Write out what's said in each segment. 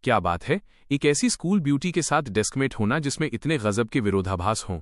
क्या बात है, एक ऐसी स्कूल ब्यूटी के साथ डेस्कमेट होना जिसमें इतने गजब के विरोधाभास हों।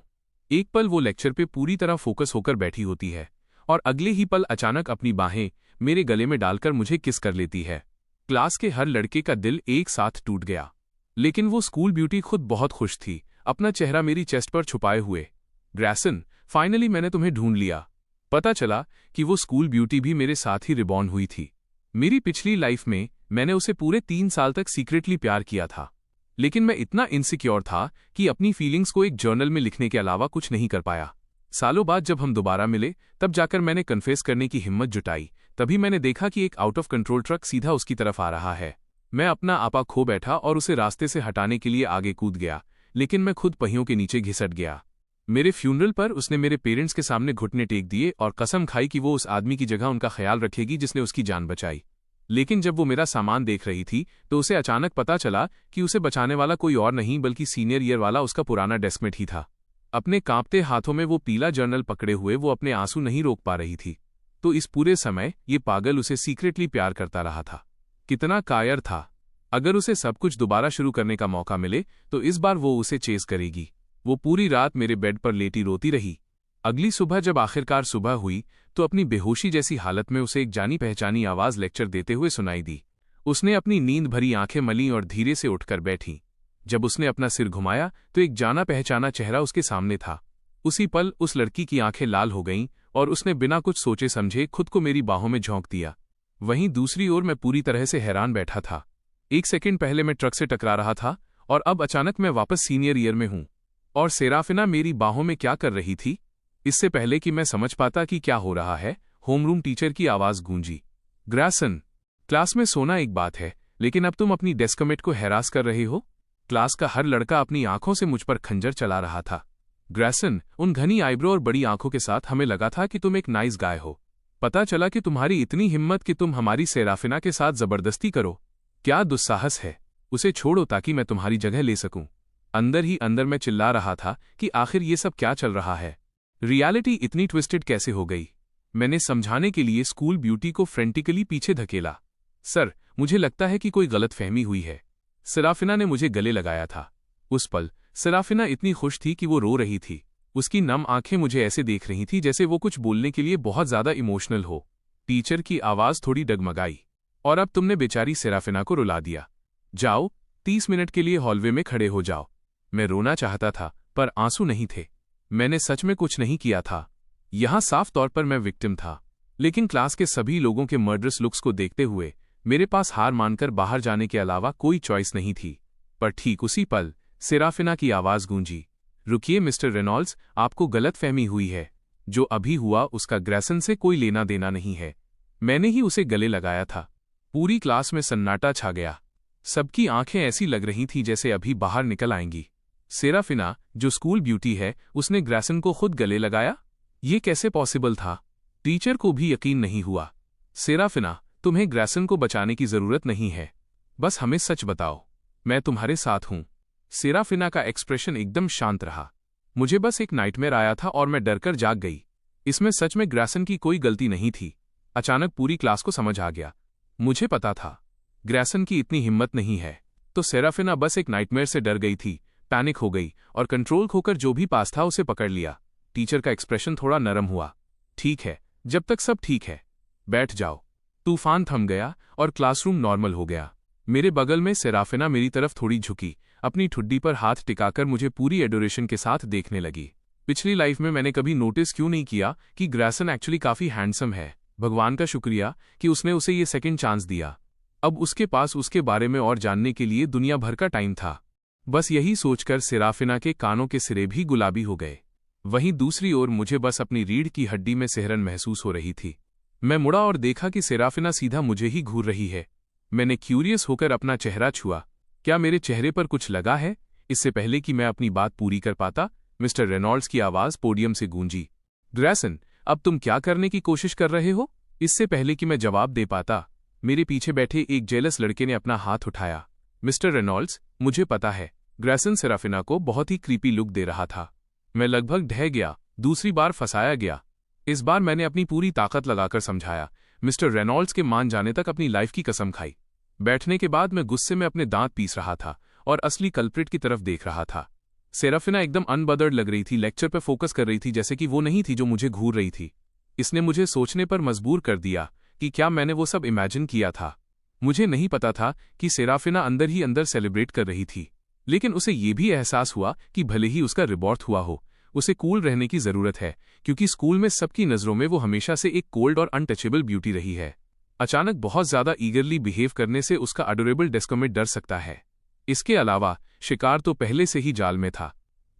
एक पल वो लेक्चर पे पूरी तरह फोकस होकर बैठी होती है और अगले ही पल अचानक अपनी बाहें मेरे गले में डालकर मुझे किस कर लेती है। क्लास के हर लड़के का दिल एक साथ टूट गया, लेकिन वो स्कूल ब्यूटी खुद बहुत खुश थी, अपना चेहरा मेरी चेस्ट पर छुपाए हुए। ग्रेसन, फाइनली मैंने तुम्हें ढूंढ लिया। पता चला कि वो स्कूल ब्यूटी भी मेरे साथ ही रिबॉर्न हुई थी। मेरी पिछली लाइफ में मैंने उसे पूरे 3 साल तक सीक्रेटली प्यार किया था, लेकिन मैं इतना इनसिक्योर था कि अपनी फीलिंग्स को एक जर्नल में लिखने के अलावा कुछ नहीं कर पाया। सालों बाद जब हम दोबारा मिले तब जाकर मैंने कन्फेस करने की हिम्मत जुटाई। तभी मैंने देखा कि एक आउट ऑफ कंट्रोल ट्रक सीधा उसकी तरफ आ रहा है। मैं अपना आपा खो बैठा और उसे रास्ते से हटाने के लिए आगे कूद गया, लेकिन मैं खुद पहियों के नीचे घिसट गया। मेरे फ्यूनरल पर उसने मेरे पेरेंट्स के सामने घुटने टेक दिए और कसम खाई कि वो उस आदमी की जगह उनका ख्याल रखेगी जिसने उसकी जान बचाई। लेकिन जब वो मेरा सामान देख रही थी तो उसे अचानक पता चला कि उसे बचाने वाला कोई और नहीं बल्कि सीनियर ईयर वाला उसका पुराना डेस्कमेट ही था। अपने कांपते हाथों में वो पीला जर्नल पकड़े हुए वो अपने आंसू नहीं रोक पा रही थी। तो इस पूरे समय ये पागल उसे सीक्रेटली प्यार करता रहा था। कितना कायर था। अगर उसे सब कुछ दोबारा शुरू करने का मौका मिले तो इस बार वो उसे चेस करेगी। वो पूरी रात मेरे बेड पर लेटी रोती रही। अगली सुबह जब आखिरकार सुबह हुई तो अपनी बेहोशी जैसी हालत में उसे एक जानी पहचानी आवाज लेक्चर देते हुए सुनाई दी। उसने अपनी नींद भरी आंखें मलीं और धीरे से उठकर बैठी। जब उसने अपना सिर घुमाया तो एक जाना पहचाना चेहरा उसके सामने था। उसी पल उस लड़की की आंखें लाल हो गईं और उसने बिना कुछ सोचे समझे खुद को मेरी बाहों में झोंक दिया। वहीं दूसरी ओर मैं पूरी तरह से हैरान बैठा था। 1 सेकंड पहले मैं ट्रक से टकरा रहा था और अब अचानक मैं वापस सीनियर ईयर में हूं। और सेराफिना मेरी बाहों में क्या कर रही थी? इससे पहले कि मैं समझ पाता कि क्या हो रहा है, होमरूम टीचर की आवाज गूंजी। ग्रेसन, क्लास में सोना एक बात है, लेकिन अब तुम अपनी डेस्कमेट को हैरास कर रहे हो। क्लास का हर लड़का अपनी आंखों से मुझ पर खंजर चला रहा था। ग्रेसन, उन घनी आईब्रो और बड़ी आंखों के साथ हमें लगा था कि तुम एक नाइस गाय हो। पता चला कि तुम्हारी इतनी हिम्मत कि तुम हमारी सेराफिना के साथ जबरदस्ती करो। क्या दुस्साहस है। उसे छोड़ो ताकि मैं तुम्हारी जगह ले सकूं। अंदर ही अंदर मैं चिल्ला रहा था कि आखिर ये सब क्या चल रहा है। रियलिटी इतनी ट्विस्टेड कैसे हो गई। मैंने समझाने के लिए स्कूल ब्यूटी को फ्रेंटिकली पीछे धकेला। सर, मुझे लगता है कि कोई गलतफहमी हुई है। सेराफिना ने मुझे गले लगाया था। उस पल सेराफिना इतनी खुश थी कि वो रो रही थी। उसकी नम आंखें मुझे ऐसे देख रही थी जैसे वो कुछ बोलने के लिए बहुत ज्यादा इमोशनल हो। टीचर की आवाज थोड़ी डगमगाई। और अब तुमने बेचारी सेराफिना को रुला दिया। जाओ, 30 मिनट के लिए हॉलवे में खड़े हो जाओ। मैं रोना चाहता था पर आंसू नहीं थे। मैंने सच में कुछ नहीं किया था। यहां साफ तौर पर मैं विक्टिम था, लेकिन क्लास के सभी लोगों के मर्डरस लुक्स को देखते हुए मेरे पास हार मानकर बाहर जाने के अलावा कोई चॉइस नहीं थी। पर ठीक उसी पल सेराफिना की आवाज गूंजी। रुकिए मिस्टर रेनॉल्ड्स, आपको गलतफहमी हुई है। जो अभी हुआ उसका ग्रेसन से कोई लेना देना नहीं है। मैंने ही उसे गले लगाया था। पूरी क्लास में सन्नाटा छा गया। सबकी आंखें ऐसी लग रही थीं जैसे अभी बाहर निकल आएंगी। सेराफिना, जो स्कूल ब्यूटी है, उसने ग्रेसन को खुद गले लगाया? ये कैसे पॉसिबल था? टीचर को भी यकीन नहीं हुआ। सेराफिना, तुम्हें ग्रेसन को बचाने की जरूरत नहीं है। बस हमें सच बताओ। मैं तुम्हारे साथ हूं। सेराफिना का एक्सप्रेशन एकदम शांत रहा। मुझे बस एक नाइटमेयर आया था और मैं डरकर जाग गई। इसमें सच में ग्रेसन की कोई गलती नहीं थी। अचानक पूरी क्लास को समझ आ गया। मुझे पता था ग्रेसन की इतनी हिम्मत नहीं है। तो सेराफिना बस एक नाइटमेयर से डर गई थी, पैनिक हो गई और कंट्रोल खोकर जो भी पास था उसे पकड़ लिया। टीचर का एक्सप्रेशन थोड़ा नरम हुआ। ठीक है, जब तक सब ठीक है, बैठ जाओ। तूफान थम गया और क्लासरूम नॉर्मल हो गया। मेरे बगल में सेराफिना मेरी तरफ थोड़ी झुकी, अपनी ठुड्डी पर हाथ टिकाकर मुझे पूरी एडोरेशन के साथ देखने लगी। पिछली लाइफ में मैंने कभी नोटिस क्यों नहीं किया कि ग्रेसन एक्चुअली काफी हैंडसम है। भगवान का शुक्रिया कि उसने उसे ये सेकंड चांस दिया। अब उसके पास उसके बारे में और जानने के लिए दुनिया भर का टाइम था। बस यही सोचकर सेराफिना के कानों के सिरे भी गुलाबी हो गए। वहीं दूसरी ओर मुझे बस अपनी रीढ़ की हड्डी में सिहरन महसूस हो रही थी। मैं मुड़ा और देखा कि सेराफिना सीधा मुझे ही घूर रही है। मैंने क्यूरियस होकर अपना चेहरा छुआ। क्या मेरे चेहरे पर कुछ लगा है? इससे पहले कि मैं अपनी बात पूरी कर पाता, मिस्टर रेनॉल्ड्स की आवाज पोडियम से गूंजी। ग्रेसन, अब तुम क्या करने की कोशिश कर रहे हो? इससे पहले कि मैं जवाब दे पाता, मेरे पीछे बैठे एक जेलस लड़के ने अपना हाथ उठाया। मिस्टर रेनॉल्ड्स, मुझे पता है। ग्रेसन सेराफिना को बहुत ही क्रीपी लुक दे रहा था। मैं लगभग ढह गया, दूसरी बार फंसाया गया। इस बार मैंने अपनी पूरी ताकत लगाकर समझाया। मिस्टर रेनॉल्ड्स के मान जाने तक अपनी लाइफ की कसम खाई। बैठने के बाद मैं गुस्से में अपने दांत पीस रहा था और असली कल्प्रिट की तरफ देख रहा था। सेराफिना एकदम अनबदर्ड लग रही थी, लेक्चर पर फोकस कर रही थी जैसे कि वो नहीं थी जो मुझे घूर रही थी। इसने मुझे सोचने पर मजबूर कर दिया कि क्या मैंने वो सब इमेजिन किया था। मुझे नहीं पता था कि सेराफिना अंदर ही अंदर सेलिब्रेट कर रही थी, लेकिन उसे ये भी एहसास हुआ कि भले ही उसका रिबॉर्थ हुआ हो, उसे कूल रहने की जरूरत है, क्योंकि स्कूल में सबकी नज़रों में वो हमेशा से एक कोल्ड और अनटचेबल ब्यूटी रही है। अचानक बहुत ज्यादा ईगरली बिहेव करने से उसका अडोरेबल डेस्कोमेट डर सकता है। इसके अलावा शिकार तो पहले से ही जाल में था।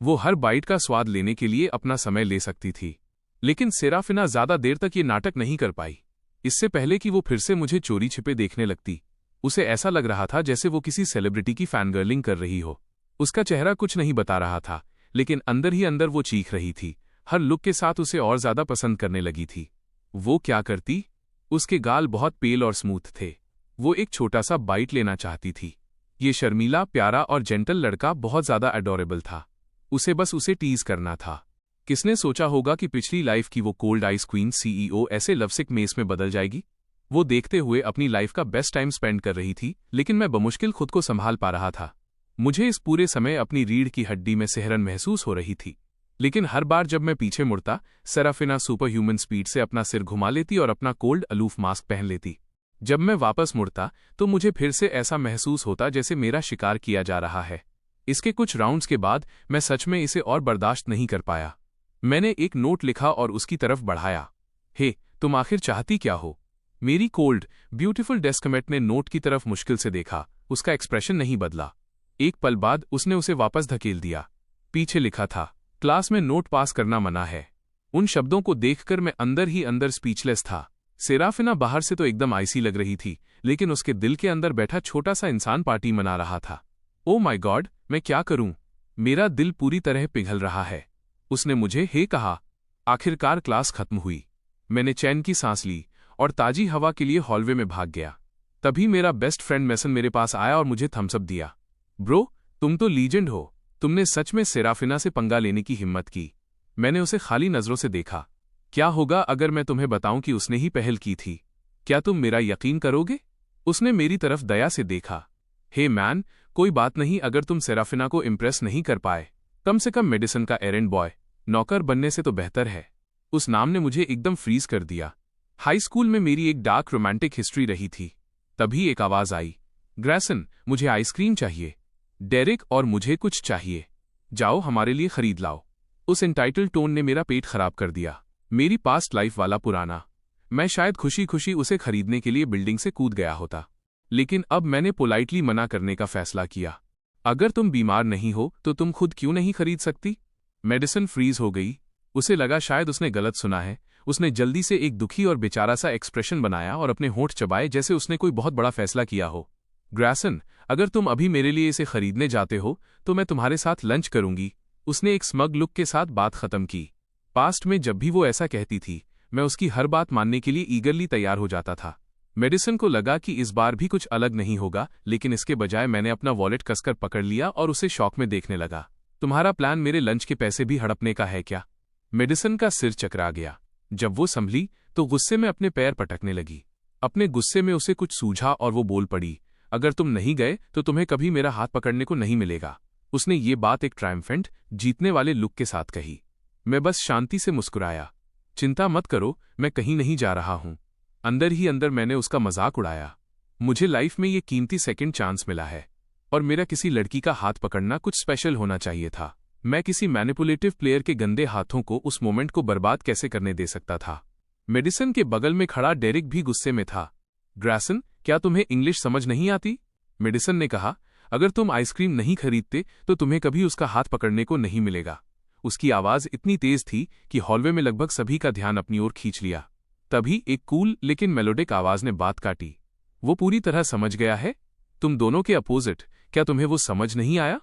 वो हर बाइट का स्वाद लेने के लिए अपना समय ले सकती थी, लेकिन सेराफिना ज्यादा देर तक ये नाटक नहीं कर पाई। इससे पहले कि वो फिर से मुझे चोरी छिपे देखने लगती, उसे ऐसा लग रहा था जैसे वो किसी सेलिब्रिटी की फैनगर्लिंग कर रही हो। उसका चेहरा कुछ नहीं बता रहा था, लेकिन अंदर ही अंदर वो चीख रही थी। हर लुक के साथ उसे और ज्यादा पसंद करने लगी थी। वो क्या करती? उसके गाल बहुत पेल और स्मूथ थे। वो एक छोटा सा बाइट लेना चाहती थी। ये शर्मीला, प्यारा और जेंटल लड़का बहुत ज्यादा अडोरेबल था। उसे टीज करना था। किसने सोचा होगा कि पिछली लाइफ की वो कोल्ड आइस क्वीन सीईओ ऐसे लवसिक मेस में बदल जाएगी। वो देखते हुए अपनी लाइफ का बेस्ट टाइम स्पेंड कर रही थी, लेकिन मैं बमुश्किल खुद को संभाल पा रहा था। मुझे इस पूरे समय अपनी रीढ़ की हड्डी में सिहरन महसूस हो रही थी, लेकिन हर बार जब मैं पीछे मुड़ता, सेराफिना सुपर ह्यूमन स्पीड से अपना सिर घुमा लेती और अपना कोल्ड अलूफ मास्क पहन लेती। जब मैं वापस मुड़ता तो मुझे फिर से ऐसा महसूस होता जैसे मेरा शिकार किया जा रहा है। इसके कुछ राउंड्स के बाद मैं सच में इसे और बर्दाश्त नहीं कर पाया। मैंने एक नोट लिखा और उसकी तरफ बढ़ाया। हे, तुम आखिर चाहती क्या हो? मेरी कोल्ड ब्यूटीफुल डेस्कमेट ने नोट की तरफ मुश्किल से देखा। उसका एक्सप्रेशन नहीं बदला। एक पल बाद उसने उसे वापस धकेल दिया। पीछे लिखा था, क्लास में नोट पास करना मना है। उन शब्दों को देखकर मैं अंदर ही अंदर स्पीचलेस था। सेराफिना बाहर से तो एकदम आइसी लग रही थी, लेकिन उसके दिल के अंदर बैठा छोटा सा इंसान पार्टी मना रहा था। ओ माय गॉड, मैं क्या करूं? मेरा दिल पूरी तरह पिघल रहा है। उसने मुझे हे कहा। आखिरकार क्लास खत्म हुई। मैंने चैन की सांस ली और ताजी हवा के लिए हॉलवे में भाग गया। तभी मेरा बेस्ट फ्रेंड मैसन मेरे पास आया और मुझे थम्स अप दिया। ब्रो, तुम तो लीजेंड हो। तुमने सच में सेराफिना से पंगा लेने की हिम्मत की। मैंने उसे खाली नजरों से देखा। क्या होगा अगर मैं तुम्हें बताऊं कि उसने ही पहल की थी? क्या तुम मेरा यकीन करोगे? उसने मेरी तरफ दया से देखा। हे मैन, कोई बात नहीं अगर तुम सेराफिना को इम्प्रेस नहीं कर पाए। कम से कम मेडिसन का एरेंड बॉय नौकर बनने से तो बेहतर है। उस नाम ने मुझे एकदम फ्रीज कर दिया। हाई स्कूल में मेरी एक डार्क रोमांटिक हिस्ट्री रही थी। तभी एक आवाज आई, ग्रैसन, मुझे आइसक्रीम चाहिए। डेरिक, और मुझे कुछ चाहिए। जाओ हमारे लिए खरीद लाओ। उस एंटाइटल टोन ने मेरा पेट खराब कर दिया। मेरी पास्ट लाइफ वाला पुराना मैं शायद खुशी खुशी उसे खरीदने के लिए बिल्डिंग से कूद गया होता, लेकिन अब मैंने पोलाइटली मना करने का फैसला किया। अगर तुम बीमार नहीं हो तो तुम खुद क्यों नहीं खरीद सकती? मेडिसन फ्रीज हो गई। उसे लगा शायद उसने गलत सुना है। उसने जल्दी से एक दुखी और बेचारा सा एक्सप्रेशन बनाया और अपने होंठ चबाए जैसे उसने कोई बहुत बड़ा फैसला किया हो। ग्रैसन, अगर तुम अभी मेरे लिए इसे खरीदने जाते हो तो मैं तुम्हारे साथ लंच करूंगी। उसने एक स्मग लुक के साथ बात खत्म की। पास्ट में जब भी वो ऐसा कहती थी, मैं उसकी हर बात मानने के लिए ईगरली तैयार हो जाता था। मेडिसन को लगा कि इस बार भी कुछ अलग नहीं होगा, लेकिन इसके बजाय मैंने अपना वॉलेट कसकर पकड़ लिया और उसे शौक में देखने लगा। तुम्हारा प्लान मेरे लंच के पैसे भी हड़पने का है क्या? मेडिसन का सिर चकरा गया। जब वो संभली तो गुस्से में अपने पैर पटकने लगी। अपने गुस्से में उसे कुछ सूझा और वो बोल पड़ी, अगर तुम नहीं गए तो तुम्हें कभी मेरा हाथ पकड़ने को नहीं मिलेगा। उसने ये बात एक ट्रायम्फेंट, जीतने वाले लुक के साथ कही। मैं बस शांति से मुस्कुराया। चिंता मत करो, मैं कहीं नहीं जा रहा हूं। अंदर ही अंदर मैंने उसका मजाक उड़ाया। मुझे लाइफ में ये कीमती सेकंड चांस मिला है और मेरा किसी लड़की का हाथ पकड़ना कुछ स्पेशल होना चाहिए था। मैं किसी मैनिपुलेटिव प्लेयर के गंदे हाथों को उस मोमेंट को बर्बाद कैसे करने दे सकता था? मेडिसन के बगल में खड़ा डेरिक भी गुस्से में था। ग्रैसन, क्या तुम्हें इंग्लिश समझ नहीं आती? मेडिसन ने कहा, अगर तुम आइसक्रीम नहीं खरीदते तो तुम्हें कभी उसका हाथ पकड़ने को नहीं मिलेगा। उसकी आवाज इतनी तेज थी कि हॉलवे में लगभग सभी का ध्यान अपनी ओर खींच लिया। तभी एक कूल लेकिन मेलोडिक आवाज ने बात काटी। वो पूरी तरह समझ गया है। तुम दोनों के अपोजिट, क्या तुम्हें वो समझ नहीं आया?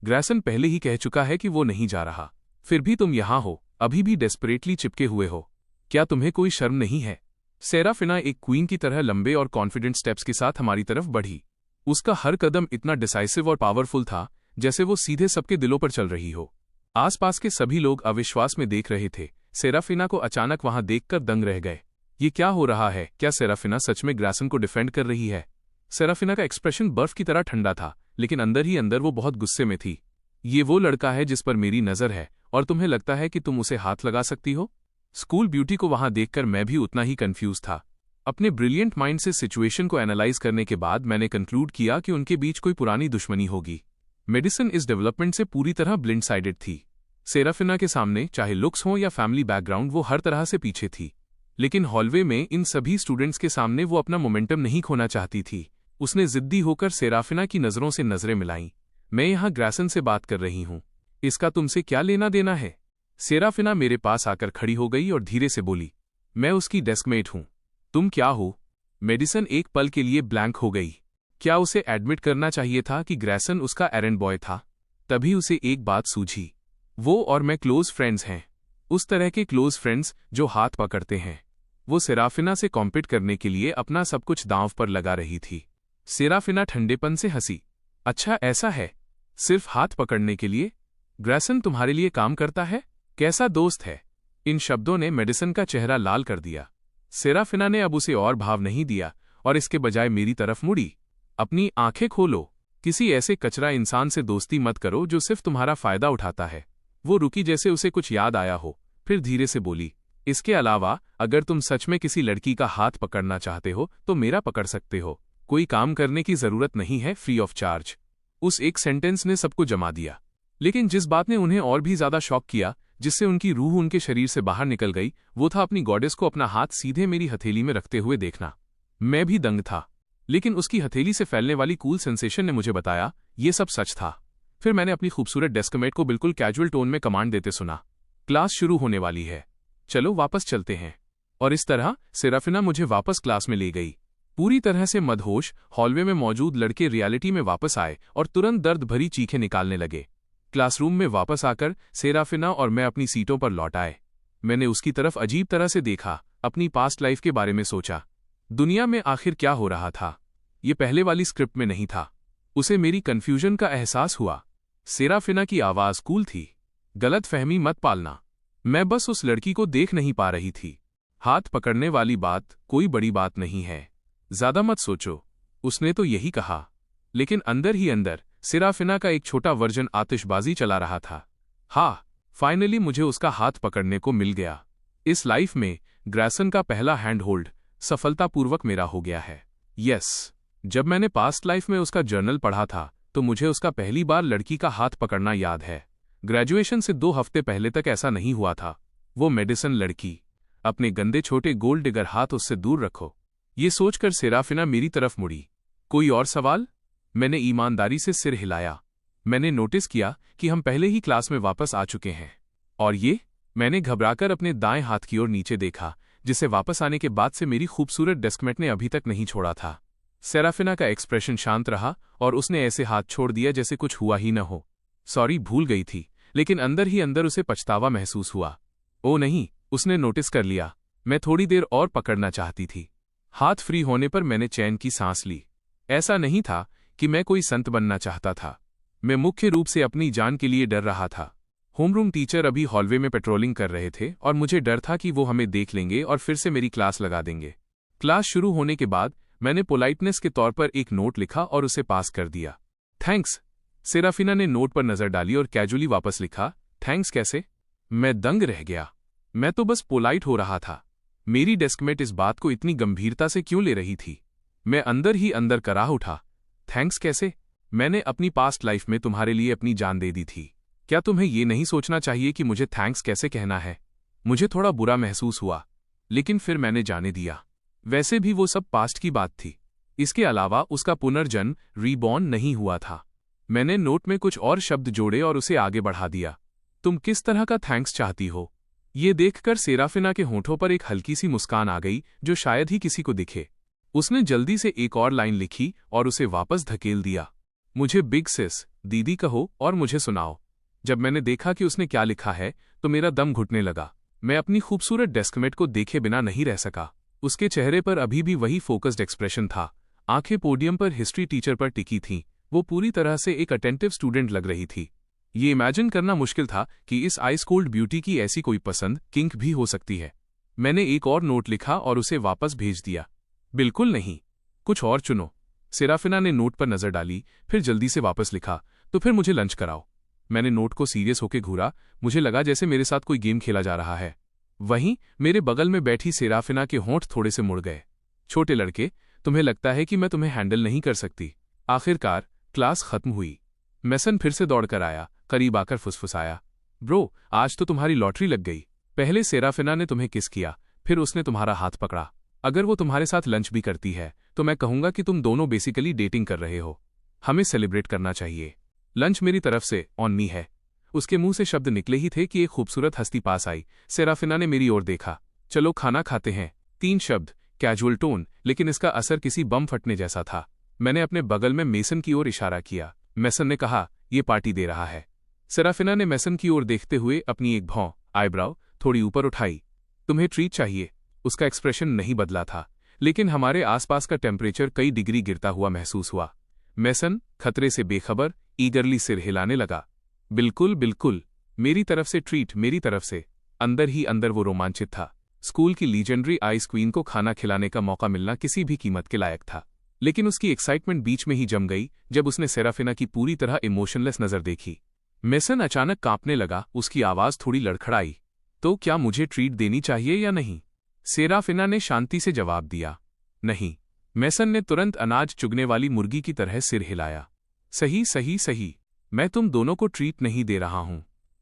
ग्रैसन पहले ही कह चुका है कि वो नहीं जा रहा, फिर भी तुम यहां हो, अभी भी डेस्परेटली चिपके हुए हो। क्या तुम्हें कोई शर्म नहीं है? सेराफिना एक क्वीन की तरह लंबे और कॉन्फिडेंट स्टेप्स के साथ हमारी तरफ बढ़ी। उसका हर कदम इतना डिसाइसिव और पावरफुल था जैसे वो सीधे सबके दिलों पर चल रही हो। आसपास के सभी लोग अविश्वास में देख रहे थे। सेराफिना को अचानक वहां देखकर दंग रह गए। ये क्या हो रहा है? क्या सेराफिना सच में ग्रैसन को डिफेंड कर रही है? सेराफिना का एक्सप्रेशन बर्फ की तरह ठंडा था, लेकिन अंदर ही अंदर वो बहुत गुस्से में थी। ये वो लड़का है जिस पर मेरी नज़र है और तुम्हें लगता है कि तुम उसे हाथ लगा सकती हो? स्कूल ब्यूटी को वहां देखकर मैं भी उतना ही कंफ्यूज था। अपने ब्रिलियंट माइंड से सिचुएशन को एनालाइज करने के बाद मैंने कंक्लूड किया कि उनके बीच कोई पुरानी दुश्मनी होगी। मेडिसिन इस डेवलपमेंट से पूरी तरह ब्लिंड साइडेड थी। सेराफिना के सामने चाहे लुक्स हो या फैमिली बैकग्राउंड, वो हर तरह से पीछे थी। लेकिन हॉलवे में इन सभी स्टूडेंट्स के सामने वो अपना मोमेंटम नहीं खोना चाहती थी। उसने जिद्दी होकर सेराफिना की नज़रों से नजरें मिलाईं। मैं यहाँ ग्रैसन से बात कर रही हूँ, इसका तुमसे क्या लेना देना है? सेराफिना मेरे पास आकर खड़ी हो गई और धीरे से बोली, मैं उसकी डेस्कमेट हूँ। तुम क्या हो? मेडिसन एक पल के लिए ब्लैंक हो गई। क्या उसे एडमिट करना चाहिए था कि ग्रैसन उसका एरेंड बॉय था? तभी उसे एक बात सूझी, वो और मैं क्लोज फ्रेंड्स हैं। उस तरह के क्लोज फ्रेंड्स जो हाथ पकड़ते हैं। वो सेराफिना से कॉम्पीट करने के लिए अपना सब कुछ दांव पर लगा रही थी। सेराफिना ठंडेपन से हंसी। अच्छा ऐसा है, सिर्फ हाथ पकड़ने के लिए? ग्रैसन तुम्हारे लिए काम करता है? कैसा दोस्त है? इन शब्दों ने मेडिसन का चेहरा लाल कर दिया। सेराफिना ने अब उसे और भाव नहीं दिया और इसके बजाय मेरी तरफ मुड़ी। अपनी आंखें खोलो, किसी ऐसे कचरा इंसान से दोस्ती मत करो जो सिर्फ तुम्हारा फायदा उठाता है। वो रुकी जैसे उसे कुछ याद आया हो, फिर धीरे से बोली, इसके अलावा अगर तुम सच में किसी लड़की का हाथ पकड़ना चाहते हो तो मेरा पकड़ सकते हो। कोई काम करने की जरूरत नहीं है, फ्री ऑफ चार्ज। उस एक सेंटेंस ने सबको जमा दिया। लेकिन जिस बात ने उन्हें और भी ज्यादा शॉक किया, जिससे उनकी रूह उनके शरीर से बाहर निकल गई, वो था अपनी गॉडेस को अपना हाथ सीधे मेरी हथेली में रखते हुए देखना। मैं भी दंग था, लेकिन उसकी हथेली से फैलने वाली कूल सेंसेशन ने मुझे बताया ये सब सच था। फिर मैंने अपनी खूबसूरत डेस्कमेट को बिल्कुल कैजुअल टोन में कमांड देते सुना, क्लास शुरू होने वाली है, चलो वापस चलते हैं। और इस तरह सेराफिना मुझे वापस क्लास में ले गई। पूरी तरह से मदहोश हॉलवे में मौजूद लड़के रियलिटी में वापस आए और तुरंत दर्द भरी चीखें निकालने लगे। क्लासरूम में वापस आकर सेराफिना और मैं अपनी सीटों पर लौट आए। मैंने उसकी तरफ अजीब तरह से देखा, अपनी पास्ट लाइफ के बारे में सोचा। दुनिया में आखिर क्या हो रहा था? ये पहले वाली स्क्रिप्ट में नहीं था। उसे मेरी कन्फ्यूजन का एहसास हुआ। सेराफिना की आवाज कूल थी, गलत फहमी मत पालना। मैं बस उस लड़की को देख नहीं पा रही थी। हाथ पकड़ने वाली बात कोई बड़ी बात नहीं है, ज्यादा मत सोचो, उसने तो यही कहा। लेकिन अंदर ही अंदर सेराफिना का एक छोटा वर्जन आतिशबाजी चला रहा था। हाँ, फाइनली मुझे उसका हाथ पकड़ने को मिल गया। इस लाइफ में ग्रैसन का पहला हैंड होल्ड सफलतापूर्वक मेरा हो गया है। यस, जब मैंने पास्ट लाइफ में उसका जर्नल पढ़ा था तो मुझे उसका पहली बार लड़की का हाथ पकड़ना याद है। ग्रेजुएशन से 2 हफ्ते पहले तक ऐसा नहीं हुआ था। वो मेडिसन लड़की, अपने गंदे छोटे गोल्ड डिगर हाथ उससे दूर रखो। ये सोचकर सेराफिना मेरी तरफ मुड़ी। कोई और सवाल? मैंने ईमानदारी से सिर हिलाया। मैंने नोटिस किया कि हम पहले ही क्लास में वापस आ चुके हैं। और ये? मैंने घबराकर अपने दाएं हाथ की ओर नीचे देखा, जिसे वापस आने के बाद से मेरी खूबसूरत डेस्कमेट ने अभी तक नहीं छोड़ा था। सेराफिना का एक्सप्रेशन शांत रहा और उसने ऐसे हाथ छोड़ दिया जैसे कुछ हुआ ही न हो। सॉरी, भूल गई थी, लेकिन अंदर ही अंदर उसे पछतावा महसूस हुआ। ओ नहीं, उसने नोटिस कर लिया। मैं थोड़ी देर और पकड़ना चाहती थी। हाथ फ्री होने पर मैंने चैन की सांस ली। ऐसा नहीं था कि मैं कोई संत बनना चाहता था। मैं मुख्य रूप से अपनी जान के लिए डर रहा था। होमरूम टीचर अभी हॉलवे में पेट्रोलिंग कर रहे थे और मुझे डर था कि वो हमें देख लेंगे और फिर से मेरी क्लास लगा देंगे। क्लास शुरू होने के बाद मैंने पोलाइटनेस के तौर पर एक नोट लिखा और उसे पास कर दिया। थैंक्स। सेराफिना ने नोट पर नजर डाली और कैजुअली वापस लिखा, थैंक्स कैसे? मैं दंग रह गया। मैं तो बस पोलाइट हो रहा था। मेरी डेस्कमेट इस बात को इतनी गंभीरता से क्यों ले रही थी? मैं अंदर ही अंदर कराह उठा। थैंक्स कैसे? मैंने अपनी पास्ट लाइफ में तुम्हारे लिए अपनी जान दे दी थी। क्या तुम्हें ये नहीं सोचना चाहिए कि मुझे थैंक्स कैसे कहना है? मुझे थोड़ा बुरा महसूस हुआ, लेकिन फिर मैंने जाने दिया। वैसे भी वो सब पास्ट की बात थी। इसके अलावा उसका पुनर्जन्म रीबॉर्न नहीं हुआ था। मैंने नोट में कुछ और शब्द जोड़े और उसे आगे बढ़ा दिया। तुम किस तरह का थैंक्स चाहती हो? ये देखकर सेराफिना के होठों पर एक हल्की सी मुस्कान आ गई, जो शायद ही किसी को दिखे। उसने जल्दी से एक और लाइन लिखी और उसे वापस धकेल दिया। मुझे बिग सिस, दीदी कहो और मुझे सुनाओ। जब मैंने देखा कि उसने क्या लिखा है तो मेरा दम घुटने लगा। मैं अपनी खूबसूरत डेस्कमेट को देखे बिना नहीं रह सका। उसके चेहरे पर अभी भी वही फोकस्ड एक्सप्रेशन था। आंखें पोडियम पर हिस्ट्री टीचर पर टिकी थीं। वो पूरी तरह से एक अटेंटिव स्टूडेंट लग रही थी। ये इमेजिन करना मुश्किल था कि इस आइस कोल्ड ब्यूटी की ऐसी कोई पसंद किंक भी हो सकती है। मैंने एक और नोट लिखा और उसे वापस भेज दिया। बिल्कुल नहीं, कुछ और चुनो। सेराफिना ने नोट पर नजर डाली, फिर जल्दी से वापस लिखा, तो फिर मुझे लंच कराओ। मैंने नोट को सीरियस होकर घूरा, मुझे लगा जैसे मेरे साथ कोई गेम खेला जा रहा है। वहीं मेरे बगल में बैठी सेराफिना के होंठ थोड़े से मुड़ गए। छोटे लड़के, तुम्हें लगता है कि मैं तुम्हें हैंडल नहीं कर सकती। आखिरकार क्लास खत्म हुई। मेसन फिर से दौड़कर आया, करीब आकर फुसफुसाया, ब्रो, आज तो तुम्हारी लॉटरी लग गई। पहले सेराफिना ने तुम्हें किस किया, फिर उसने तुम्हारा हाथ पकड़ा। अगर वो तुम्हारे साथ लंच भी करती है तो मैं कहूंगा कि तुम दोनों बेसिकली डेटिंग कर रहे हो। हमें सेलिब्रेट करना चाहिए। लंच मेरी तरफ से ऑन मी है। उसके मुंह से शब्द निकले ही थे कि एक खूबसूरत हस्ती पास आई। सेराफिना ने मेरी ओर देखा। चलो खाना खाते हैं। 3 शब्द, कैजुअल टोन, लेकिन इसका असर किसी बम फटने जैसा था। मैंने अपने बगल में मेसन की ओर इशारा किया। मेसन ने कहा, ये पार्टी दे रहा है। सेराफिना ने मेसन की ओर देखते हुए अपनी एक भौं, आईब्राउ थोड़ी ऊपर उठाई। तुम्हें ट्रीट चाहिए। उसका एक्सप्रेशन नहीं बदला था, लेकिन हमारे आसपास का टेम्परेचर कई डिग्री गिरता हुआ महसूस हुआ। मेसन खतरे से बेखबर ईगरली सिर हिलाने लगा। बिल्कुल बिल्कुल, मेरी तरफ से ट्रीट, मेरी तरफ से। अंदर ही अंदर वो रोमांचित था। स्कूल की लीजेंडरी आइस क्वीन को खाना खिलाने का मौका मिलना किसी भी कीमत के लायक था। लेकिन उसकी एक्साइटमेंट बीच में ही जम गई जब उसने सेराफिना की पूरी तरह इमोशनलेस नजर देखी। मेसन अचानक कांपने लगा, उसकी आवाज थोड़ी लड़खड़ाई। तो क्या मुझे ट्रीट देनी चाहिए या नहीं? सेराफिना ने शांति से जवाब दिया, नहीं। मेसन ने तुरंत अनाज चुगने वाली मुर्गी की तरह सिर हिलाया। सही सही सही, मैं तुम दोनों को ट्रीट नहीं दे रहा हूं।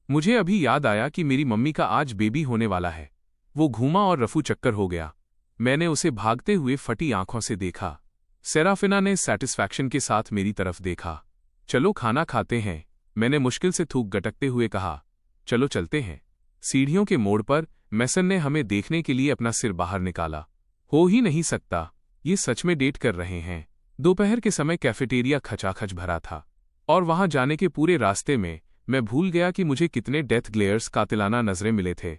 मुझे अभी याद आया कि मेरी मम्मी का आज बेबी होने वाला है। वो घूमा और रफू चक्कर हो गया। मैंने उसे भागते हुए फटी आंखों से देखा। सेराफिना ने सैटिस्फैक्शन के साथ मेरी तरफ देखा। चलो खाना खाते हैं, मैंने मुश्किल से थूक गटकते हुए कहा। चलो चलते हैं। सीढ़ियों के मोड़ पर मेसन ने हमें देखने के लिए अपना सिर बाहर निकाला। हो ही नहीं सकता, ये सच में डेट कर रहे हैं। दोपहर के समय कैफेटेरिया खचाखच भरा था, और वहां जाने के पूरे रास्ते में मैं भूल गया कि मुझे कितने डेथ ग्लेयर्स कातिलाना नजरें मिले थे।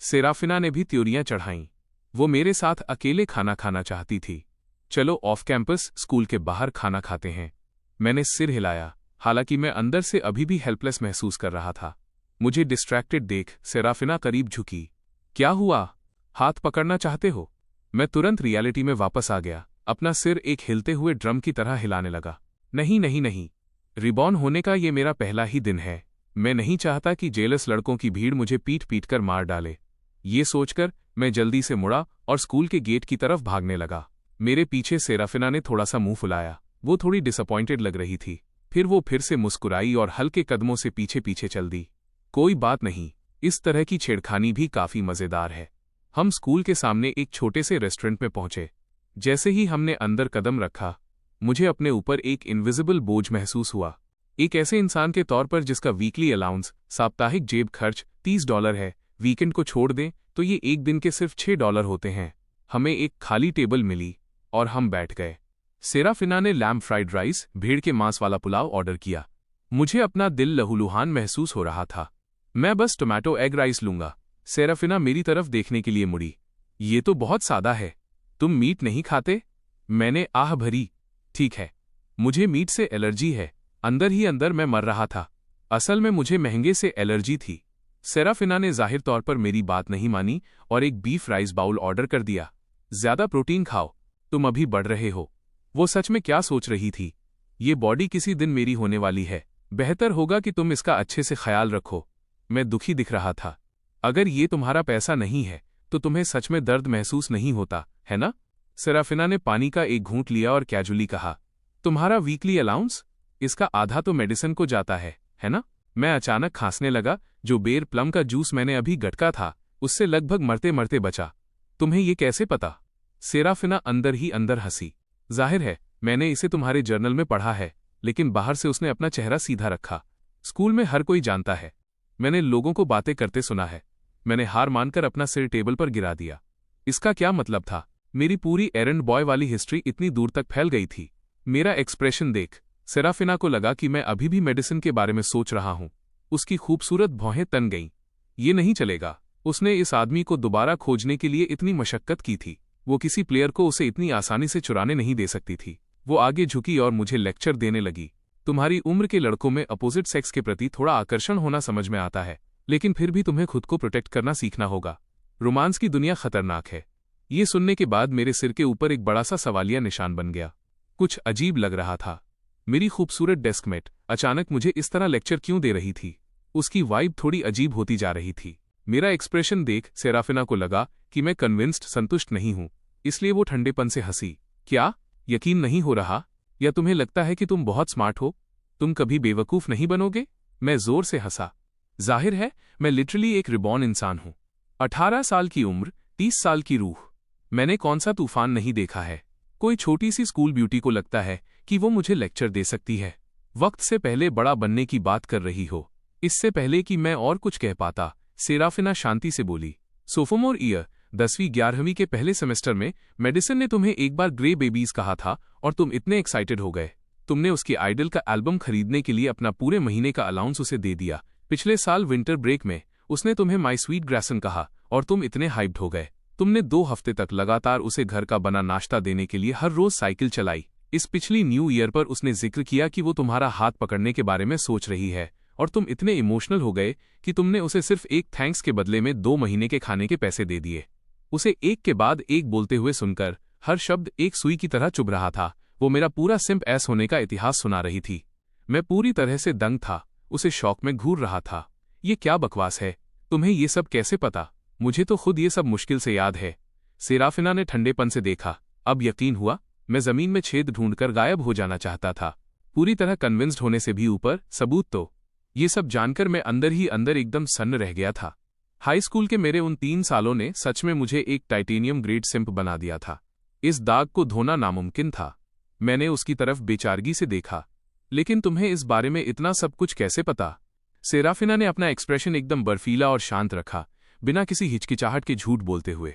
सेराफिना ने भी त्योरियां चढ़ाईं। वो मेरे साथ अकेले खाना खाना चाहती थी। चलो ऑफ कैंपस स्कूल के बाहर खाना खाते हैं। मैंने सिर हिलाया, हालांकि मैं अंदर से अभी भी हेल्पलेस महसूस कर रहा था। मुझे डिस्ट्रैक्टेड देख सेराफिना करीब झुकी। क्या हुआ, हाथ पकड़ना चाहते हो? मैं तुरंत रियलिटी में वापस आ गया, अपना सिर एक हिलते हुए ड्रम की तरह हिलाने लगा। नहीं नहीं नहीं, रिबॉर्न होने का ये मेरा पहला ही दिन है। मैं नहीं चाहता कि जेलस लड़कों की भीड़ मुझे पीट पीट कर मार डाले। ये सोचकर मैं जल्दी से मुड़ा और स्कूल के गेट की तरफ भागने लगा। मेरे पीछे सेराफिना ने थोड़ा सा मुंह फुलाया। वो थोड़ी डिसअपॉइंटेड लग रही थी। फिर वो फिर से मुस्कुराई और हल्के कदमों से पीछे पीछे चल दी। कोई बात नहीं, इस तरह की छेड़खानी भी काफी मजेदार है। हम स्कूल के सामने एक छोटे से रेस्टोरेंट में पहुंचे। जैसे ही हमने अंदर कदम रखा, मुझे अपने ऊपर एक इनविजिबल बोझ महसूस हुआ। एक ऐसे इंसान के तौर पर जिसका वीकली अलाउंस, साप्ताहिक जेब खर्च $30 है, वीकेंड को छोड़ दें तो ये एक दिन के सिर्फ $6 होते हैं। हमें एक खाली टेबल मिली और हम बैठ गए। सेराफिना ने लैम्ब फ्राइड राइस, भेड़ के मांस वाला पुलाव ऑर्डर किया। मुझे अपना दिल लहूलुहान महसूस हो रहा था। मैं बस टोमेटो एग राइस लूंगा। सेराफिना मेरी तरफ देखने के लिए मुड़ी। ये तो बहुत सादा है। तुम मीट नहीं खाते? मैंने आह भरी। ठीक है, मुझे मीट से एलर्जी है। अंदर ही अंदर मैं मर रहा था। असल में मुझे महंगे से एलर्जी थी। सेराफिना ने जाहिर तौर पर मेरी बात नहीं मानी और एक बीफ राइस बाउल ऑर्डर कर दिया। ज्यादा प्रोटीन खाओ, तुम अभी बढ़ रहे हो। वो सच में क्या सोच रही थी? ये बॉडी किसी दिन मेरी होने वाली है। बेहतर होगा कि तुम इसका अच्छे से ख्याल रखो। मैं दुखी दिख रहा था। अगर ये तुम्हारा पैसा नहीं है तो तुम्हें सच में दर्द महसूस नहीं होता, है ना? सेराफिना ने पानी का एक घूंट लिया और कैजुअली कहा, तुम्हारा वीकली अलाउंस? इसका आधा तो मेडिसिन को जाता है ना? मैं अचानक खांसने लगा। जो बेर प्लम का जूस मैंने अभी गटका था, उससे लगभग मरते मरते बचा। तुम्हें ये कैसे पता? सेराफिना अंदर ही अंदर हंसी। जाहिर है, मैंने इसे तुम्हारे जर्नल में पढ़ा है। लेकिन बाहर से उसने अपना चेहरा सीधा रखा। स्कूल में हर कोई जानता है। मैंने लोगों को बातें करते सुना है। मैंने हार मानकर अपना सिर टेबल पर गिरा दिया। इसका क्या मतलब था? मेरी पूरी एरंड बॉय वाली हिस्ट्री इतनी दूर तक फैल गई थी। मेरा एक्सप्रेशन देख। सेराफिना को लगा कि मैं अभी भी मेडिसिन के बारे में सोच रहा हूं। उसकी खूबसूरत भौहें तन गईं। ये नहीं चलेगा। उसने इस आदमी को दोबारा खोजने के लिए इतनी मशक्कत की थी। वो किसी प्लेयर को उसे इतनी आसानी से चुराने नहीं दे सकती थी। वो आगे झुकी और मुझे लेक्चर देने लगी। तुम्हारी उम्र के लड़कों में अपोजिट सेक्स के प्रति थोड़ा आकर्षण होना समझ में आता है, लेकिन फिर भी तुम्हें खुद को प्रोटेक्ट करना सीखना होगा। रोमांस की दुनिया खतरनाक है। ये सुनने के बाद मेरे सिर के ऊपर एक बड़ा सा सवालिया निशान बन गया। कुछ अजीब लग रहा था। मेरी खूबसूरत डेस्कमेट अचानक मुझे इस तरह लेक्चर क्यों दे रही थी? उसकी वाइब थोड़ी अजीब होती जा रही थी। मेरा एक्सप्रेशन देख सेराफिना को लगा कि मैं कन्विंस्ड संतुष्ट नहीं हूं, इसलिए वो ठंडेपन से हंसी। क्या यकीन नहीं हो रहा? या तुम्हें लगता है कि तुम बहुत स्मार्ट हो? तुम कभी बेवकूफ नहीं बनोगे? मैं जोर से हंसा। जाहिर है, मैं लिटरली एक रिबॉर्न इंसान हूं। 18 साल की उम्र, 30 साल की रूह। मैंने कौन सा तूफान नहीं देखा है। कोई छोटी सी स्कूल ब्यूटी को लगता है कि वो मुझे लेक्चर दे सकती है। वक्त से पहले बड़ा बनने की बात कर रही हो। इससे पहले कि मैं और कुछ कह पाता, सेराफिना शांति से बोली, सोफोमोर ईयर 10वीं 11वीं के पहले सेमेस्टर में मेडिसिन ने तुम्हें एक बार ग्रे बेबीज कहा था और तुम इतने एक्साइटेड हो गए। तुमने उसकी आइडल का एल्बम खरीदने के लिए अपना पूरे महीने का अलाउंस उसे दे दिया। पिछले साल विंटर ब्रेक में उसने तुम्हें माई स्वीट ग्रैसन कहा और तुम इतने हाइप्ड हो गए। तुमने 2 हफ्ते तक लगातार उसे घर का बना नाश्ता देने के लिए हर रोज साइकिल चलाई। इस पिछली न्यू ईयर पर उसने जिक्र किया कि वो तुम्हारा हाथ पकड़ने के बारे में सोच रही है और तुम इतने इमोशनल हो गए कि तुमने उसे सिर्फ एक थैंक्स के बदले में 2 महीने के खाने के पैसे दे दिए। उसे एक के बाद एक बोलते हुए सुनकर हर शब्द एक सुई की तरह चुभ रहा था। वो मेरा पूरा सिंप ऐस होने का इतिहास सुना रही थी। मैं पूरी तरह से दंग था, उसे शौक में घूर रहा था। ये क्या बकवास है? तुम्हें ये सब कैसे पता? मुझे तो खुद ये सब मुश्किल से याद है। सेराफिना ने ठंडेपन से देखा। अब यकीन हुआ? मैं जमीन में छेद ढूंढकर गायब हो जाना चाहता था। पूरी तरह कन्विंस्ड होने से भी ऊपर सबूत तो। ये सब जानकर मैं अंदर ही अंदर एकदम सन्न रह गया था। हाई स्कूल के मेरे उन 3 सालों ने सच में मुझे एक टाइटेनियम ग्रेड सिंप बना दिया था। इस दाग को धोना नामुमकिन था। मैंने उसकी तरफ बेचारगी से देखा। लेकिन तुम्हें इस बारे में इतना सब कुछ कैसे पता? सेराफिना ने अपना एक्सप्रेशन एकदम बर्फीला और शांत रखा, बिना किसी हिचकिचाहट के झूठ बोलते हुए।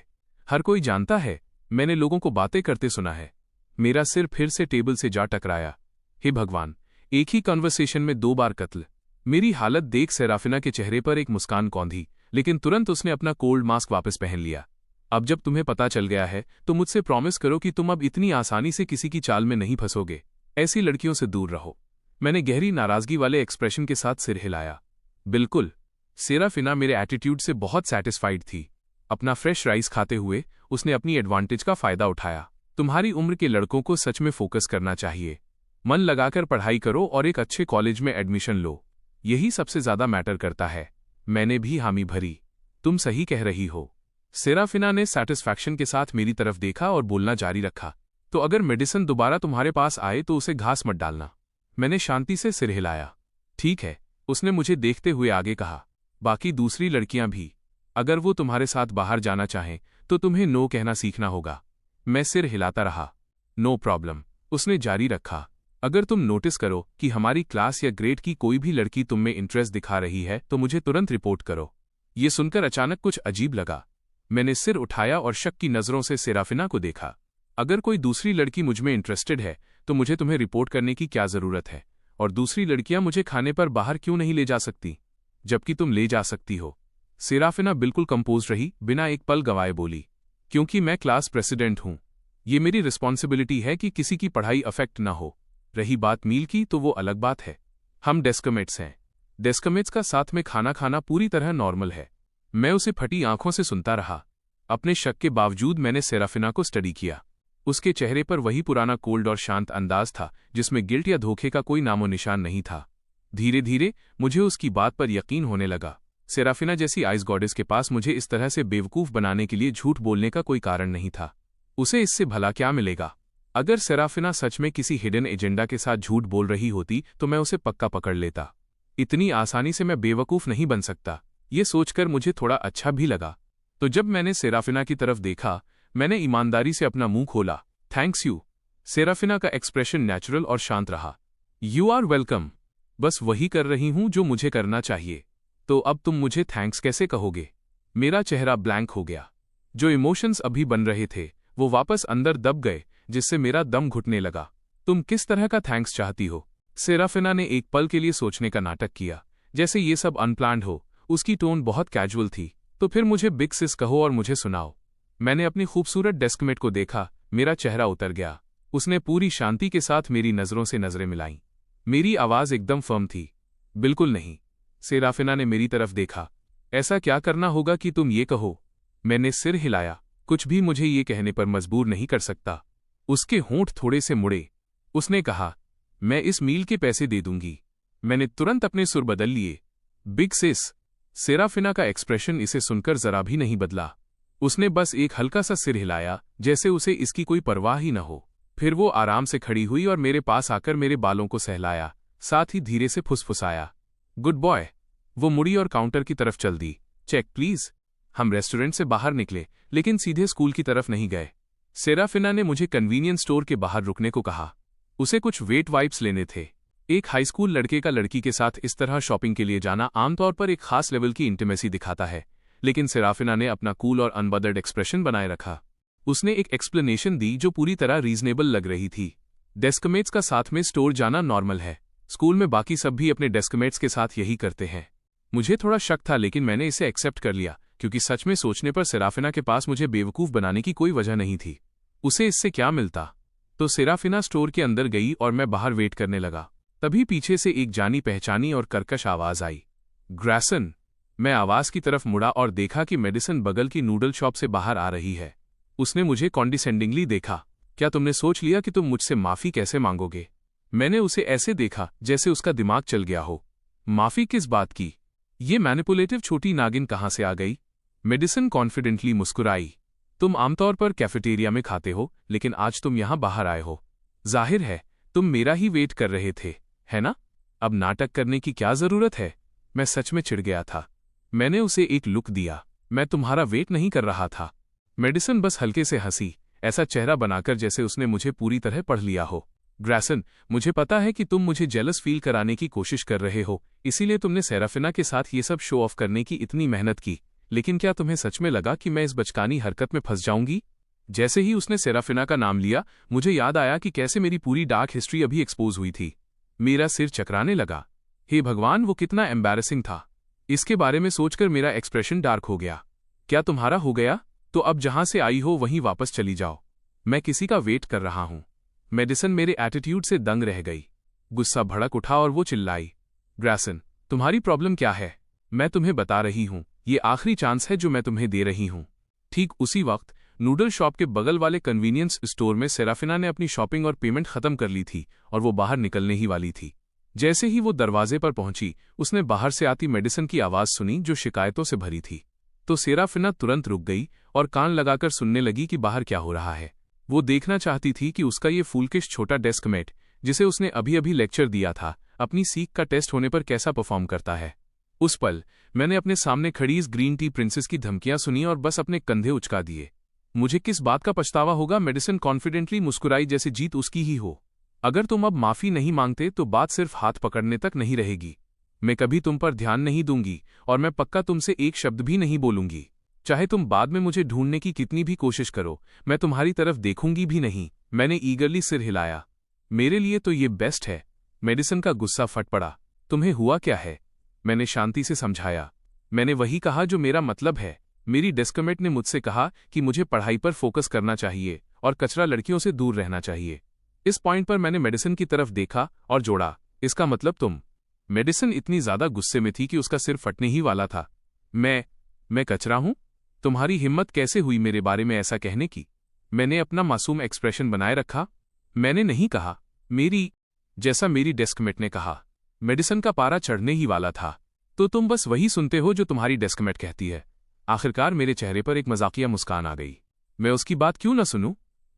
हर कोई जानता है, मैंने लोगों को बातें करते सुना है। मेरा सिर फिर से टेबल से जा टकराया। हे भगवान, एक ही कन्वर्सेशन में 2 बार कत्ल। मेरी हालत देख सेराफिना के चेहरे पर एक मुस्कान कौंधी, लेकिन तुरंत उसने अपना कोल्ड मास्क वापस पहन लिया। अब जब तुम्हें पता चल गया है तो मुझसे प्रॉमिस करो कि तुम अब इतनी आसानी से किसी की चाल में नहीं फंसोगे। ऐसी लड़कियों से दूर रहो। मैंने गहरी नाराजगी वाले एक्सप्रेशन के साथ सिर हिलाया। बिल्कुल। सेराफिना मेरे एटीट्यूड से बहुत सैटिस्फाइड थी। अपना फ्रेश राइस खाते हुए उसने अपनी एडवांटेज का फायदा उठाया। तुम्हारी उम्र के लड़कों को सच में फोकस करना चाहिए। मन लगाकर पढ़ाई करो और एक अच्छे कॉलेज में एडमिशन लो। यही सबसे ज्यादा मैटर करता है। मैंने भी हामी भरी। तुम सही कह रही हो। सेराफिना ने सैटिस्फैक्शन के साथ मेरी तरफ देखा और बोलना जारी रखा। तो अगर मेडिसिन दोबारा तुम्हारे पास आए तो उसे घास मत डालना। मैंने शांति से सिर हिलाया। ठीक है, उसने मुझे देखते हुए आगे कहा। बाकी दूसरी लड़कियां भी, अगर वो तुम्हारे साथ बाहर जाना चाहें तो तुम्हें नो कहना सीखना होगा। मैं सिर हिलाता रहा। नो प्रॉब्लम, उसने जारी रखा। अगर तुम नोटिस करो कि हमारी क्लास या ग्रेड की कोई भी लड़की तुम में इंटरेस्ट दिखा रही है तो मुझे तुरंत रिपोर्ट करो। ये सुनकर अचानक कुछ अजीब लगा। मैंने सिर उठाया और शक की नजरों से सेराफिना को देखा। अगर कोई दूसरी लड़की मुझमें इंटरेस्टेड है तो मुझे तुम्हें रिपोर्ट करने की क्या जरूरत है? और दूसरी लड़कियां मुझे खाने पर बाहर क्यों नहीं ले जा सकती, जबकि तुम ले जा सकती हो? सेराफिना बिल्कुल कंपोज रही, बिना एक पल गंवाए बोली, क्योंकि मैं क्लास प्रेसिडेंट हूं। ये मेरी रिस्पॉन्सिबिलिटी है कि किसी की पढ़ाई अफेक्ट ना हो। रही बात मील की तो वो अलग बात है। हम डेस्कमेट्स हैं। डेस्कमेट्स का साथ में खाना खाना पूरी तरह नॉर्मल है। मैं उसे फटी आंखों से सुनता रहा। अपने शक के बावजूद मैंने सेराफिना को स्टडी किया। उसके चेहरे पर वही पुराना कोल्ड और शांत अंदाज था जिसमें गिल्ट या धोखे का कोई नामो निशान नहीं था। धीरे धीरे मुझे उसकी बात पर यकीन होने लगा। सेराफिना जैसी आइस गॉडेस के पास मुझे इस तरह से बेवकूफ बनाने के लिए झूठ बोलने का कोई कारण नहीं था। उसे इससे भला क्या मिलेगा? अगर सेराफिना सच में किसी हिडन एजेंडा के साथ झूठ बोल रही होती तो मैं उसे पक्का पकड़ लेता। इतनी आसानी से मैं बेवकूफ नहीं बन सकता। ये सोचकर मुझे थोड़ा अच्छा भी लगा। तो जब मैंने सेराफिना की तरफ देखा, मैंने ईमानदारी से अपना मुंह खोला। Thanks you. सेराफिना का एक्सप्रेशन नेचुरल और शांत रहा। You are welcome. बस वही कर रही हूं जो मुझे करना चाहिए। तो अब तुम मुझे थैंक्स कैसे कहोगे? मेरा चेहरा ब्लैंक हो गया। जो इमोशंस अभी बन रहे थे वो वापस अंदर दब गए, जिससे मेरा दम घुटने लगा। तुम किस तरह का थैंक्स चाहती हो? सेराफिना ने एक पल के लिए सोचने का नाटक किया, जैसे ये सब अनप्लान्ड हो। उसकी टोन बहुत कैजुअल थी। तो फिर मुझे बिग सिस कहो और मुझे सुनाओ। मैंने अपनी खूबसूरत डेस्कमेट को देखा। मेरा चेहरा उतर गया। उसने पूरी शांति के साथ मेरी नजरों से नजरें मिलाईं। मेरी आवाज एकदम फर्म थी। बिल्कुल नहीं। सेराफिना ने मेरी तरफ देखा। ऐसा क्या करना होगा कि तुम ये कहो? मैंने सिर हिलाया। कुछ भी मुझे ये कहने पर मजबूर नहीं कर सकता। उसके होंठ थोड़े से मुड़े। उसने कहा, मैं इस मील के पैसे दे दूंगी। मैंने तुरंत अपने सुर बदल लिए। बिग सिस। सेराफिना का एक्सप्रेशन इसे सुनकर जरा भी नहीं बदला। उसने बस एक हल्का सा सिर हिलाया, जैसे उसे इसकी कोई परवाह ही न हो। फिर वो आराम से खड़ी हुई और मेरे पास आकर मेरे बालों को सहलाया, साथ ही धीरे से फुसफुसाया, गुड बॉय। वो मुड़ी और काउंटर की तरफ चल दी। Check please. हम रेस्टोरेंट से बाहर निकले, लेकिन सीधे स्कूल की तरफ नहीं गए। सेराफिना ने मुझे कन्वीनियंस स्टोर के बाहर रुकने को कहा। उसे कुछ वेट वाइप्स लेने थे। एक हाई स्कूल लड़के का लड़की के साथ इस तरह शॉपिंग के लिए जाना आमतौर पर एक खास लेवल की इंटीमेसी दिखाता है, लेकिन सेराफिना ने अपना कूल और अनबदर्ड एक्सप्रेशन बनाए रखा। उसने एक एक्सप्लेनेशन दी जो पूरी तरह रीजनेबल लग रही थी। डेस्कमेट्स का साथ में स्टोर जाना नॉर्मल है। स्कूल में बाकी सब भी अपने डेस्कमेट्स के साथ यही करते हैं। मुझे थोड़ा शक था, लेकिन मैंने इसे एक्सेप्ट कर लिया, क्योंकि सच में सोचने पर सेराफिना के पास मुझे बेवकूफ़ बनाने की कोई वजह नहीं थी। उसे इससे क्या मिलता? तो सेराफिना स्टोर के अंदर गई और मैं बाहर वेट करने लगा। तभी पीछे से एक जानी पहचानी और कर्कश आवाज आई, ग्रैसन। मैं आवाज की तरफ मुड़ा और देखा कि मेडिसन बगल की नूडल शॉप से बाहर आ रही है। उसने मुझे कॉन्डिसेंडिंगली देखा। क्या तुमने सोच लिया कि तुम मुझसे माफी कैसे मांगोगे? मैंने उसे ऐसे देखा जैसे उसका दिमाग चल गया हो। माफी किस बात की? ये मैनिपुलेटिव छोटी नागिन कहाँ से आ गई? मेडिसन कॉन्फिडेंटली मुस्कुराई। तुम आमतौर पर कैफेटेरिया में खाते हो, लेकिन आज तुम यहां बाहर आए हो। जाहिर है तुम मेरा ही वेट कर रहे थे, है ना? अब नाटक करने की क्या जरूरत है? मैं सच में चिढ़ गया था। मैंने उसे एक लुक दिया। मैं तुम्हारा वेट नहीं कर रहा था। मेडिसन बस हल्के से हंसी, ऐसा चेहरा बनाकर जैसे उसने मुझे पूरी तरह पढ़ लिया हो। ग्रैसन, मुझे पता है कि तुम मुझे जेलस फील कराने की कोशिश कर रहे हो, इसीलिए तुमने सेराफिना के साथ ये सब शो ऑफ करने की इतनी मेहनत की, लेकिन क्या तुम्हें सच में लगा कि मैं इस बचकानी हरकत में फंस जाऊंगी? जैसे ही उसने सेराफिना का नाम लिया, मुझे याद आया कि कैसे मेरी पूरी डार्क हिस्ट्री अभी एक्सपोज हुई थी। मेरा सिर चकराने लगा। हे भगवान, वो कितना एम्बैरेसिंग था। इसके बारे में सोचकर मेरा एक्सप्रेशन डार्क हो गया। क्या तुम्हारा हो गया? तो अब जहां से आई हो वहीं वापस चली जाओ। मैं किसी का वेट कर रहा हूं। मेडिसन मेरे एटीट्यूड से दंग रह गई। गुस्सा भड़क उठा और वो चिल्लाई, ग्रैसन, तुम्हारी प्रॉब्लम क्या है? मैं तुम्हें बता रही हूं, ये आखिरी चांस है जो मैं तुम्हें दे रही हूं। ठीक उसी वक्त नूडल शॉप के बगल वाले कन्वीनियंस स्टोर में सेराफिना ने अपनी शॉपिंग और पेमेंट खत्म कर ली थी और वो बाहर निकलने ही वाली थी। जैसे ही वो दरवाजे पर पहुंची, उसने बाहर से आती मेडिसन की आवाज सुनी जो शिकायतों से भरी थी। तो सेराफिना तुरंत रुक गई और कान लगाकर सुनने लगी कि बाहर क्या हो रहा है। वो देखना चाहती थी कि उसका ये फूलकिश छोटा डेस्कमेट, जिसे उसने अभी अभी लेक्चर दिया था, अपनी सीख का टेस्ट होने पर कैसा परफॉर्म करता है। उस पल मैंने अपने सामने खड़ी इस ग्रीन टी प्रिंसेस की धमकियां सुनी और बस अपने कंधे उचका दिए। मुझे किस बात का पछतावा होगा? मेडिसन कॉन्फिडेंटली मुस्कुराई जैसे जीत उसकी ही हो। अगर तुम अब माफी नहीं मांगते तो बात सिर्फ हाथ पकड़ने तक नहीं रहेगी। मैं कभी तुम पर ध्यान नहीं दूंगी और मैं पक्का तुमसे एक शब्द भी नहीं बोलूंगी। चाहे तुम बाद में मुझे ढूंढने की कितनी भी कोशिश करो, मैं तुम्हारी तरफ देखूंगी भी नहीं। मैंने ईगरली सिर हिलाया। मेरे लिए तो ये बेस्ट है। मेडिसन का गुस्सा फट पड़ा। तुम्हें हुआ क्या है? मैंने शांति से समझाया। मैंने वही कहा जो मेरा मतलब है। मेरी डेस्कमेट ने मुझसे कहा कि मुझे पढ़ाई पर फोकस करना चाहिए और कचरा लड़कियों से दूर रहना चाहिए। इस पॉइंट पर मैंने मेडिसन की तरफ देखा और जोड़ा, इसका मतलब तुम। मेडिसन इतनी ज्यादा गुस्से में थी कि उसका सिर फटने ही वाला था। मैं कचरा हूं? तुम्हारी हिम्मत कैसे हुई मेरे बारे में ऐसा कहने की? मैंने अपना मासूम एक्सप्रेशन बनाए रखा। मैंने नहीं कहा मेरी, जैसा मेरी डेस्कमेट ने कहा। मेडिसन का पारा चढ़ने ही वाला था। तो तुम बस वही सुनते हो जो तुम्हारी डेस्कमेट कहती है। आखिरकार मेरे चेहरे पर एक मजाकिया मुस्कान आ गई। मैं उसकी बात क्यों न सुनूं?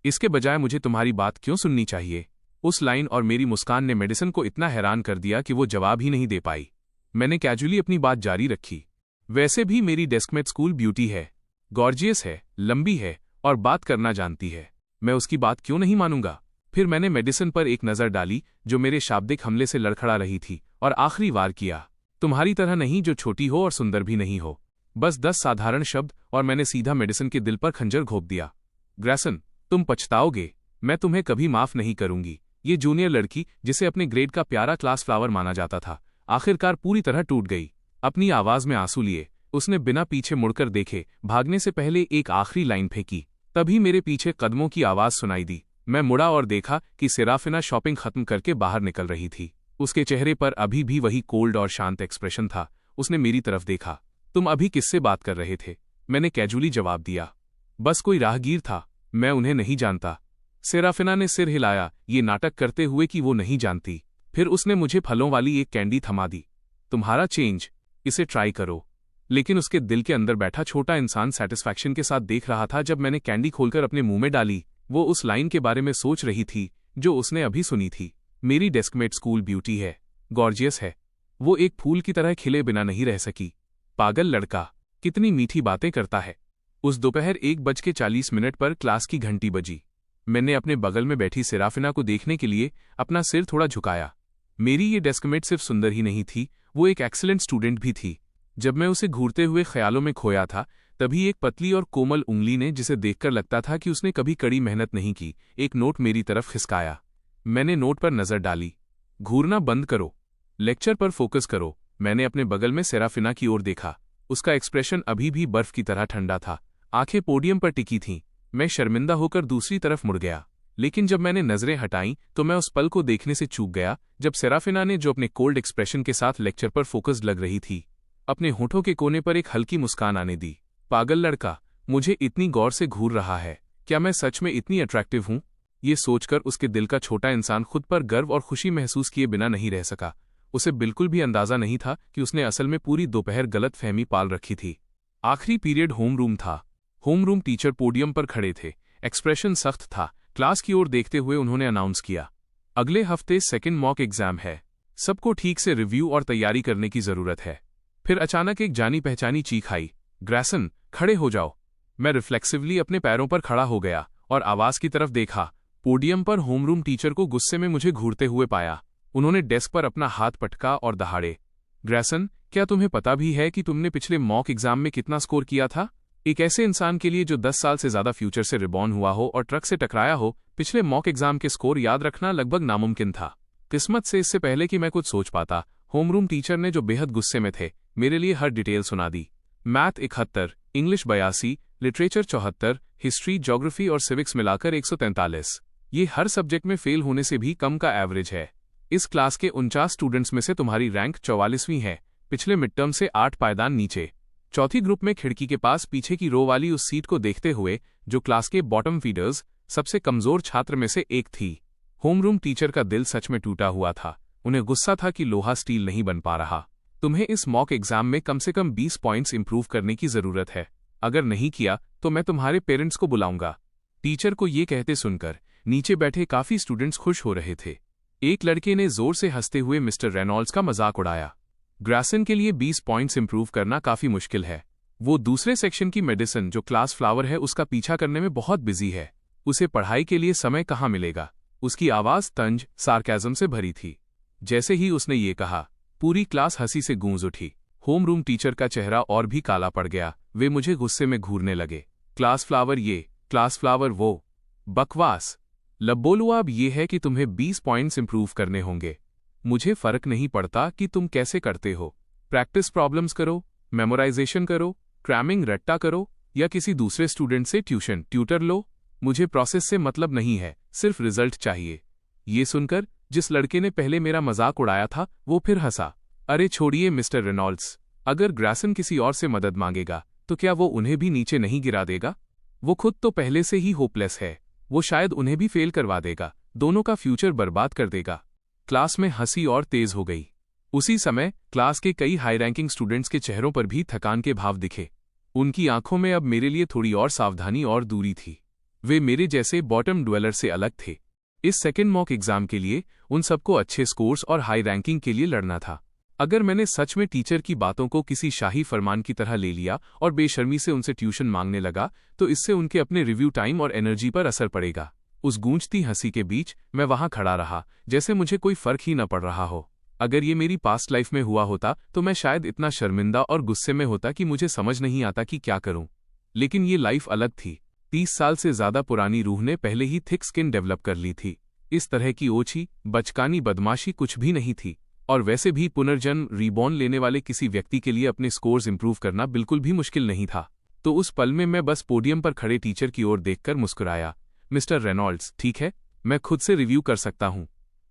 इसके बजाय मुझे तुम्हारी बात क्यों सुननी चाहिए? उस लाइन और मेरी मुस्कान ने मेडिसन को इतना हैरान कर दिया कि वो जवाब ही नहीं दे पाई। मैंने कैजुअली अपनी बात जारी रखी। वैसे भी मेरी डेस्कमेट स्कूल ब्यूटी है, गॉर्जियस है, लंबी है और बात करना जानती है। मैं उसकी बात क्यों नहीं मानूंगा? फिर मैंने मेडिसन पर एक नज़र डाली जो मेरे शाब्दिक हमले से लड़खड़ा रही थी और आखिरी वार किया। तुम्हारी तरह नहीं जो छोटी हो और सुंदर भी नहीं हो। बस 10 साधारण शब्द और मैंने सीधा मेडिसन के दिल पर खंजर घोंप दिया। ग्रैसन, तुम पछताओगे। मैं तुम्हें कभी माफ नहीं करूंगी। ये जूनियर लड़की जिसे अपने ग्रेड का प्यारा क्लास फ्लावर माना जाता था, आखिरकार पूरी तरह टूट गई। अपनी आवाज में आंसू लिए उसने बिना पीछे मुड़कर देखे भागने से पहले एक आखिरी लाइन फेंकी। तभी मेरे पीछे कदमों की आवाज सुनाई दी। मैं मुड़ा और देखा कि सेराफिना शॉपिंग खत्म करके बाहर निकल रही थी। उसके चेहरे पर अभी भी वही कोल्ड और शांत एक्सप्रेशन था। उसने मेरी तरफ देखा। तुम अभी किससे बात कर रहे थे? मैंने कैजुअली जवाब दिया। बस कोई राहगीर था, मैं उन्हें नहीं जानता। सेराफिना ने सिर हिलाया, ये नाटक करते हुए कि वो नहीं जानती। फिर उसने मुझे फलों वाली एक कैंडी थमा दी। तुम्हारा चेंज, इसे ट्राई करो। लेकिन उसके दिल के अंदर बैठा छोटा इंसान सैटिस्फैक्शन के साथ देख रहा था जब मैंने कैंडी खोलकर अपने मुंह में डाली। वो उस लाइन के बारे में सोच रही थी जो उसने अभी सुनी थी। मेरी डेस्कमेट स्कूल ब्यूटी है, गॉर्जियस है। वो एक फूल की तरह खिले बिना नहीं रह सकी। पागल लड़का, कितनी मीठी बातें करता है। उस दोपहर 1:40 पर क्लास की घंटी बजी। मैंने अपने बगल में बैठी सेराफिना को देखने के लिए अपना सिर थोड़ा झुकाया। मेरी ये डेस्कमेट सिर्फ सुंदर ही नहीं थी, वो एक एक्सीलेंट स्टूडेंट भी थी। जब मैं उसे घूरते हुए ख्यालों में खोया था, तभी एक पतली और कोमल उंगली ने, जिसे देखकर लगता था कि उसने कभी कड़ी मेहनत नहीं की, एक नोट मेरी तरफ खिसकाया। मैंने नोट पर नजर डाली। घूरना बंद करो, लेक्चर पर फोकस करो। मैंने अपने बगल में सेराफिना की ओर देखा। उसका एक्सप्रेशन अभी भी बर्फ की तरह ठंडा था। आंखें पोडियम पर टिकी थीं। मैं शर्मिंदा होकर दूसरी तरफ मुड़ गया। लेकिन जब मैंने नजरें हटाईं तो मैं उस पल को देखने से चूक गया जब सेराफिना ने, जो अपने कोल्ड एक्सप्रेशन के साथ लेक्चर पर फोकस्ड लग रही थी, अपने होठों के कोने पर एक हल्की मुस्कान आने दी। पागल लड़का, मुझे इतनी गौर से घूर रहा है। क्या मैं सच में इतनी अट्रैक्टिव हूं? ये सोचकर उसके दिल का छोटा इंसान खुद पर गर्व और खुशी महसूस किए बिना नहीं रह सका। उसे बिल्कुल भी अंदाजा नहीं था कि उसने असल में पूरी दोपहर गलत फहमी पाल रखी थी। आखिरी पीरियड होमरूम था। होमरूम टीचर पोडियम पर खड़े थे। एक्सप्रेशन सख्त था। क्लास की ओर देखते हुए उन्होंने अनाउंस किया, अगले हफ्ते सेकंड मॉक एग्जाम है। सबको ठीक से रिव्यू और तैयारी करने की जरूरत है। फिर अचानक एक जानी पहचानी चीख आई, ग्रैसन, खड़े हो जाओ। मैं रिफ्लेक्सिवली अपने पैरों पर खड़ा हो गया और आवाज की तरफ देखा। पोडियम पर होमरूम टीचर को गुस्से में मुझे घूरते हुए पाया। उन्होंने डेस्क पर अपना हाथ पटका और दहाड़े, ग्रैसन, क्या तुम्हें पता भी है कि तुमने पिछले मॉक एग्जाम में कितना स्कोर किया था? एक ऐसे इंसान के लिए जो 10 साल से ज्यादा फ्यूचर से रिबॉर्न हुआ हो और ट्रक से टकराया हो, पिछले मॉक एग्जाम के स्कोर याद रखना लगभग नामुमकिन था। किस्मत से इससे पहले कि मैं कुछ सोच पाता, होमरूम टीचर ने, जो बेहद गुस्से में थे, मेरे लिए हर डिटेल सुना दी। Math 71, English 82, literature 74, history, geography और सिविक्स मिलाकर 143। ये हर सब्जेक्ट में फेल होने से भी कम का एवरेज है। इस क्लास के 49 स्टूडेंट्स में से तुम्हारी रैंक 44वीं है, पिछले मिड टर्म से 8 पायदान नीचे। चौथी ग्रुप में खिड़की के पास पीछे की रो वाली उस सीट को देखते हुए, जो क्लास के बॉटम फीडर्स, सबसे कमजोर छात्र में से एक थी। होमरूम टीचर का दिल सच में टूटा हुआ था। उन्हें गुस्सा था कि लोहा स्टील नहीं बन पा रहा। तुम्हें इस मॉक एग्जाम में कम से कम 20 पॉइंट्स इंप्रूव करने की जरूरत है। अगर नहीं किया तो मैं तुम्हारे पेरेंट्स को बुलाऊंगा। टीचर को ये कहते सुनकर नीचे बैठे काफी स्टूडेंट्स खुश हो रहे थे। एक लड़के ने जोर से हंसते हुए मिस्टर रेनॉल्ड्स का मजाक उड़ाया। ग्रैसन के लिए 20 पॉइंट्स इंप्रूव करना काफी मुश्किल है। वो दूसरे सेक्शन की मेडिसिन, जो क्लास फ्लावर है, उसका पीछा करने में बहुत बिजी है। उसे पढ़ाई के लिए समय कहाँ मिलेगा? उसकी आवाज तंज, सार्केज़म से भरी थी। जैसे ही उसने ये कहा, पूरी क्लास हंसी से गूंज उठी। होमरूम टीचर का चेहरा और भी काला पड़ गया। वे मुझे गुस्से में घूरने लगे। क्लास फ्लावर ये, क्लास फ्लावर वो, बकवास। लब्बोलुआ, अब ये है कि तुम्हें 20 पॉइंट्स इंप्रूव करने होंगे। मुझे फर्क नहीं पड़ता कि तुम कैसे करते हो। प्रैक्टिस प्रॉब्लम्स करो, मेमोराइजेशन करो, क्रैमिंग रट्टा करो, या किसी दूसरे स्टूडेंट से ट्यूटर लो। मुझे प्रोसेस से मतलब नहीं है, सिर्फ रिजल्ट चाहिए। ये सुनकर जिस लड़के ने पहले मेरा मजाक उड़ाया था, वो फिर हंसा। अरे छोड़िए मिस्टर रेनॉल्ड्स, अगर ग्रैसन किसी और से मदद मांगेगा तो क्या वो उन्हें भी नीचे नहीं गिरा देगा? वो खुद तो पहले से ही होपलेस है। वो शायद उन्हें भी फेल करवा देगा, दोनों का फ्यूचर बर्बाद कर देगा। क्लास में हंसी और तेज हो गई। उसी समय क्लास के कई हाई रैंकिंग स्टूडेंट्स के चेहरों पर भी थकान के भाव दिखे। उनकी आंखों में अब मेरे लिए थोड़ी और सावधानी और दूरी थी। वे मेरे जैसे बॉटम ड्वेलर से अलग थे। इस सेकेंड मॉक एग्जाम के लिए उन सबको अच्छे स्कोर्स और हाई रैंकिंग के लिए लड़ना था। अगर मैंने सच में टीचर की बातों को किसी शाही फरमान की तरह ले लिया और बेशर्मी से उनसे ट्यूशन मांगने लगा, तो इससे उनके अपने रिव्यू टाइम और एनर्जी पर असर पड़ेगा। उस गूंजती हंसी के बीच मैं वहां खड़ा रहा, जैसे मुझे कोई फर्क ही न पड़ रहा हो। अगर ये मेरी पास्ट लाइफ में हुआ होता तो मैं शायद इतना शर्मिंदा और गुस्से में होता कि मुझे समझ नहीं आता कि क्या करूं। लेकिन ये लाइफ अलग थी। 30 साल से ज्यादा पुरानी रूह ने पहले ही थिक स्किन डेवलप कर ली थी। इस तरह की ओछी, बचकानी बदमाशी कुछ भी नहीं थी। और वैसे भी पुनर्जन्म, रीबॉर्न लेने वाले किसी व्यक्ति के लिए अपने स्कोर्स इंप्रूव करना बिल्कुल भी मुश्किल नहीं था। तो उस पल में मैं बस पोडियम पर खड़े टीचर की ओर देखकर मुस्कुराया। मिस्टर रेनॉल्ड्स, ठीक है, मैं खुद से रिव्यू कर सकता हूं।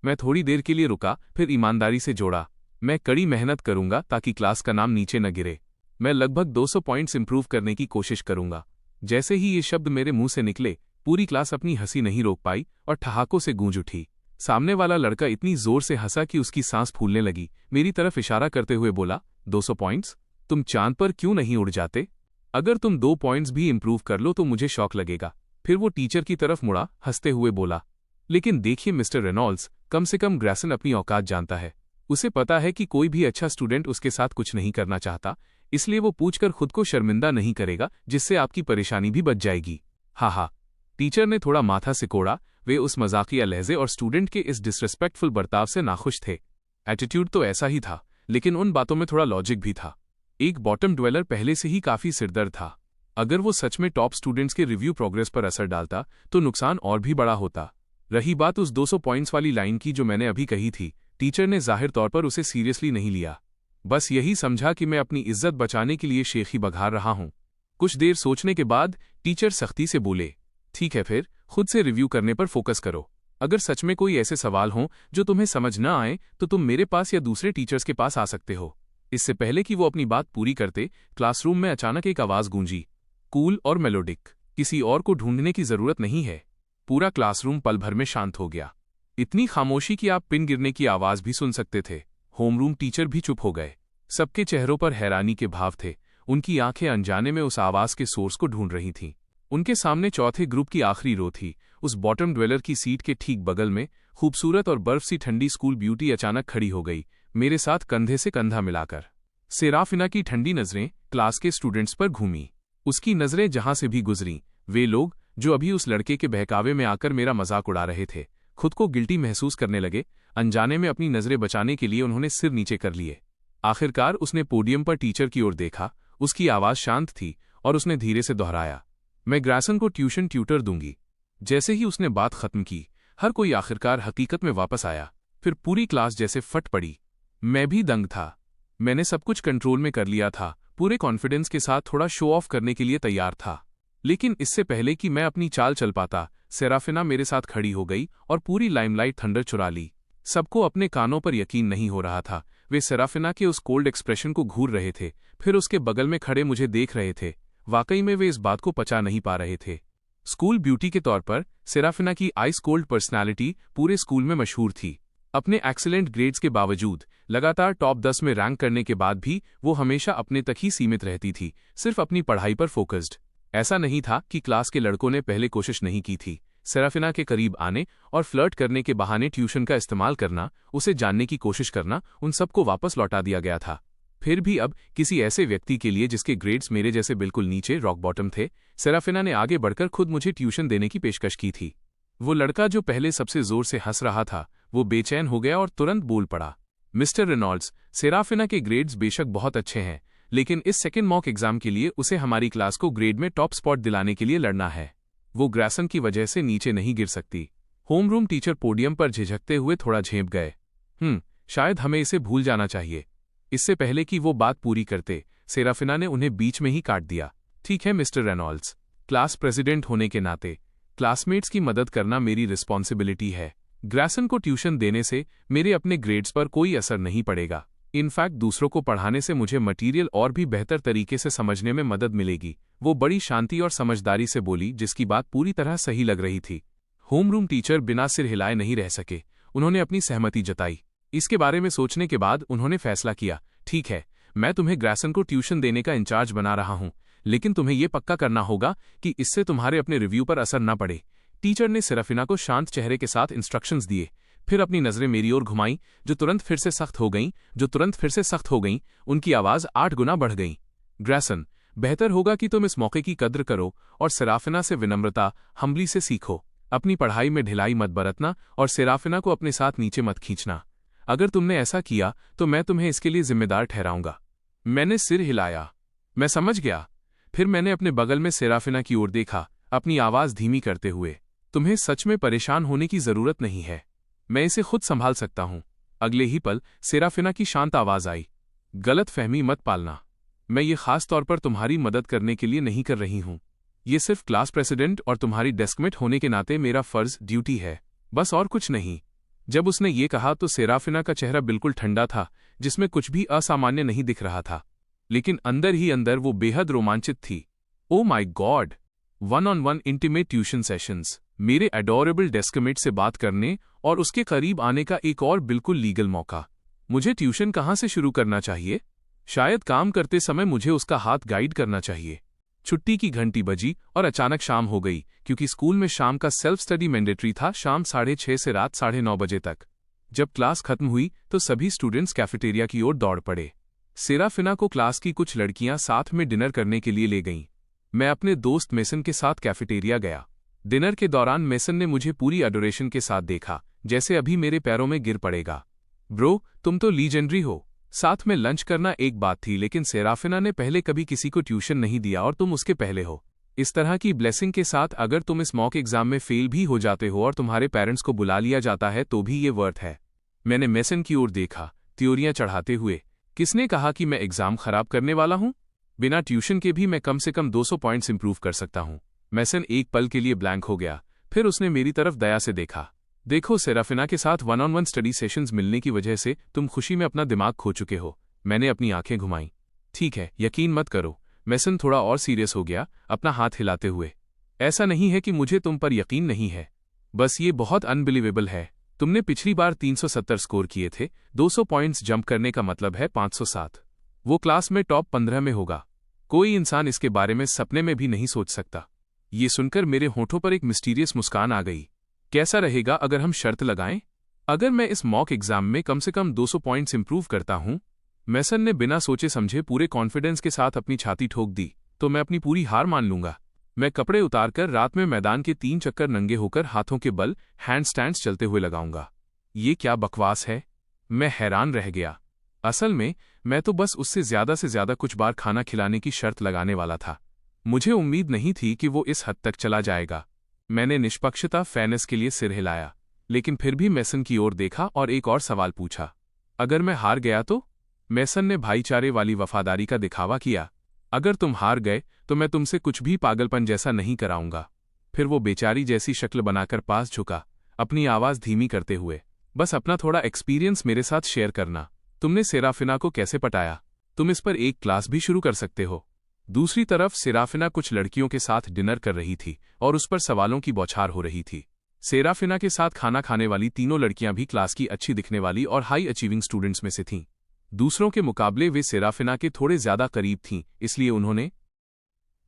मैं थोड़ी देर के लिए रुका, फिर ईमानदारी से जोड़ा, मैं कड़ी मेहनत करूंगा ताकि क्लास का नाम नीचे न गिरे। मैं लगभग 200 पॉइंट्स इंप्रूव करने की कोशिश करूंगा। जैसे ही ये शब्द मेरे मुंह से निकले, पूरी क्लास अपनी हंसी नहीं रोक पाई और ठहाकों से गूंज उठी। सामने वाला लड़का इतनी जोर से हंसा कि उसकी सांस फूलने लगी। मेरी तरफ इशारा करते हुए बोला, 200 पॉइंट्स? तुम चांद पर क्यों नहीं उड़ जाते? अगर तुम 2 पॉइंट्स भी इंप्रूव कर लो तो मुझे शौक लगेगा। फिर वो टीचर की तरफ मुड़ा, हंसते हुए बोला, लेकिन देखिए मिस्टर रेनॉल्ड्स, कम से कम ग्रैसन अपनी औकात जानता है। उसे पता है कि कोई भी अच्छा स्टूडेंट उसके साथ कुछ नहीं करना चाहता, इसलिए वो पूछकर खुद को शर्मिंदा नहीं करेगा, जिससे आपकी परेशानी भी बच जाएगी। हा। टीचर ने थोड़ा माथा सिकोड़ा। वे उस मजाकिया लहजे और स्टूडेंट के इस डिसरिस्पेक्टफुल बर्ताव से नाखुश थे। एटीट्यूड तो ऐसा ही था, लेकिन उन बातों में थोड़ा लॉजिक भी था। एक बॉटम ड्वेलर पहले से ही काफी सिरदर्द था। अगर वो सच में टॉप स्टूडेंट्स के रिव्यू प्रोग्रेस पर असर डालता तो नुकसान और भी बड़ा होता। रही बात उस 200 पॉइंट्स वाली लाइन की जो मैंने अभी कही थी, टीचर ने जाहिर तौर पर उसे सीरियसली नहीं लिया। बस यही समझा कि मैं अपनी इज्जत बचाने के लिए शेखी बघार रहा हूं। कुछ देर सोचने के बाद टीचर सख्ती से बोले, ठीक है, फिर खुद से रिव्यू करने पर फोकस करो। अगर सच में कोई ऐसे सवाल हों जो तुम्हें समझ न आए तो तुम मेरे पास या दूसरे टीचर्स के पास आ सकते हो। इससे पहले कि वो अपनी बात पूरी करते, क्लासरूम में अचानक एक आवाज गूंजी, कूल और मेलोडिक। किसी और को ढूंढने की जरूरत नहीं है। पूरा क्लासरूम पल भर में शांत हो गया। इतनी खामोशी कि आप पिन गिरने की आवाज भी सुन सकते थे। होमरूम टीचर भी चुप हो गए। सबके चेहरों पर हैरानी के भाव थे। उनकी आंखें अनजाने में उस आवाज के सोर्स को ढूंढ रही थीं। उनके सामने चौथे ग्रुप की आखिरी रो थी। उस बॉटम ड्वेलर की सीट के ठीक बगल में खूबसूरत और बर्फ सी ठंडी स्कूल ब्यूटी अचानक खड़ी हो गई, मेरे साथ कंधे से कंधा मिलाकर। सेराफिना की ठंडी नजरें क्लास के स्टूडेंट्स पर घूमी। उसकी नजरें जहां से भी गुजरी, वे लोग जो अभी उस लड़के के बहकावे में आकर मेरा मजाक उड़ा रहे थे, खुद को गिल्टी महसूस करने लगे। अनजाने में अपनी नजरें बचाने के लिए उन्होंने सिर नीचे कर लिए। आखिरकार उसने पोडियम पर टीचर की ओर देखा। उसकी आवाज शांत थी और उसने धीरे से दोहराया, मैं ग्रैसन को ट्यूशन ट्यूटर दूंगी। जैसे ही उसने बात खत्म की, हर कोई आखिरकार हकीकत में वापस आया। फिर पूरी क्लास जैसे फट पड़ी। मैं भी दंग था। मैंने सब कुछ कंट्रोल में कर लिया था, पूरे कॉन्फिडेंस के साथ थोड़ा शो ऑफ करने के लिए तैयार था। लेकिन इससे पहले कि मैं अपनी चाल चल पाता, सेराफिना मेरे साथ खड़ी हो गई और पूरी लाइमलाइट थंडर चुरा ली। सबको अपने कानों पर यकीन नहीं हो रहा था। वे सेराफिना के उस कोल्ड एक्सप्रेशन को घूर रहे थे, फिर उसके बगल में खड़े मुझे देख रहे थे। वाकई में वे इस बात को पचा नहीं पा रहे थे। स्कूल ब्यूटी के तौर पर सेराफिना की आइस कोल्ड पर्सनालिटी पूरे स्कूल में मशहूर थी। अपने एक्सीलेंट ग्रेड्स के बावजूद, लगातार टॉप 10 में रैंक करने के बाद भी वो हमेशा अपने तक ही सीमित रहती थी, सिर्फ अपनी पढ़ाई पर फोकस्ड। ऐसा नहीं था कि क्लास के लड़कों ने पहले कोशिश नहीं की थी। सेराफिना के करीब आने और फ्लर्ट करने के बहाने ट्यूशन का इस्तेमाल करना, उसे जानने की कोशिश करना, उन सबको वापस लौटा दिया गया था। फिर भी अब किसी ऐसे व्यक्ति के लिए जिसके ग्रेड्स मेरे जैसे बिल्कुल नीचे रॉक बॉटम थे, सेराफिना ने आगे बढ़कर खुद मुझे ट्यूशन देने की पेशकश की थी। वो लड़का जो पहले सबसे जोर से हंस रहा था, वो बेचैन हो गया और तुरंत बोल पड़ा, मिस्टर रेनॉल्ड्स, सेराफिना के ग्रेड्स बेशक बहुत अच्छे हैं, लेकिन इस सेकेंड मॉक एग्जाम के लिए उसे हमारी क्लास को ग्रेड में टॉप स्पॉट दिलाने के लिए लड़ना है। वो ग्रैसन की वजह से नीचे नहीं गिर सकती। होमरूम टीचर पोडियम पर झिझकते हुए थोड़ा झेंप गए। शायद हमें इसे भूल जाना चाहिए। इससे पहले कि वो बात पूरी करते, सेराफिना ने उन्हें बीच में ही काट दिया। ठीक है मिस्टर रेनॉल्ड्स, क्लास प्रेसिडेंट होने के नाते क्लासमेट्स की मदद करना मेरी रिस्पॉन्सिबिलिटी है। ग्रैसन को ट्यूशन देने से मेरे अपने ग्रेड्स पर कोई असर नहीं पड़ेगा। इनफैक्ट दूसरों को पढ़ाने से मुझे मटीरियल और भी बेहतर तरीके से समझने में मदद मिलेगी। वो बड़ी शांति और समझदारी से बोली, जिसकी बात पूरी तरह सही लग रही थी। होमरूम टीचर बिना सिर हिलाए नहीं रह सके। उन्होंने अपनी सहमति जताई। इसके बारे में सोचने के बाद उन्होंने फैसला किया, ठीक है, मैं तुम्हें ग्रैसन को ट्यूशन देने का इंचार्ज बना रहा हूं, लेकिन तुम्हें यह पक्का करना होगा कि इससे तुम्हारे अपने रिव्यू पर असर न पड़े। टीचर ने सेराफिना को शांत चेहरे के साथ इंस्ट्रक्शंस दिए, फिर अपनी नजरें मेरी ओर घुमाईं, जो तुरंत फिर से सख्त हो गईं। उनकी आवाज 8 गुना बढ़ गई। ग्रैसन, बेहतर होगा कि तुम इस मौके की कद्र करो और सेराफिना से विनम्रता, हम्बली से सीखो। अपनी पढ़ाई में ढिलाई मत बरतना और सेराफिना को अपने साथ नीचे मत खींचना। अगर तुमने ऐसा किया तो मैं तुम्हें इसके लिए जिम्मेदार ठहराऊंगा। मैंने सिर हिलाया। मैं समझ गया। फिर मैंने अपने बगल में सेराफिना की ओर देखा, अपनी आवाज धीमी करते हुए, तुम्हें सच में परेशान होने की जरूरत नहीं है, मैं इसे खुद संभाल सकता हूं। अगले ही पल सेराफिना की शांत आवाज आई, गलत फहमी मत पालना, मैं ये खास तौर पर तुम्हारी मदद करने के लिए नहीं कर रही हूं। ये सिर्फ क्लास प्रेसिडेंट और तुम्हारी डेस्कमेट होने के नाते मेरा फर्ज, ड्यूटी है, बस और कुछ नहीं। जब उसने ये कहा तो सेराफिना का चेहरा बिल्कुल ठंडा था, जिसमें कुछ भी असामान्य नहीं दिख रहा था, लेकिन अंदर ही अंदर वो बेहद रोमांचित थी। Oh my God, 1-on-1 intimate tuition sessions, मेरे एडोरेबल डेस्कमेट से बात करने और उसके करीब आने का एक और बिल्कुल लीगल मौका। मुझे ट्यूशन कहाँ से शुरू करना चाहिए? शायद काम करते समय मुझे उसका हाथ गाइड करना चाहिए। छुट्टी की घंटी बजी और अचानक शाम हो गई, क्योंकि स्कूल में शाम का सेल्फ स्टडी मैंडेटरी था, शाम 6:30 से रात 9:30 बजे तक। जब क्लास खत्म हुई तो सभी स्टूडेंट्स कैफेटेरिया की ओर दौड़ पड़े। सेराफिना को क्लास की कुछ लड़कियां साथ में डिनर करने के लिए ले गईं। मैं अपने दोस्त मेसन के साथ कैफेटेरिया गया। डिनर के दौरान मेसन ने मुझे पूरी एडोरेशन के साथ देखा, जैसे अभी मेरे पैरों में गिर पड़ेगा। ब्रो, तुम तो लीजेंडरी हो। साथ में लंच करना एक बात थी, लेकिन सेराफिना ने पहले कभी किसी को ट्यूशन नहीं दिया और तुम उसके पहले हो। इस तरह की ब्लेसिंग के साथ अगर तुम इस मॉक एग्जाम में फेल भी हो जाते हो और तुम्हारे पेरेंट्स को बुला लिया जाता है तो भी ये वर्थ है। मैंने मेसन की ओर देखा, त्योरियां चढ़ाते हुए। किसने कहा कि मैं एग्जाम खराब करने वाला हूं? बिना ट्यूशन के भी मैं कम से कम 200 पॉइंट्स इंप्रूव कर सकता हूं। मेसन एक पल के लिए ब्लैंक हो गया, फिर उसने मेरी तरफ दया से देखा। देखो, सेराफिना के साथ 1-on-1 स्टडी सेशंस मिलने की वजह से तुम खुशी में अपना दिमाग खो चुके हो। मैंने अपनी आंखें घुमाईं। ठीक है, यकीन मत करो। मेसन थोड़ा और सीरियस हो गया, अपना हाथ हिलाते हुए। ऐसा नहीं है कि मुझे तुम पर यकीन नहीं है, बस ये बहुत अनबिलीवेबल है। तुमने पिछली बार 370 स्कोर किए थे, 200 पॉइंट्स जंप करने का मतलब है 507। वो क्लास में टॉप 15 में होगा। कोई इंसान इसके बारे में सपने में भी नहीं सोच सकता। ये सुनकर मेरे होठों पर एक मिस्टीरियस मुस्कान आ गई। कैसा रहेगा अगर हम शर्त लगाएं? अगर मैं इस मॉक एग्जाम में कम से कम 200 पॉइंट्स इंप्रूव करता हूं? मेसन ने बिना सोचे समझे पूरे कॉन्फिडेंस के साथ अपनी छाती ठोक दी। तो मैं अपनी पूरी हार मान लूंगा। मैं कपड़े उतारकर रात में मैदान के 3 चक्कर नंगे होकर हाथों के बल हैंड स्टैंड्स चलते हुए लगाऊंगा। ये क्या बकवास है? मैं हैरान रह गया। असल में मैं तो बस उससे ज्यादा कुछ बार खाना खिलाने की शर्त लगाने वाला था। मुझे उम्मीद नहीं थी कि वो इस हद तक चला जाएगा। मैंने निष्पक्षता फेयरनेस के लिए सिर हिलाया, लेकिन फिर भी मेसन की ओर देखा और एक और सवाल पूछा। अगर मैं हार गया तो? मेसन ने भाईचारे वाली वफादारी का दिखावा किया। अगर तुम हार गए तो मैं तुमसे कुछ भी पागलपन जैसा नहीं कराऊंगा। फिर वो बेचारी जैसी शक्ल बनाकर पास झुका, अपनी आवाज धीमी करते हुए। बस अपना थोड़ा एक्सपीरियंस मेरे साथ शेयर करना। तुमने सेराफिना को कैसे पटाया? तुम इस पर एक क्लास भी शुरू कर सकते हो। दूसरी तरफ सेराफिना कुछ लड़कियों के साथ डिनर कर रही थी और उस पर सवालों की बौछार हो रही थी। सेराफिना के साथ खाना खाने वाली तीनों लड़कियां भी क्लास की अच्छी दिखने वाली और हाई अचीविंग स्टूडेंट्स में से थीं। दूसरों के मुकाबले वे सेराफिना के थोड़े ज्यादा करीब थीं, इसलिए उन्होंने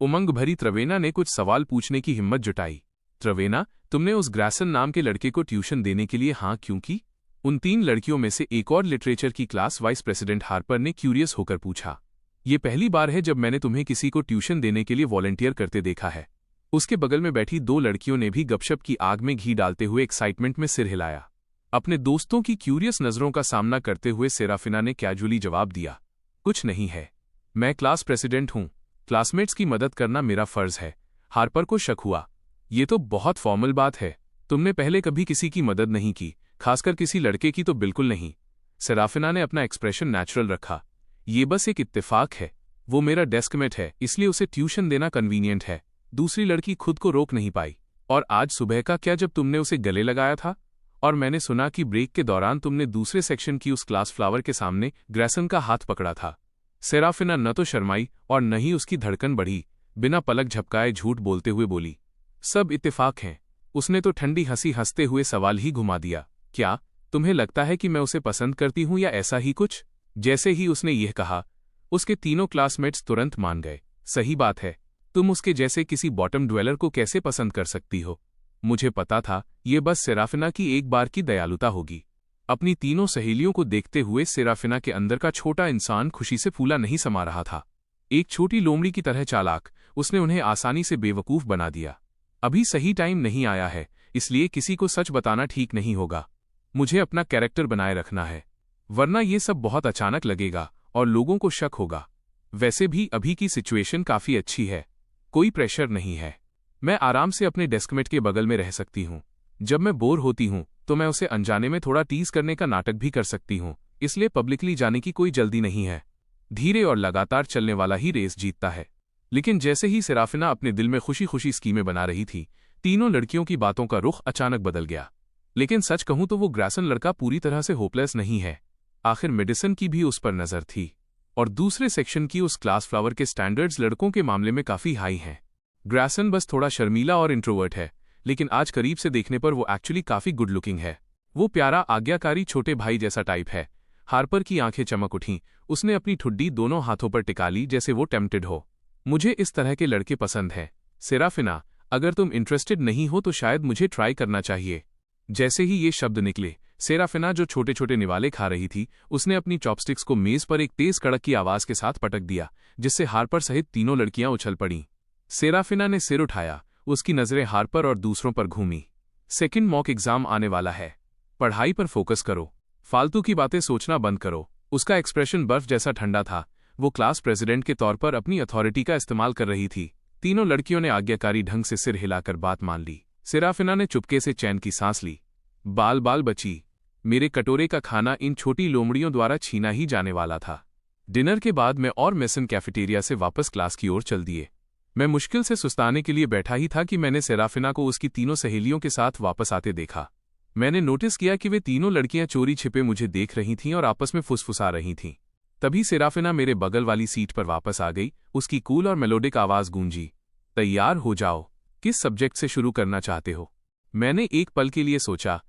उमंग भरी त्रवेना ने कुछ सवाल पूछने की हिम्मत जुटाई। त्रवेना, तुमने उस ग्रैसन नाम के लड़के को ट्यूशन देने के लिए हाँ क्यों की? उन 3 लड़कियों में से एक और लिटरेचर की क्लास वाइस प्रेसिडेंट हार्पर ने क्यूरियस होकर पूछा। ये पहली बार है जब मैंने तुम्हें किसी को ट्यूशन देने के लिए वॉलंटियर करते देखा है। उसके बगल में बैठी 2 लड़कियों ने भी गपशप की आग में घी डालते हुए एक्साइटमेंट में सिर हिलाया। अपने दोस्तों की क्यूरियस नजरों का सामना करते हुए सेराफिना ने कैजुअली जवाब दिया, कुछ नहीं है। मैं क्लास प्रेसिडेंट हूं। क्लासमेट्स की मदद करना मेरा फर्ज है। हार्पर को शक हुआ। ये तो बहुत फॉर्मल बात है। तुमने पहले कभी किसी की मदद नहीं की, खासकर किसी लड़के की तो बिल्कुल नहीं। सेराफिना ने अपना एक्सप्रेशन नेचुरल रखा। ये बस एक इत्तेफाक है। वो मेरा डेस्कमेट है, इसलिए उसे ट्यूशन देना कन्वीनियंट है। दूसरी लड़की खुद को रोक नहीं पाई। और आज सुबह का क्या, जब तुमने उसे गले लगाया था? और मैंने सुना कि ब्रेक के दौरान तुमने दूसरे सेक्शन की उस क्लास फ्लावर के सामने ग्रैसन का हाथ पकड़ा था। सेराफिना न तो शर्माई और न ही उसकी धड़कन बढ़ी। बिना पलक झपकाए झूठ बोलते हुए बोली, सब इत्तेफाक हैं। उसने तो ठंडी हंसी हंसते हुए सवाल ही घुमा दिया, क्या तुम्हें लगता है कि मैं उसे पसंद करती हूं या ऐसा ही कुछ? जैसे ही उसने यह कहा, उसके तीनों क्लासमेट्स तुरंत मान गए। सही बात है, तुम उसके जैसे किसी बॉटम ड्वेलर को कैसे पसंद कर सकती हो? मुझे पता था ये बस सेराफिना की एक बार की दयालुता होगी। अपनी तीनों सहेलियों को देखते हुए सेराफिना के अंदर का छोटा इंसान खुशी से फूला नहीं समा रहा था। एक छोटी लोमड़ी की तरह चालाक, उसने उन्हें आसानी से बेवकूफ बना दिया। अभी सही टाइम नहीं आया है, इसलिए किसी को सच बताना ठीक नहीं होगा। मुझे अपना कैरेक्टर बनाए रखना है, वरना ये सब बहुत अचानक लगेगा और लोगों को शक होगा। वैसे भी अभी की सिचुएशन काफी अच्छी है, कोई प्रेशर नहीं है। मैं आराम से अपने डेस्कमेट के बगल में रह सकती हूँ। जब मैं बोर होती हूँ तो मैं उसे अनजाने में थोड़ा टीज करने का नाटक भी कर सकती हूँ, इसलिए पब्लिकली जाने की कोई जल्दी नहीं है। धीरे और लगातार चलने वाला ही रेस जीतता है। लेकिन जैसे ही सेराफिना अपने दिल में खुशी खुशी स्कीमें बना रही थी, तीनों लड़कियों की बातों का रुख अचानक बदल गया। लेकिन सच कहूं तो वो ग्रैसन लड़का पूरी तरह से होपलेस नहीं है। आखिर मेडिसिन की भी उस पर नजर थी और दूसरे सेक्शन की उस क्लास फ्लावर के स्टैंडर्ड्स लड़कों के मामले में काफी हाई हैं। ग्रैसन बस थोड़ा शर्मीला और इंट्रोवर्ट है, लेकिन आज करीब से देखने पर वो एक्चुअली काफी गुड लुकिंग है। वो प्यारा आज्ञाकारी छोटे भाई जैसा टाइप है। हार्पर की आंखें चमक उठीं, उसने अपनी ठुड्डी दोनों हाथों पर टिका ली जैसे वो टेम्प्टेड हो। मुझे इस तरह के लड़के पसंद हैं। सेराफिना, अगर तुम इंटरेस्टेड नहीं हो तो शायद मुझे ट्राई करना चाहिए। जैसे ही ये शब्द निकले, सेराफिना जो छोटे छोटे निवाले खा रही थी, उसने अपनी चॉपस्टिक्स को मेज पर एक तेज कड़क की आवाज के साथ पटक दिया, जिससे हार्पर सहित तीनों लड़कियां उछल पड़ीं। सेराफिना ने सिर उठाया, उसकी नजरें हार्पर और दूसरों पर घूमी। सेकंड मॉक एग्जाम आने वाला है, पढ़ाई पर फोकस करो, फालतू की बातें सोचना बंद करो। उसका एक्सप्रेशन बर्फ जैसा ठंडा था। वो क्लास प्रेसिडेंट के तौर पर अपनी अथॉरिटी का इस्तेमाल कर रही थी। तीनों लड़कियों ने आज्ञाकारी ढंग से सिर हिलाकर बात मान ली। सेराफिना ने चुपके से चैन की सांस ली। बाल बाल बची, मेरे कटोरे का खाना इन छोटी लोमड़ियों द्वारा छीना ही जाने वाला था। डिनर के बाद मैं और मेसन कैफेटेरिया से वापस क्लास की ओर चल दिए। मैं मुश्किल से सुस्ताने के लिए बैठा ही था कि मैंने सेराफिना को उसकी तीनों सहेलियों के साथ वापस आते देखा। मैंने नोटिस किया कि वे तीनों लड़कियां चोरी छिपे मुझे देख रही थीं और आपस में फुसफुसा रही थीं। तभी सेराफिना मेरे बगल वाली सीट पर वापस आ गई। उसकी कूल और मेलोडिक आवाज गूंजी, तैयार हो जाओ, किस सब्जेक्ट से शुरू करना चाहते हो? मैंने एक पल के लिए सोचा।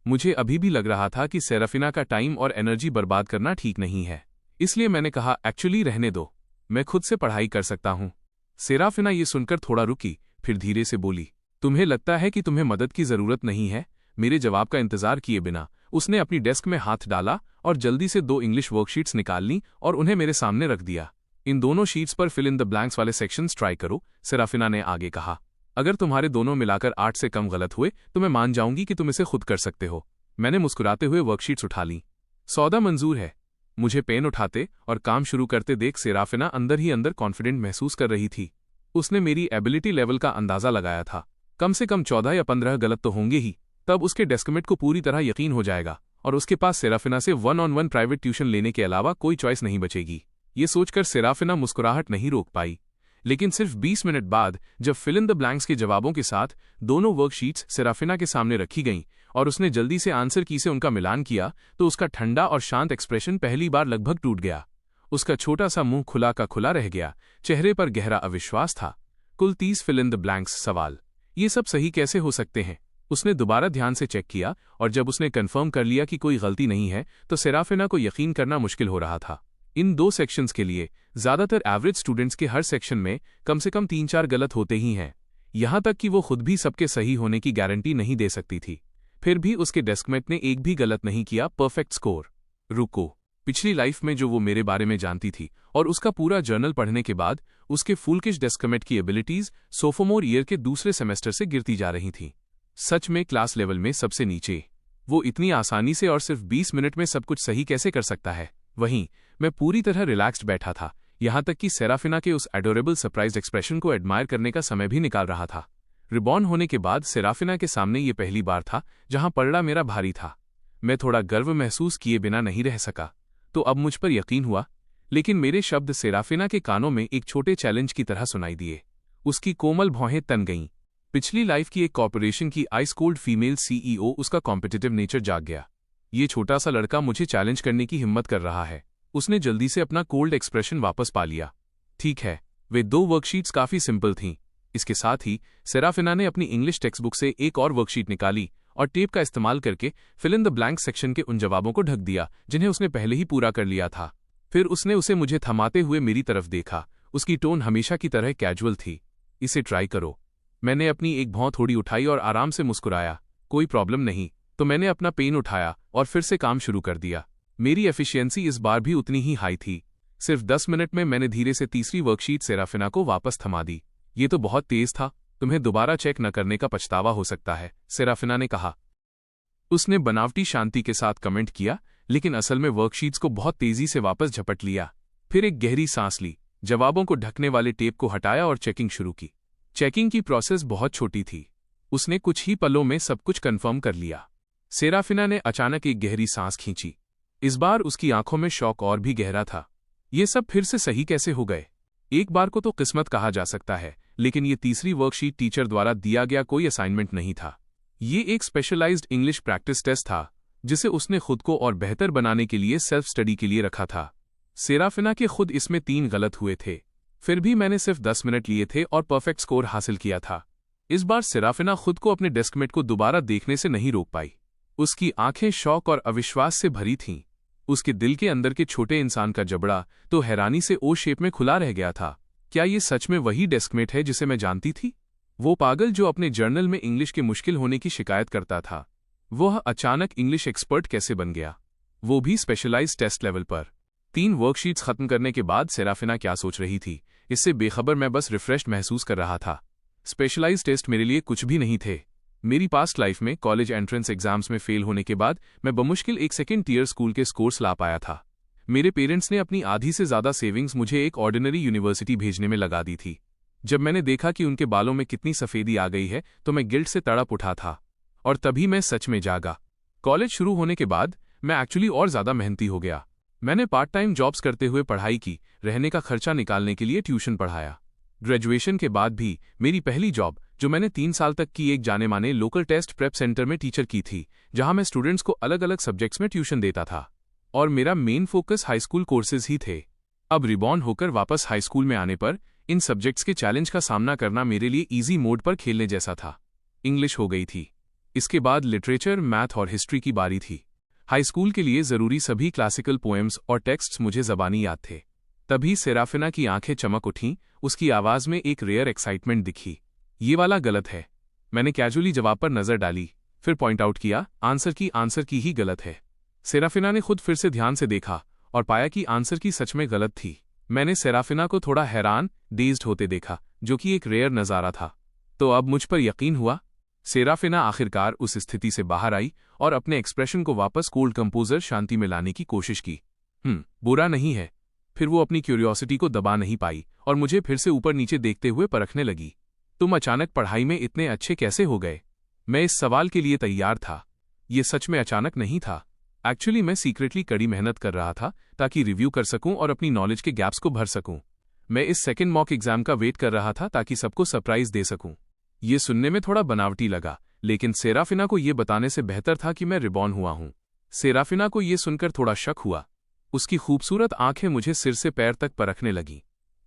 मुझे अभी भी लग रहा था कि सेराफिना का टाइम और एनर्जी बर्बाद करना ठीक नहीं है, इसलिए मैंने कहा, एक्चुअली रहने दो, मैं खुद से पढ़ाई कर सकता हूं। सेराफिना ये सुनकर थोड़ा रुकी, फिर धीरे से बोली, तुम्हें लगता है कि तुम्हें मदद की जरूरत नहीं है? मेरे जवाब का इंतजार किए बिना उसने अपनी डेस्क में हाथ डाला और जल्दी से 2 इंग्लिश वर्कशीट्स निकाल लीं और उन्हें मेरे सामने रख दिया। इन दोनों शीट्स पर फिल इन द ब्लैंक्स वाले सेक्शंस ट्राई करो, सेराफिना ने आगे कहा। अगर तुम्हारे दोनों मिलाकर 8 से कम गलत हुए तो मैं मान जाऊंगी कि तुम इसे खुद कर सकते हो। मैंने मुस्कुराते हुए वर्कशीट्स उठा लीं। सौदा मंजूर है। मुझे पेन उठाते और काम शुरू करते देख सेराफिना अंदर ही अंदर कॉन्फिडेंट महसूस कर रही थी। उसने मेरी एबिलिटी लेवल का अंदाजा लगाया था। कम से कम 14 या 15 गलत तो होंगे ही। तब उसके डेस्कमेट को पूरी तरह यकीन हो जाएगा और उसके पास सेराफिना से 1-on-1 प्राइवेट ट्यूशन लेने के अलावा कोई चॉइस नहीं बचेगी। ये सोचकर सेराफिना मुस्कुराहट नहीं रोक पाई। लेकिन सिर्फ 20 मिनट बाद जब फिल इन द ब्लैंक्स के जवाबों के साथ दोनों वर्कशीट्स सेराफिना के सामने रखी गईं और उसने जल्दी से आंसर की से उनका मिलान किया, तो उसका ठंडा और शांत एक्सप्रेशन पहली बार लगभग टूट गया। उसका छोटा सा मुंह खुला का खुला रह गया, चेहरे पर गहरा अविश्वास था। कुल 30 फिल इन द ब्लैंक्स सवाल, ये सब सही कैसे हो सकते हैं? उसने दोबारा ध्यान से चेक किया और जब उसने कंफर्म कर लिया कि कोई गलती नहीं है तो सेराफिना को यकीन करना मुश्किल हो रहा था। इन 2 सेक्शंस के लिए ज्यादातर एवरेज स्टूडेंट्स के हर सेक्शन में कम से कम 3-4 गलत होते ही हैं। यहां तक कि वो खुद भी सबके सही होने की गारंटी नहीं दे सकती थी। फिर भी उसके डेस्कमेट ने एक भी गलत नहीं किया। Perfect score. रुको, पिछली लाइफ में जो वो मेरे बारे में जानती थी और उसका पूरा जर्नल पढ़ने के बाद उसके फुलकिश डेस्कमेट की एबिलिटीज सोफोमोर ईयर के दूसरे सेमेस्टर से गिरती जा रही थीं। सच में क्लास लेवल में सबसे नीचे। वो इतनी आसानी से और सिर्फ 20 मिनट में सब कुछ सही कैसे कर सकता है? वहीं मैं पूरी तरह रिलैक्स्ड बैठा था, यहां तक कि सेराफिना के उस एडोरेबल सरप्राइज एक्सप्रेशन को एडमायर करने का समय भी निकाल रहा था। रिबॉर्न होने के बाद सेराफिना के सामने ये पहली बार था जहां पलड़ा मेरा भारी था। मैं थोड़ा गर्व महसूस किए बिना नहीं रह सका। तो अब मुझ पर यकीन हुआ, लेकिन मेरे शब्द सेराफिना के कानों में एक छोटे चैलेंज की तरह सुनाई दिए। उसकी कोमल भौहें तन गईं। पिछली लाइफ की एक कॉर्पोरेशन की आइस कोल्ड फीमेल सीईओ, उसका कॉम्पिटिटिव नेचर जाग गया। ये छोटा सा लड़का मुझे चैलेंज करने की हिम्मत कर रहा है। उसने जल्दी से अपना कोल्ड एक्सप्रेशन वापस पा लिया। ठीक है, वे 2 वर्कशीट्स काफी सिंपल थीं। इसके साथ ही सेराफिना ने अपनी इंग्लिश टेक्स्ट बुक से एक और वर्कशीट निकाली और टेप का इस्तेमाल करके fill in the blank section के उन जवाबों को ढक दिया जिन्हें उसने पहले ही पूरा कर लिया था। फिर उसने उसे मुझे थमाते हुए मेरी तरफ देखा। उसकी टोन हमेशा की तरह कैजुअल थी। इसे ट्राई करो। मैंने अपनी एक भौं थोड़ी उठाई और आराम से मुस्कुराया। कोई प्रॉब्लम नहीं। तो मैंने अपना पेन उठाया और फिर से काम शुरू कर दिया। मेरी एफिशिएंसी इस बार भी उतनी ही हाई थी। सिर्फ 10 मिनट में मैंने धीरे से तीसरी वर्कशीट सेराफिना को वापस थमा दी। ये तो बहुत तेज था, तुम्हें दोबारा चेक न करने का पछतावा हो सकता है, सेराफिना ने कहा। उसने बनावटी शांति के साथ कमेंट किया, लेकिन असल में वर्कशीट्स को बहुत तेजी से वापस झपट लिया। फिर एक गहरी सांस ली, जवाबों को ढकने वाले टेप को हटाया और चेकिंग शुरू की। चेकिंग की प्रोसेस बहुत छोटी थी। उसने कुछ ही पलों में सब कुछ कंफर्म कर लिया। सेराफिना ने अचानक एक गहरी सांस खींची। इस बार उसकी आंखों में शौक और भी गहरा था। ये सब फिर से सही कैसे हो गए? एक बार को तो किस्मत कहा जा सकता है, लेकिन ये तीसरी वर्कशीट टीचर द्वारा दिया गया कोई असाइनमेंट नहीं था। ये एक स्पेशलाइज्ड इंग्लिश प्रैक्टिस टेस्ट था जिसे उसने खुद को और बेहतर बनाने के लिए सेल्फ स्टडी के लिए रखा था। सेराफिना के खुद इसमें 3 गलत हुए थे। फिर भी मैंने सिर्फ 10 मिनट लिए थे और परफेक्ट स्कोर हासिल किया था। इस बार सेराफिना खुद को अपने डेस्कमेट को दोबारा देखने से नहीं रोक पाई। उसकी आंखें शौक और अविश्वास से भरी थीं। उसके दिल के अंदर के छोटे इंसान का जबड़ा तो हैरानी से ओ शेप में खुला रह गया था। क्या ये सच में वही डेस्कमेट है जिसे मैं जानती थी? वो पागल जो अपने जर्नल में इंग्लिश के मुश्किल होने की शिकायत करता था, वह अचानक इंग्लिश एक्सपर्ट कैसे बन गया, वो भी स्पेशलाइज्ड टेस्ट लेवल पर? 3 वर्कशीट्स खत्म करने के बाद सेराफिना क्या सोच रही थी, इससे बेखबर मैं बस रिफ्रेश्ड महसूस कर रहा था। स्पेशलाइज्ड टेस्ट मेरे लिए कुछ भी नहीं थे। मेरी पास्ट लाइफ में कॉलेज एंट्रेंस एग्जाम्स में फेल होने के बाद मैं बमुश्किल एक सेकेंड टियर स्कूल के स्कोर्स ला पाया था। मेरे पेरेंट्स ने अपनी आधी से ज्यादा सेविंग्स मुझे एक ऑर्डिनरी यूनिवर्सिटी भेजने में लगा दी थी। जब मैंने देखा कि उनके बालों में कितनी सफेदी आ गई है तो मैं गिल्ट से तड़प उठा था। और तभी मैं सच में जागा। कॉलेज शुरू होने के बाद मैं एक्चुअली और ज्यादा मेहनती हो गया। मैंने पार्ट टाइम जॉब्स करते हुए पढ़ाई की, रहने का खर्चा निकालने के लिए ट्यूशन पढ़ाया। ग्रेजुएशन के बाद भी मेरी पहली जॉब, जो मैंने 3 साल तक की, एक जाने माने लोकल टेस्ट प्रेप सेंटर में टीचर की थी, जहां मैं स्टूडेंट्स को अलग अलग सब्जेक्ट्स में ट्यूशन देता था। और मेरा main focus high school courses ही थे। अब रिबॉर्न होकर वापस हाई स्कूल में आने पर इन सब्जेक्ट्स के चैलेंज का सामना करना मेरे लिए ईजी मोड पर खेलने जैसा था। इंग्लिश हो गई थी, इसके बाद लिटरेचर, मैथ और हिस्ट्री की बारी थी। हाई स्कूल के लिए जरूरी सभी क्लासिकल पोएम्स और टेक्स्ट्स मुझे ज़बानी याद थे। तभी सेराफिना की आंखें चमक उठीं, उसकी आवाज़ में एक रेयर एक्साइटमेंट दिखी। ये वाला गलत है। मैंने कैजुअली जवाब पर नज़र डाली, फिर पॉइंट आउट किया, आंसर की ही गलत है। सेराफिना ने खुद फिर से ध्यान से देखा और पाया कि आंसर की सच में गलत थी। मैंने सेराफिना को थोड़ा हैरान, डेज्ड होते देखा, जो कि एक रेयर नज़ारा था। तो अब मुझ पर यकीन हुआ। सेराफिना आखिरकार उस स्थिति से बाहर आई और अपने एक्सप्रेशन को वापस कोल्ड कंपोजर शांति में लाने की कोशिश की। बुरा नहीं है। फिर वो अपनी क्यूरियोसिटी को दबा नहीं पाई और मुझे फिर से ऊपर नीचे देखते हुए परखने लगी। तुम अचानक पढ़ाई में इतने अच्छे कैसे हो गए? मैं इस सवाल के लिए तैयार था। ये सच में अचानक नहीं था। एक्चुअली मैं सीक्रेटली कड़ी मेहनत कर रहा था ताकि रिव्यू कर सकूं और अपनी नॉलेज के गैप्स को भर सकूं। मैं इस सेकंड मॉक एग्जाम का वेट कर रहा था ताकि सबको सरप्राइज दे सकूं। ये सुनने में थोड़ा बनावटी लगा, लेकिन सेराफिना को ये बताने से बेहतर था कि मैं रिबॉर्न हुआ हूं। सेराफिना को ये सुनकर थोड़ा शक हुआ। उसकी खूबसूरत आंखें मुझे सिर से पैर तक परखने लगीं।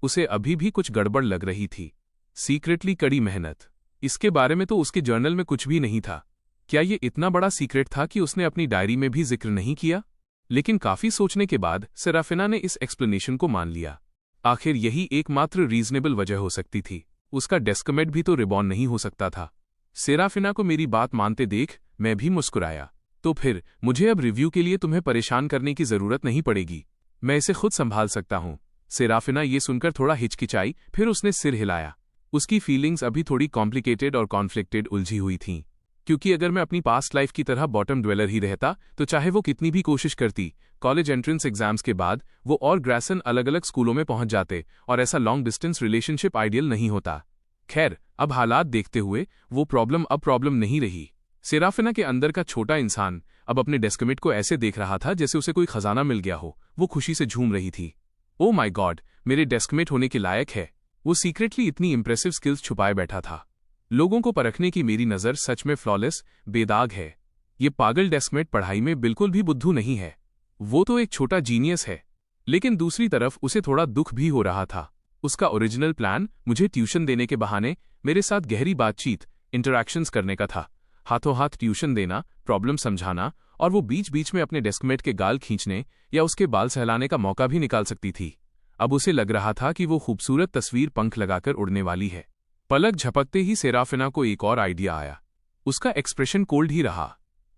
उसे अभी भी कुछ गड़बड़ लग रही थी। सीक्रेटली कड़ी मेहनत, इसके बारे में तो उसके जर्नल में कुछ भी नहीं था। क्या ये इतना बड़ा सीक्रेट था कि उसने अपनी डायरी में भी जिक्र नहीं किया? लेकिन काफी सोचने के बाद सेराफिना ने इस एक्सप्लेनेशन को मान लिया। आखिर यही एकमात्र रीजनेबल वजह हो सकती थी। उसका डेस्कमेट भी तो रिबॉर्न नहीं हो सकता था। सेराफिना को मेरी बात मानते देख मैं भी मुस्कुराया। तो फिर मुझे अब रिव्यू के लिए तुम्हें परेशान करने की जरूरत नहीं पड़ेगी। मैं इसे खुद संभाल सकता हूं। सेराफिना ये सुनकर थोड़ा हिचकिचाई, फिर उसने सिर हिलाया। उसकी फीलिंग्स अभी थोड़ी कॉम्प्लिकेटेड और कॉन्फ्लिक्टेड उलझी हुई थीं। क्योंकि अगर मैं अपनी पास्ट लाइफ की तरह बॉटम ड्वेलर ही रहता तो चाहे वो कितनी भी कोशिश करती, कॉलेज एंट्रेंस एग्जाम्स के बाद वो और ग्रेसन अलग अलग स्कूलों में पहुंच जाते और ऐसा लॉन्ग डिस्टेंस रिलेशनशिप आइडियल नहीं होता। खैर, अब हालात देखते हुए वो प्रॉब्लम अब प्रॉब्लम नहीं रही। सेराफिना के अंदर का छोटा इंसान अब अपने डेस्कमेट को ऐसे देख रहा था जैसे उसे कोई खजाना मिल गया हो। वो खुशी से झूम रही थी। ओ माय गॉड, मेरे डेस्कमेट होने के लायक है। वो सीक्रेटली इतनी इंप्रेसिव स्किल्स छुपाए बैठा था। लोगों को परखने की मेरी नज़र सच में फ्लॉलेस, बेदाग है। ये पागल डेस्कमेट पढ़ाई में बिल्कुल भी बुद्धू नहीं है। वो तो एक छोटा जीनियस है। लेकिन दूसरी तरफ उसे थोड़ा दुख भी हो रहा था। उसका ओरिजिनल प्लान मुझे ट्यूशन देने के बहाने मेरे साथ गहरी बातचीत, इंटरैक्शंस करने का था। हाथों हाथ ट्यूशन देना, प्रॉब्लम समझाना और वो बीच बीच में अपने डेस्कमेट के गाल खींचने या उसके बाल सहलाने का मौका भी निकाल सकती थी। अब उसे लग रहा था कि वो खूबसूरत तस्वीर पंख लगाकर उड़ने वाली है। पलक झपकते ही सेराफिना को एक और आइडिया आया। उसका एक्सप्रेशन कोल्ड ही रहा।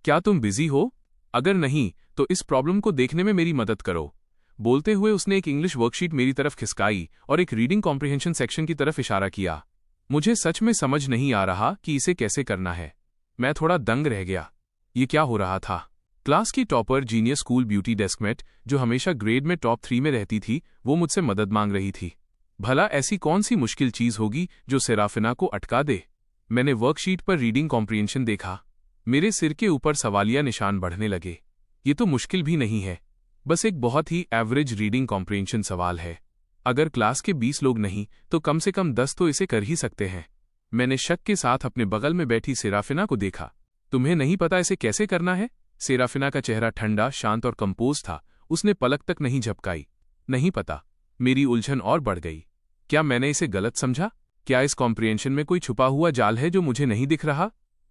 क्या तुम बिजी हो? अगर नहीं तो इस प्रॉब्लम को देखने में मेरी मदद करो। बोलते हुए उसने एक इंग्लिश वर्कशीट मेरी तरफ खिसकाई और एक रीडिंग कॉम्प्रिहेंशन सेक्शन की तरफ इशारा किया। मुझे सच में समझ नहीं आ रहा कि इसे कैसे करना है। मैं थोड़ा दंग रह गया। ये क्या हो रहा था? क्लास की टॉपर, जीनियस स्कूल ब्यूटी डेस्कमेट, जो हमेशा ग्रेड में टॉप 3 में रहती थी, वो मुझसे मदद मांग रही थी। भला ऐसी कौन सी मुश्किल चीज होगी जो सेराफिना को अटका दे? मैंने वर्कशीट पर रीडिंग कॉम्प्रिहेंशन देखा। मेरे सिर के ऊपर सवालिया निशान बढ़ने लगे। ये तो मुश्किल भी नहीं है, बस एक बहुत ही एवरेज रीडिंग कॉम्प्रिहेंशन सवाल है। अगर क्लास के 20 लोग नहीं तो कम से कम 10 तो इसे कर ही सकते हैं। मैंने शक के साथ अपने बगल में बैठी सेराफिना को देखा। तुम्हें नहीं पता इसे कैसे करना है? सेराफिना का चेहरा ठंडा, शांत और कंपोज था। उसने पलक तक नहीं झपकाई। नहीं पता। मेरी उलझन और बढ़ गई। क्या मैंने इसे गलत समझा? क्या इस कॉम्प्रिहेंशन में कोई छुपा हुआ जाल है जो मुझे नहीं दिख रहा?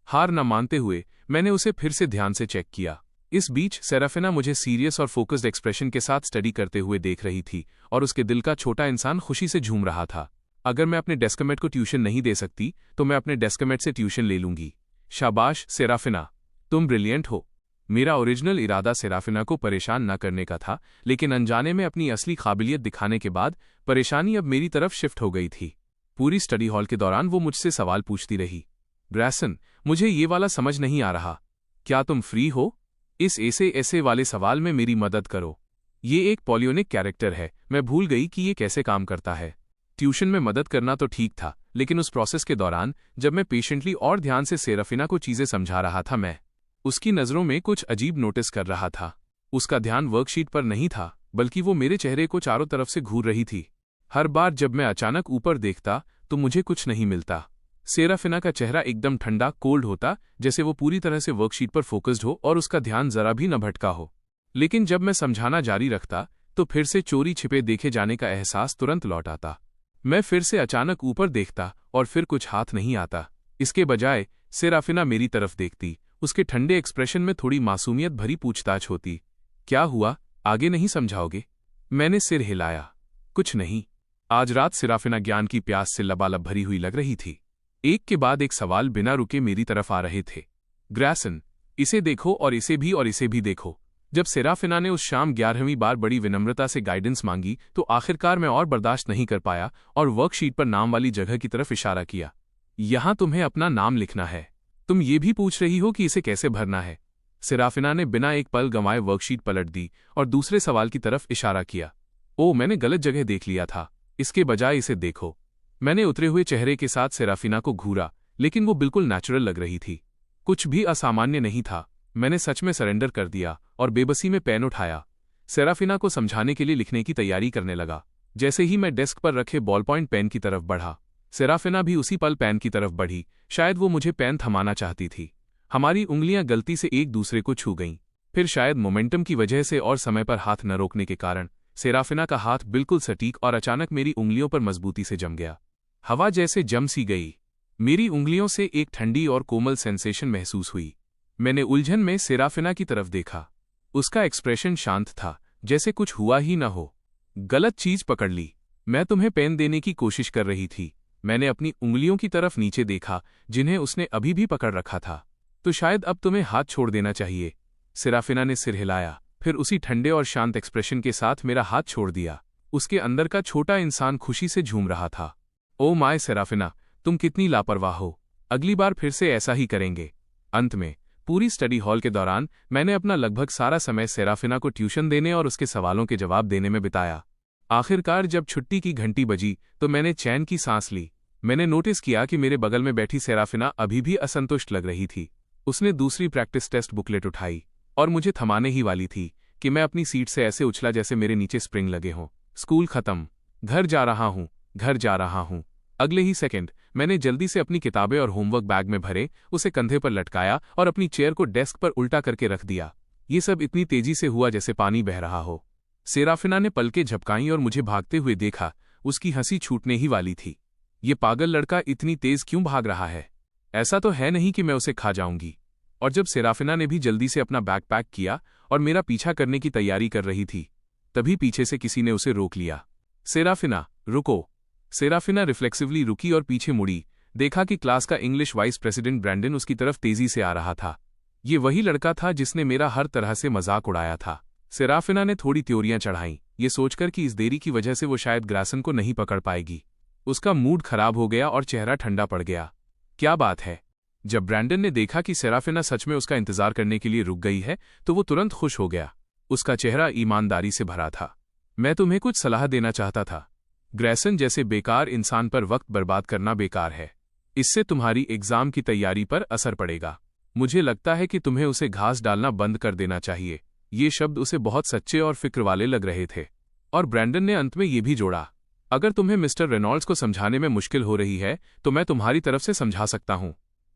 हार न मानते हुए मैंने उसे फिर से ध्यान से चेक किया। इस बीच सेराफिना मुझे सीरियस और फोकस्ड एक्सप्रेशन के साथ स्टडी करते हुए देख रही थी और उसके दिल का छोटा इंसान खुशी से झूम रहा था। अगर मैं अपने डेस्कमेट को ट्यूशन नहीं दे सकती तो मैं अपने डेस्कमेट से ट्यूशन ले लूंगी। शाबाश सेराफिना, तुम ब्रिलियंट हो। मेरा ओरिजिनल इरादा सेराफिना को परेशान न करने का था, लेकिन अनजाने में अपनी असली काबिलियत दिखाने के बाद परेशानी अब मेरी तरफ शिफ्ट हो गई थी। पूरी स्टडी हॉल के दौरान वो मुझसे सवाल पूछती रही। ग्रैसन, मुझे ये वाला समझ नहीं आ रहा, क्या तुम फ्री हो? इस ऐसे वाले सवाल में मेरी मदद करो। ये एक पॉलियोनिक कैरेक्टर है, मैं भूल गई कि ये कैसे काम करता है। ट्यूशन में मदद करना तो ठीक था, लेकिन उस प्रोसेस के दौरान जब मैं पेशेंटली और ध्यान से सेराफिना को चीजें समझा रहा था, मैं उसकी नजरों में कुछ अजीब नोटिस कर रहा था। उसका ध्यान वर्कशीट पर नहीं था, बल्कि वो मेरे चेहरे को चारों तरफ से घूर रही थी। हर बार जब मैं अचानक ऊपर देखता तो मुझे कुछ नहीं मिलता। सेराफिना का चेहरा एकदम ठंडा कोल्ड होता, जैसे वो पूरी तरह से वर्कशीट पर फोकस्ड हो और उसका ध्यान जरा भी न भटका हो। लेकिन जब मैं समझाना जारी रखता तो फिर से चोरी छिपे देखे जाने का एहसास तुरंत लौट आता। मैं फिर से अचानक ऊपर देखता और फिर कुछ हाथ नहीं आता। इसके बजाय सेराफिना मेरी तरफ देखती। उसके ठंडे एक्सप्रेशन में थोड़ी मासूमियत भरी पूछताछ होती। क्या हुआ, आगे नहीं समझाओगे? मैंने सिर हिलाया। कुछ नहीं। आज रात सेराफिना ज्ञान की प्यास से लबालब भरी हुई लग रही थी। एक के बाद एक सवाल बिना रुके मेरी तरफ आ रहे थे। ग्रैसन, इसे देखो और इसे भी देखो। जब सेराफिना ने उस शाम 11वीं बार बड़ी विनम्रता से गाइडेंस मांगी तो आखिरकार मैं और बर्दाश्त नहीं कर पाया और वर्कशीट पर नाम वाली जगह की तरफ इशारा किया। यहां तुम्हें अपना नाम लिखना है। तुम ये भी पूछ रही हो कि इसे कैसे भरना है? सेराफिना ने बिना एक पल गंवाए वर्कशीट पलट दी और दूसरे सवाल की तरफ इशारा किया। ओ, मैंने गलत जगह देख लिया था, इसके बजाय इसे देखो। मैंने उतरे हुए चेहरे के साथ सेराफिना को घूरा, लेकिन वो बिल्कुल नेचुरल लग रही थी। कुछ भी असामान्य नहीं था। मैंने सच में सरेंडर कर दिया और बेबसी में पेन उठाया। सेराफिना को समझाने के लिए लिखने की तैयारी करने लगा। जैसे ही मैं डेस्क पर रखे बॉल पॉइंट पेन की तरफ बढ़ा, सेराफिना भी उसी पल पेन की तरफ बढ़ी। शायद वो मुझे पेन थमाना चाहती थी। हमारी उंगलियां गलती से एक दूसरे को छू गईं। फिर शायद मोमेंटम की वजह से और समय पर हाथ न रोकने के कारण सेराफिना का हाथ बिल्कुल सटीक और अचानक मेरी उंगलियों पर मजबूती से जम गया। हवा जैसे जम सी गई। मेरी उंगलियों से एक ठंडी और कोमल सेंसेशन महसूस हुई। मैंने उलझन में सेराफिना की तरफ देखा। उसका एक्सप्रेशन शांत था, जैसे कुछ हुआ ही न हो। गलत चीज पकड़ ली। मैं तुम्हें पेन देने की कोशिश कर रही थी। मैंने अपनी उंगलियों की तरफ नीचे देखा, जिन्हें उसने अभी भी पकड़ रखा था। तो शायद अब तुम्हें हाथ छोड़ देना चाहिए। सेराफिना ने सिर हिलाया, फिर उसी ठंडे और शांत एक्सप्रेशन के साथ मेरा हाथ छोड़ दिया। उसके अंदर का छोटा इंसान खुशी से झूम रहा था। ओ माय सेराफिना, तुम कितनी लापरवाह हो। अगली बार फिर से ऐसा ही करेंगे। अंत में पूरी स्टडी हॉल के दौरान मैंने अपना लगभग सारा समय सेराफिना को ट्यूशन देने और उसके सवालों के जवाब देने में बिताया। आखिरकार जब छुट्टी की घंटी बजी तो मैंने चैन की सांस ली। मैंने नोटिस किया कि मेरे बगल में बैठी सेराफिना अभी भी असंतुष्ट लग रही थी। उसने दूसरी प्रैक्टिस टेस्ट बुकलेट उठाई और मुझे थमाने ही वाली थी कि मैं अपनी सीट से ऐसे उछला जैसे मेरे नीचे स्प्रिंग लगे हों। स्कूल खत्म, घर जा रहा हूं, घर जा रहा हूं। अगले ही सेकंड मैंने जल्दी से अपनी किताबें और होमवर्क बैग में भरे, उसे कंधे पर लटकाया और अपनी चेयर को डेस्क पर उल्टा करके रख दिया। ये सब इतनी तेजी से हुआ जैसे पानी बह रहा हो। सेराफिना ने पलकें झपकाईं और मुझे भागते हुए देखा। उसकी हंसी छूटने ही वाली थी। ये पागल लड़का इतनी तेज क्यों भाग रहा है? ऐसा तो है नहीं कि मैं उसे खा जाऊंगी। और जब सेराफिना ने भी जल्दी से अपना बैग पैक किया और मेरा पीछा करने की तैयारी कर रही थी, तभी पीछे से किसी ने उसे रोक लिया। सेराफिना, रुको। सेराफिना रिफ्लेक्सिवली रुकी और पीछे मुड़ी। देखा कि क्लास का इंग्लिश वाइस प्रेसिडेंट ब्रैंडन उसकी तरफ तेजी से आ रहा था। ये वही लड़का था जिसने मेरा हर तरह से मजाक उड़ाया था। सेराफिना ने थोड़ी त्योरियां चढ़ाईं, ये सोचकर कि इस देरी की वजह से वो शायद ग्रासन को नहीं पकड़ पाएगी। उसका मूड खराब हो गया और चेहरा ठंडा पड़ गया। क्या बात है? जब ब्रैंडन ने देखा कि सेराफिना सच में उसका इंतजार करने के लिए रुक गई है तो वो तुरंत खुश हो गया। उसका चेहरा ईमानदारी से भरा था। मैं तुम्हें कुछ सलाह देना चाहता था। ग्रैसन जैसे बेकार इंसान पर वक्त बर्बाद करना बेकार है। इससे तुम्हारी एग्जाम की तैयारी पर असर पड़ेगा। मुझे लगता है कि तुम्हें उसे घास डालना बंद कर देना चाहिए। ये शब्द उसे बहुत सच्चे और फिक्र वाले लग रहे थे। और ब्रैंडन ने अंत में ये भी जोड़ा, अगर तुम्हें मिस्टर रेनॉल्ड्स को समझाने में मुश्किल हो रही है तो मैं तुम्हारी तरफ से समझा सकता हूं।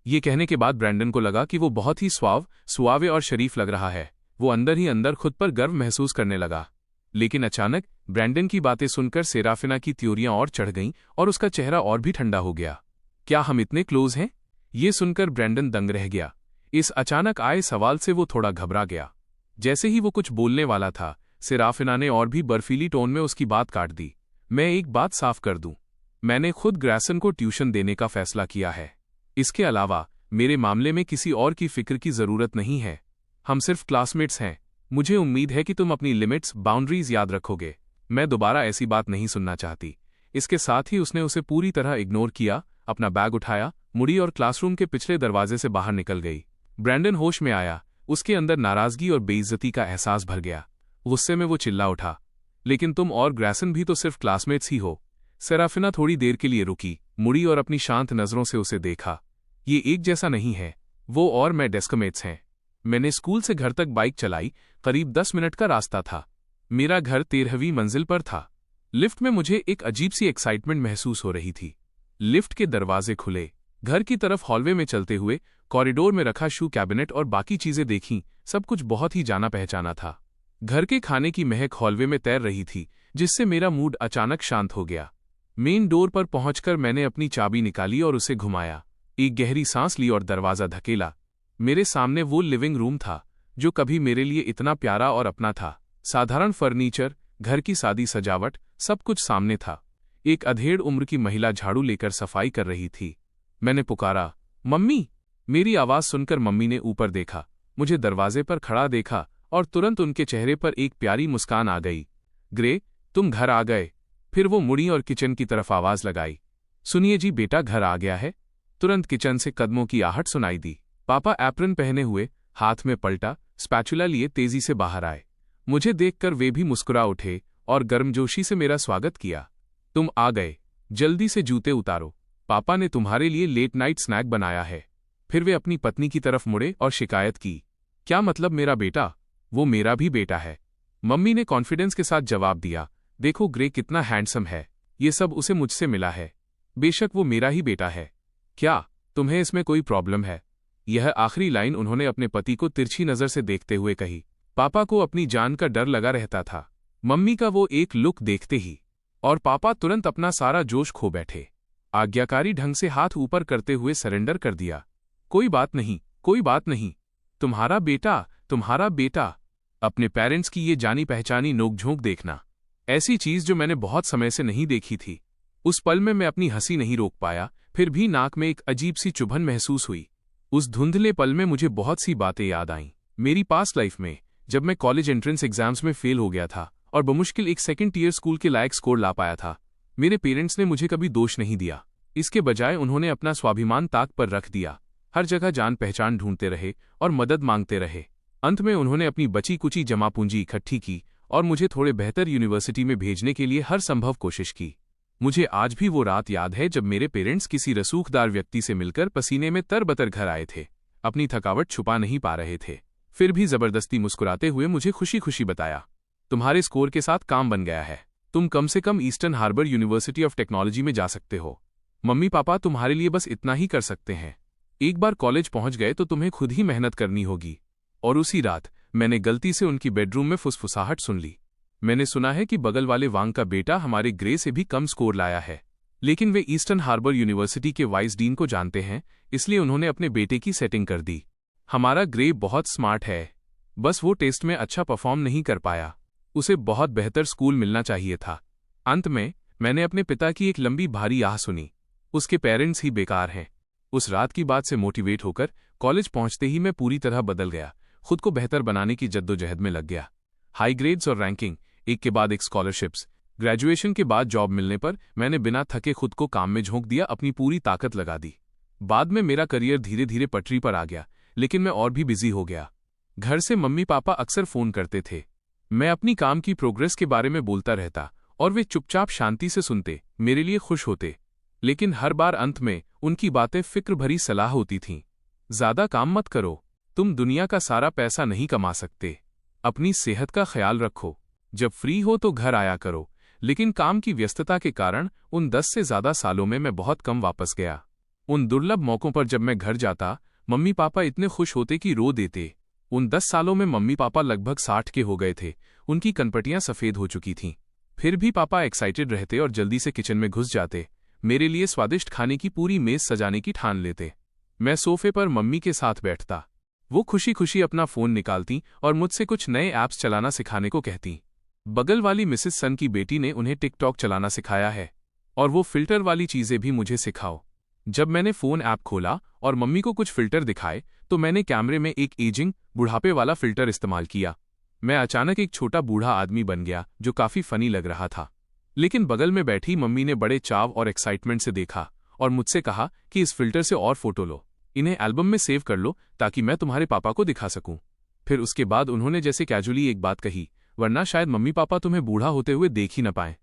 ये कहने के बाद ब्रैंडन को लगा कि वो बहुत ही सुआवे और शरीफ लग रहा है। वो अंदर ही अंदर खुद पर गर्व महसूस करने लगा। लेकिन अचानक ब्रैंडन की बातें सुनकर सेराफिना की त्योरियां और चढ़ गईं और उसका चेहरा और भी ठंडा हो गया। क्या हम इतने क्लोज हैं? ये सुनकर ब्रैंडन दंग रह गया। इस अचानक आए सवाल से वो थोड़ा घबरा गया। जैसे ही वो कुछ बोलने वाला था, सेराफिना ने और भी बर्फीली टोन में उसकी बात काट दी। मैं एक बात साफ कर दूं, मैंने खुद ग्रैसन को ट्यूशन देने का फैसला किया है। इसके अलावा मेरे मामले में किसी और की फिक्र की जरूरत नहीं है। हम सिर्फ क्लासमेट्स हैं। मुझे उम्मीद है कि तुम अपनी लिमिट्स, बाउंड्रीज याद रखोगे। मैं दोबारा ऐसी बात नहीं सुनना चाहती। इसके साथ ही उसने उसे पूरी तरह इग्नोर किया, अपना बैग उठाया, मुड़ी और क्लासरूम के पिछले दरवाजे से बाहर निकल गई। ब्रैंडन होश में आया। उसके अंदर नाराजगी और बेइज्जती का एहसास भर गया। गुस्से में वो चिल्ला उठा, लेकिन तुम और ग्रैसन भी तो सिर्फ क्लासमेट्स ही हो। सेराफिना थोड़ी देर के लिए रुकी, मुड़ी और अपनी शांत नजरों से उसे देखा। ये एक जैसा नहीं है। वो और मैं डेस्कमेट्स हैं। मैंने स्कूल से घर तक बाइक चलाई, करीब 10 मिनट का रास्ता था। मेरा घर 13वीं मंजिल पर था। लिफ्ट में मुझे एक अजीब सी एक्साइटमेंट महसूस हो रही थी। लिफ्ट के दरवाजे खुले। घर की तरफ हॉलवे में चलते हुए कॉरिडोर में रखा शू कैबिनेट और बाकी चीजें देखीं। सब कुछ बहुत ही जाना पहचाना था। घर के खाने की महक हॉलवे में तैर रही थी, जिससे मेरा मूड अचानक शांत हो गया। मेन डोर पर पहुंचकर मैंने अपनी चाबी निकाली और उसे घुमाया। एक गहरी सांस ली और दरवाजा धकेला। मेरे सामने वो लिविंग रूम था जो कभी मेरे लिए इतना प्यारा और अपना था। साधारण फर्नीचर, घर की सादी सजावट, सब कुछ सामने था। एक अधेड़ उम्र की महिला झाड़ू लेकर सफाई कर रही थी। मैंने पुकारा, मम्मी। मेरी आवाज सुनकर मम्मी ने ऊपर देखा, मुझे दरवाजे पर खड़ा देखा और तुरंत उनके चेहरे पर एक प्यारी मुस्कान आ गई। ग्रे, तुम घर आ गए। फिर वो मुड़ी और किचन की तरफ आवाज लगाई, सुनिए जी बेटा, घर आ गया है। तुरंत किचन से कदमों की आहट सुनाई दी। पापा एप्रन पहने हुए, हाथ में पलटा, स्पैचुला लिए तेजी से बाहर आए। मुझे देखकर वे भी मुस्कुरा उठे और गर्मजोशी से मेरा स्वागत किया। तुम आ गए, जल्दी से जूते उतारो, पापा ने तुम्हारे लिए लेट नाइट स्नैक बनाया है। फिर वे अपनी पत्नी की तरफ मुड़े और शिकायत की, क्या मतलब मेरा बेटा? वो मेरा भी बेटा है। मम्मी ने कॉन्फिडेंस के साथ जवाब दिया, देखो ग्रे कितना हैंडसम है। ये सब उसे मुझसे मिला है। बेशक वो मेरा ही बेटा है। क्या तुम्हें इसमें कोई प्रॉब्लम है? यह आखिरी लाइन उन्होंने अपने पति को तिरछी नजर से देखते हुए कही। पापा को अपनी जान का डर लगा रहता था। मम्मी का वो एक लुक देखते ही और पापा तुरंत अपना सारा जोश खो बैठे। आज्ञाकारी ढंग से हाथ ऊपर करते हुए सरेंडर कर दिया। कोई बात नहीं, कोई बात नहीं। तुम्हारा बेटा, तुम्हारा बेटा। अपने पेरेंट्स की ये जानी पहचानी नोकझोंक देखना, ऐसी चीज जो मैंने बहुत समय से नहीं देखी थी। उस पल में मैं अपनी हंसी नहीं रोक पाया, फिर भी नाक में एक अजीब सी चुभन महसूस हुई। उस धुंधले पल में मुझे बहुत सी बातें याद आईं। मेरी पास्ट लाइफ में, जब मैं कॉलेज एंट्रेंस एग्जाम्स में फेल हो गया था और बमुश्किल एक सेकंड ईयर स्कूल के लायक स्कोर ला पाया था, मेरे पेरेंट्स ने मुझे कभी दोष नहीं दिया। इसके बजाय उन्होंने अपना स्वाभिमान ताक पर रख दिया। हर जगह जान पहचान ढूंढते रहे और मदद मांगते रहे। अंत में उन्होंने अपनी बची कुची जमा पूंजी इकट्ठी की और मुझे थोड़े बेहतर यूनिवर्सिटी में भेजने के लिए हर संभव कोशिश की। मुझे आज भी वो रात याद है जब मेरे पेरेंट्स किसी रसूखदार व्यक्ति से मिलकर पसीने में तरबतर घर आए थे। अपनी थकावट छुपा नहीं पा रहे थे, फिर भी जबरदस्ती मुस्कुराते हुए मुझे खुशी खुशी बताया, तुम्हारे स्कोर के साथ काम बन गया है। तुम कम से कम eastern harbour university of technology में जा सकते हो। मम्मी पापा तुम्हारे लिए बस इतना ही कर सकते हैं। एक बार कॉलेज पहुंच गए तो तुम्हें खुद ही मेहनत करनी होगी। और उसी रात मैंने गलती से उनकी बेडरूम में फुसफुसाहट सुन ली। मैंने सुना है कि बगल वाले वांग का बेटा हमारे ग्रे से भी कम स्कोर लाया है, लेकिन वे ईस्टर्न हार्बर यूनिवर्सिटी के वाइस डीन को जानते हैं, इसलिए उन्होंने अपने बेटे की सेटिंग कर दी। हमारा ग्रे बहुत स्मार्ट है, बस वो टेस्ट में अच्छा परफॉर्म नहीं कर पाया। उसे बहुत बेहतर स्कूल मिलना चाहिए था। अंत में मैंने अपने पिता की एक लंबी भारी आह सुनी, उसके पेरेंट्स ही बेकार हैं। उस रात की बात से मोटिवेट होकर कॉलेज पहुंचते ही मैं पूरी तरह बदल गया। खुद को बेहतर बनाने की जद्दोजहद में लग गया। हाई ग्रेड्स और रैंकिंग, एक के बाद एक स्कॉलरशिप्स। ग्रेजुएशन के बाद जॉब मिलने पर मैंने बिना थके खुद को काम में झोंक दिया, अपनी पूरी ताकत लगा दी। बाद में मेरा करियर धीरे धीरे पटरी पर आ गया, लेकिन मैं और भी बिजी हो गया। घर से मम्मी पापा अक्सर फोन करते थे। मैं अपनी काम की प्रोग्रेस के बारे में बोलता रहता और वे चुपचाप शांति से सुनते, मेरे लिए खुश होते। लेकिन हर बार अंत में उनकी बातें फिक्र भरी सलाह होती थीं। ज्यादा काम मत करो, तुम दुनिया का सारा पैसा नहीं कमा सकते। अपनी सेहत का ख्याल रखो, जब फ्री हो तो घर आया करो। लेकिन काम की व्यस्तता के कारण उन 10 से ज्यादा सालों में मैं बहुत कम वापस गया। उन दुर्लभ मौकों पर जब मैं घर जाता, मम्मी पापा इतने खुश होते कि रो देते। उन 10 सालों में मम्मी पापा लगभग 60 के हो गए थे। उनकी कनपटियां सफ़ेद हो चुकी थीं। फिर भी पापा एक्साइटेड रहते और जल्दी से किचन में घुस जाते, मेरे लिए स्वादिष्ट खाने की पूरी मेज़ सजाने की ठान लेते। मैं सोफे पर मम्मी के साथ बैठता। वो खुशी खुशी अपना फ़ोन निकालती और मुझसे कुछ नए ऐप्स चलाना सिखाने को कहती। बगल वाली मिसेस सन की बेटी ने उन्हें टिकटॉक चलाना सिखाया है, और वो फ़िल्टर वाली चीज़ें भी मुझे सिखाओ। जब मैंने फ़ोन ऐप खोला और मम्मी को कुछ फ़िल्टर दिखाए तो मैंने कैमरे में एक एजिंग बुढ़ापे वाला फ़िल्टर इस्तेमाल किया। मैं अचानक एक छोटा बूढ़ा आदमी बन गया जो काफ़ी फ़नी लग रहा था। लेकिन बगल में बैठी मम्मी ने बड़े चाव और एक्साइटमेंट से देखा और मुझसे कहा कि इस फ़िल्टर से और फ़ोटो लो, इन्हें एल्बम में सेव कर लो ताकि मैं तुम्हारे पापा को दिखा सकूं। फिर उसके बाद उन्होंने जैसे कैजुअली एक बात कही, वरना शायद मम्मी पापा तुम्हें बूढ़ा होते हुए देख ही न पाएं।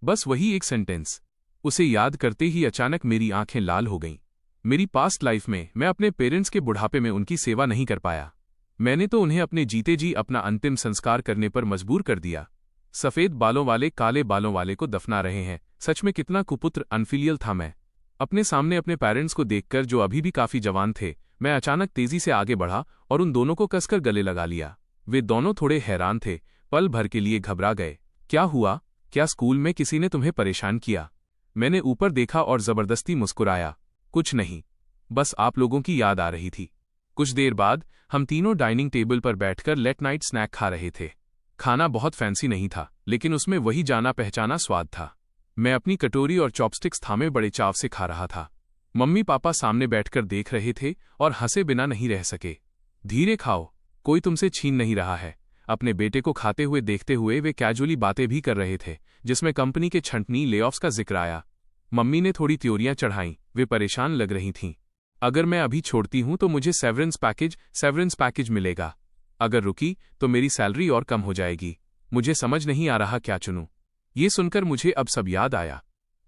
बस वही एक सेंटेंस, उसे याद करते ही अचानक मेरी आंखें लाल हो गईं। मेरी पास्ट लाइफ में मैं अपने पेरेंट्स के बुढ़ापे में उनकी सेवा नहीं कर पाया। मैंने तो उन्हें अपने जीते जी अपना अंतिम संस्कार करने पर मजबूर कर दिया। सफ़ेद बालों वाले काले बालों वाले को दफना रहे हैं। सच में कितना कुपुत्र अनफिलियल था मैं। अपने सामने अपने पेरेंट्स को देखकर जो अभी भी काफ़ी जवान थे, मैं अचानक तेजी से आगे बढ़ा और उन दोनों को कसकर गले लगा लिया। वे दोनों थोड़े हैरान थे, पल भर के लिए घबरा गए। क्या हुआ? क्या स्कूल में किसी ने तुम्हें परेशान किया? मैंने ऊपर देखा और ज़बरदस्ती मुस्कुराया। कुछ नहीं, बस आप लोगों की याद आ रही थी। कुछ देर बाद हम तीनों डाइनिंग टेबल पर बैठकर लेट नाइट स्नैक खा रहे थे। खाना बहुत फैंसी नहीं था, लेकिन उसमें वही जाना पहचाना स्वाद था। मैं अपनी कटोरी और चॉपस्टिक्स थामे बड़े चाव से खा रहा था। मम्मी पापा सामने बैठकर देख रहे थे और हंसे बिना नहीं रह सके। धीरे खाओ, कोई तुमसे छीन नहीं रहा है। अपने बेटे को खाते हुए देखते हुए वे कैजुअली बातें भी कर रहे थे, जिसमें कंपनी के छंटनी लेऑफ्स का जिक्र आया। मम्मी ने थोड़ी त्योरियां चढ़ाईं, वे परेशान लग रही थीं। अगर मैं अभी छोड़ती हूं तो मुझे सेवरेंस पैकेज मिलेगा। अगर रुकी तो मेरी सैलरी और कम हो जाएगी। मुझे समझ नहीं आ रहा क्या चुनूं। ये सुनकर मुझे अब सब याद आया।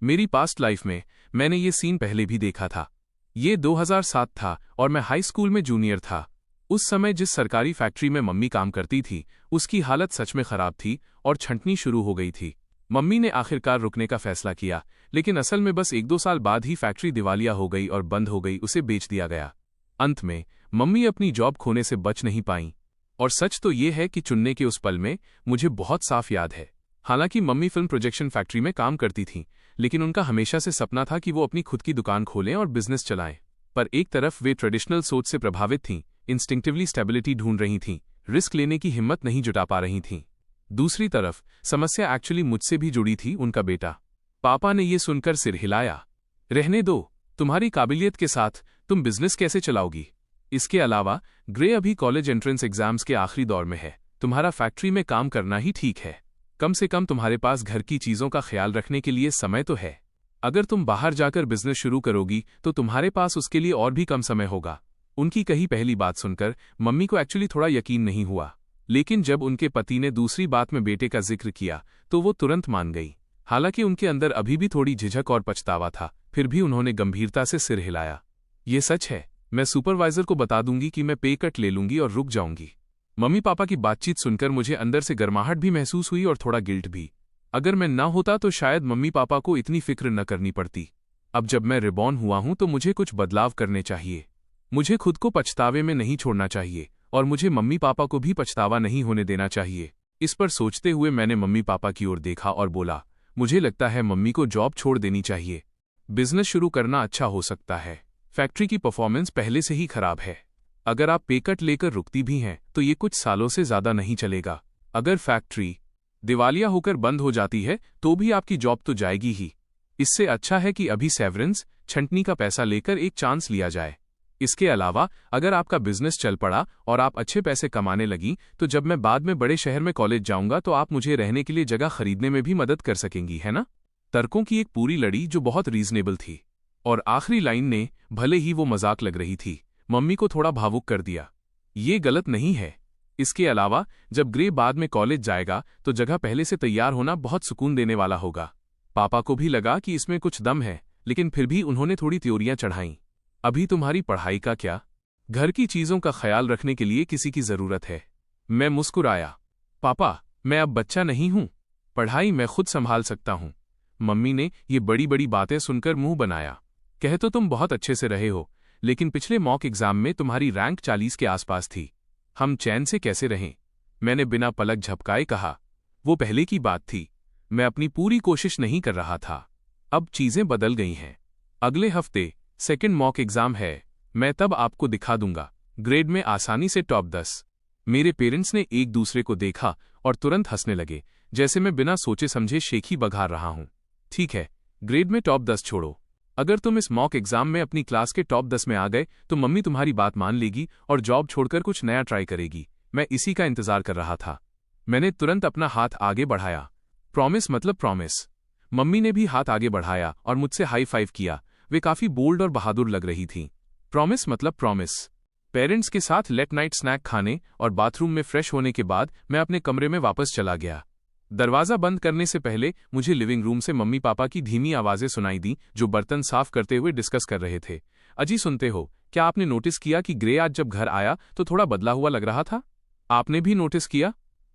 मेरी पास्ट लाइफ में मैंने ये सीन पहले भी देखा था। ये 2007 था और मैं हाई स्कूल में जूनियर था। उस समय जिस सरकारी फैक्ट्री में मम्मी काम करती थी, उसकी हालत सच में खराब थी और छंटनी शुरू हो गई थी। मम्मी ने आखिरकार रुकने का फैसला किया, लेकिन असल में बस 1-2 साल बाद ही फैक्ट्री दिवालिया हो गई और बंद हो गई, उसे बेच दिया गया। अंत में मम्मी अपनी जॉब खोने से बच नहीं पाईं। और सच तो ये है कि चुनने के उस पल में मुझे बहुत साफ याद है। हालांकि मम्मी फिल्म प्रोजेक्शन फैक्ट्री में काम करती थीं, लेकिन उनका हमेशा से सपना था कि वो अपनी खुद की दुकान खोलें और बिजनेस चलाएं। पर एक तरफ वे ट्रेडिशनल सोच से प्रभावित थीं, इंस्टिंक्टिवली स्टेबिलिटी ढूंढ रही थीं, रिस्क लेने की हिम्मत नहीं जुटा पा रही थीं। दूसरी तरफ समस्या एक्चुअली मुझसे भी जुड़ी थी, उनका बेटा। पापा ने ये सुनकर सिर हिलाया। रहने दो, तुम्हारी काबिलियत के साथ तुम बिजनेस कैसे चलाओगी? इसके अलावा ग्रे अभी कॉलेज एंट्रेंस एग्जाम्स के आखिरी दौर में है। तुम्हारा फैक्ट्री में काम करना ही ठीक है। कम से कम तुम्हारे पास घर की चीज़ों का ख्याल रखने के लिए समय तो है। अगर तुम बाहर जाकर बिजनेस शुरू करोगी तो तुम्हारे पास उसके लिए और भी कम समय होगा। उनकी कही पहली बात सुनकर मम्मी को एक्चुअली थोड़ा यकीन नहीं हुआ, लेकिन जब उनके पति ने दूसरी बात में बेटे का जिक्र किया तो वो तुरंत मान गई। हालांकि उनके अंदर अभी भी थोड़ी झिझक और पछतावा था, फिर भी उन्होंने गंभीरता से सिर हिलाया। ये सच है, मैं सुपरवाइजर को बता दूंगी कि मैं पे कट ले लूंगी और रुक जाऊंगी। मम्मी पापा की बातचीत सुनकर मुझे अंदर से गर्माहट भी महसूस हुई और थोड़ा गिल्ट भी। अगर मैं ना होता तो शायद मम्मी पापा को इतनी फिक्र न करनी पड़ती। अब जब मैं रिबॉर्न हुआ हूं तो मुझे कुछ बदलाव करने चाहिए। मुझे खुद को पछतावे में नहीं छोड़ना चाहिए और मुझे मम्मी पापा को भी पछतावा नहीं होने देना चाहिए। इस पर सोचते हुए मैंने मम्मी पापा की ओर देखा और बोला, मुझे लगता है मम्मी को जॉब छोड़ देनी चाहिए। बिजनेस शुरू करना अच्छा हो सकता है। फैक्ट्री की परफॉर्मेंस पहले से ही खराब है। अगर आप पे कट लेकर रुकती भी हैं तो ये कुछ सालों से ज़्यादा नहीं चलेगा। अगर फैक्ट्री दिवालिया होकर बंद हो जाती है तो भी आपकी जॉब तो जाएगी ही। इससे अच्छा है कि अभी सेवरेंस छंटनी का पैसा लेकर एक चांस लिया जाए। इसके अलावा अगर आपका बिजनेस चल पड़ा और आप अच्छे पैसे कमाने लगी तो जब मैं बाद में बड़े शहर में कॉलेज जाऊंगा तो आप मुझे रहने के लिए जगह खरीदने में भी मदद कर सकेंगी, है ना? तर्कों की एक पूरी लड़ी जो बहुत रीजनेबल थी। और आखिरी लाइन ने, भले ही वो मजाक लग रही थी, मम्मी को थोड़ा भावुक कर दिया। ये गलत नहीं है। इसके अलावा जब ग्रे बाद में कॉलेज जाएगा तो जगह पहले से तैयार होना बहुत सुकून देने वाला होगा। पापा को भी लगा कि इसमें कुछ दम है, लेकिन फिर भी उन्होंने थोड़ी त्योरियां चढ़ाईं। अभी तुम्हारी पढ़ाई का क्या? घर की चीजों का ख्याल रखने के लिए किसी की जरूरत है। मैं मुस्कुराया। पापा, मैं अब बच्चा नहीं हूं। पढ़ाई मैं खुद संभाल सकता हूं। मम्मी ने ये बड़ी बड़ी बातें सुनकर मुंह बनाया। कह तो तुम बहुत अच्छे से रहे हो, लेकिन पिछले मॉक एग्जाम में तुम्हारी रैंक 40 के आसपास थी। हम चैन से कैसे रहें? मैंने बिना पलक झपकाए कहा। वो पहले की बात थी। मैं अपनी पूरी कोशिश नहीं कर रहा था। अब चीजें बदल गई हैं। अगले हफ्ते सेकंड मॉक एग्जाम है। मैं तब आपको दिखा दूंगा, ग्रेड में आसानी से टॉप 10। मेरे पेरेंट्स ने एक दूसरे को देखा और तुरंत हंसने लगे, जैसे मैं बिना सोचे समझे शेखी बघार रहा हूं। ठीक है, ग्रेड में टॉप 10 छोड़ो। अगर तुम इस मॉक एग्जाम में अपनी क्लास के टॉप 10 में आ गए तो मम्मी तुम्हारी बात मान लेगी और जॉब छोड़कर कुछ नया ट्राई करेगी। मैं इसी का इंतजार कर रहा था। मैंने तुरंत अपना हाथ आगे बढ़ाया। प्रॉमिस मतलब प्रॉमिस। मम्मी ने भी हाथ आगे बढ़ाया और मुझसे हाई फाइव किया। वे काफी बोल्ड और बहादुर लग रही थीं। प्रॉमिस मतलब प्रॉमिस। पेरेंट्स के साथ लेट नाइट स्नैक खाने और बाथरूम में फ्रेश होने के बाद मैं अपने कमरे में वापस चला गया। दरवाजा बंद करने से पहले मुझे लिविंग रूम से मम्मी पापा की धीमी आवाजें सुनाई दी, जो बर्तन साफ करते हुए डिस्कस कर रहे थे। अजी सुनते हो, क्या आपने नोटिस किया कि ग्रे आज जब घर आया तो थोड़ा बदला हुआ लग रहा था? आपने भी नोटिस किया?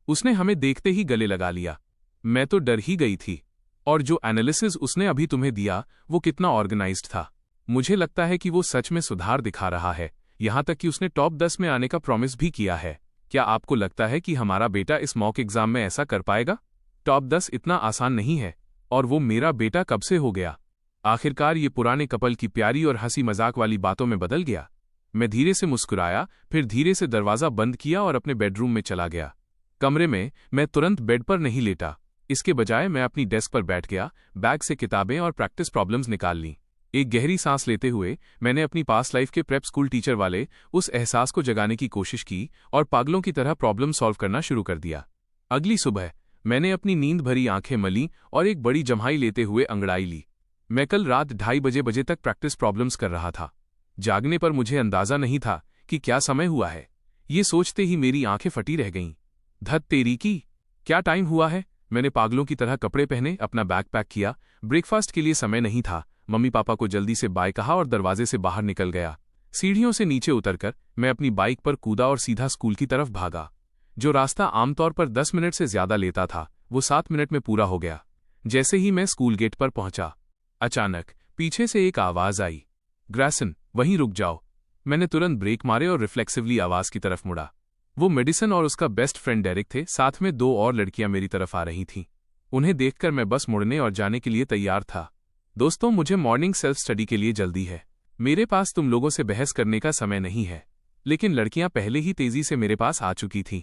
उसने हमें देखते ही गले लगा लिया। मैं तो डर ही गई थी। और जो एनालिसिस उसने अभी तुम्हें दिया वो कितना ऑर्गेनाइज्ड था। मुझे लगता है कि वो सच में सुधार दिखा रहा है, यहां तक कि उसने टॉप 10 में आने का प्रॉमिस भी किया है। क्या आपको लगता है कि हमारा बेटा इस मॉक एग्जाम में ऐसा कर पाएगा? टॉप 10 इतना आसान नहीं है, और वो मेरा बेटा कब से हो गया। आखिरकार ये पुराने कपल की प्यारी और हंसी मजाक वाली बातों में बदल गया। मैं धीरे से मुस्कुराया, फिर धीरे से दरवाजा बंद किया और अपने बेडरूम में चला गया। कमरे में मैं तुरंत बेड पर नहीं लेटा। इसके बजाय मैं अपनी डेस्क पर बैठ गया, बैग से किताबें और प्रैक्टिस प्रॉब्लम्स निकाल लीं। एक गहरी सांस लेते हुए मैंने अपनी पास्ट लाइफ के प्रेप स्कूल टीचर वाले उस एहसास को जगाने की कोशिश की और पागलों की तरह प्रॉब्लम सॉल्व करना शुरू कर दिया। अगली सुबह मैंने अपनी नींद भरी आंखें मली और एक बड़ी जम्हाई लेते हुए अंगड़ाई ली। मैं कल रात 2:30 बजे तक प्रैक्टिस प्रॉब्लम्स कर रहा था। जागने पर मुझे अंदाजा नहीं था कि क्या समय हुआ है। ये सोचते ही मेरी आंखें फटी रह गईं। धत तेरी की, क्या टाइम हुआ है। मैंने पागलों की तरह कपड़े पहने, अपना बैग पैक किया। ब्रेकफास्ट के लिए समय नहीं था। मम्मी पापा को जल्दी से बाय कहा और दरवाजे से बाहर निकल गया। सीढ़ियों से नीचे उतरकर मैं अपनी बाइक पर कूदा और सीधा स्कूल की तरफ भागा। जो रास्ता आमतौर पर 10 मिनट से ज्यादा लेता था वो 7 मिनट में पूरा हो गया। जैसे ही मैं स्कूल गेट पर पहुंचा, अचानक पीछे से एक आवाज आई, ग्रैसन, वहीं रुक जाओ। मैंने तुरंत ब्रेक मारे और रिफ्लेक्सिवली आवाज की तरफ मुड़ा। वो मेडिसन और उसका बेस्ट फ्रेंड डेरिक थे। साथ में 2 और लड़कियां मेरी तरफ आ रही थीं। उन्हें देखकर मैं बस मुड़ने और जाने के लिए तैयार था। दोस्तों, मुझे मॉर्निंग सेल्फ स्टडी के लिए जल्दी है। मेरे पास तुम लोगों से बहस करने का समय नहीं है। लेकिन लड़कियां पहले ही तेजी से मेरे पास आ चुकी थीं।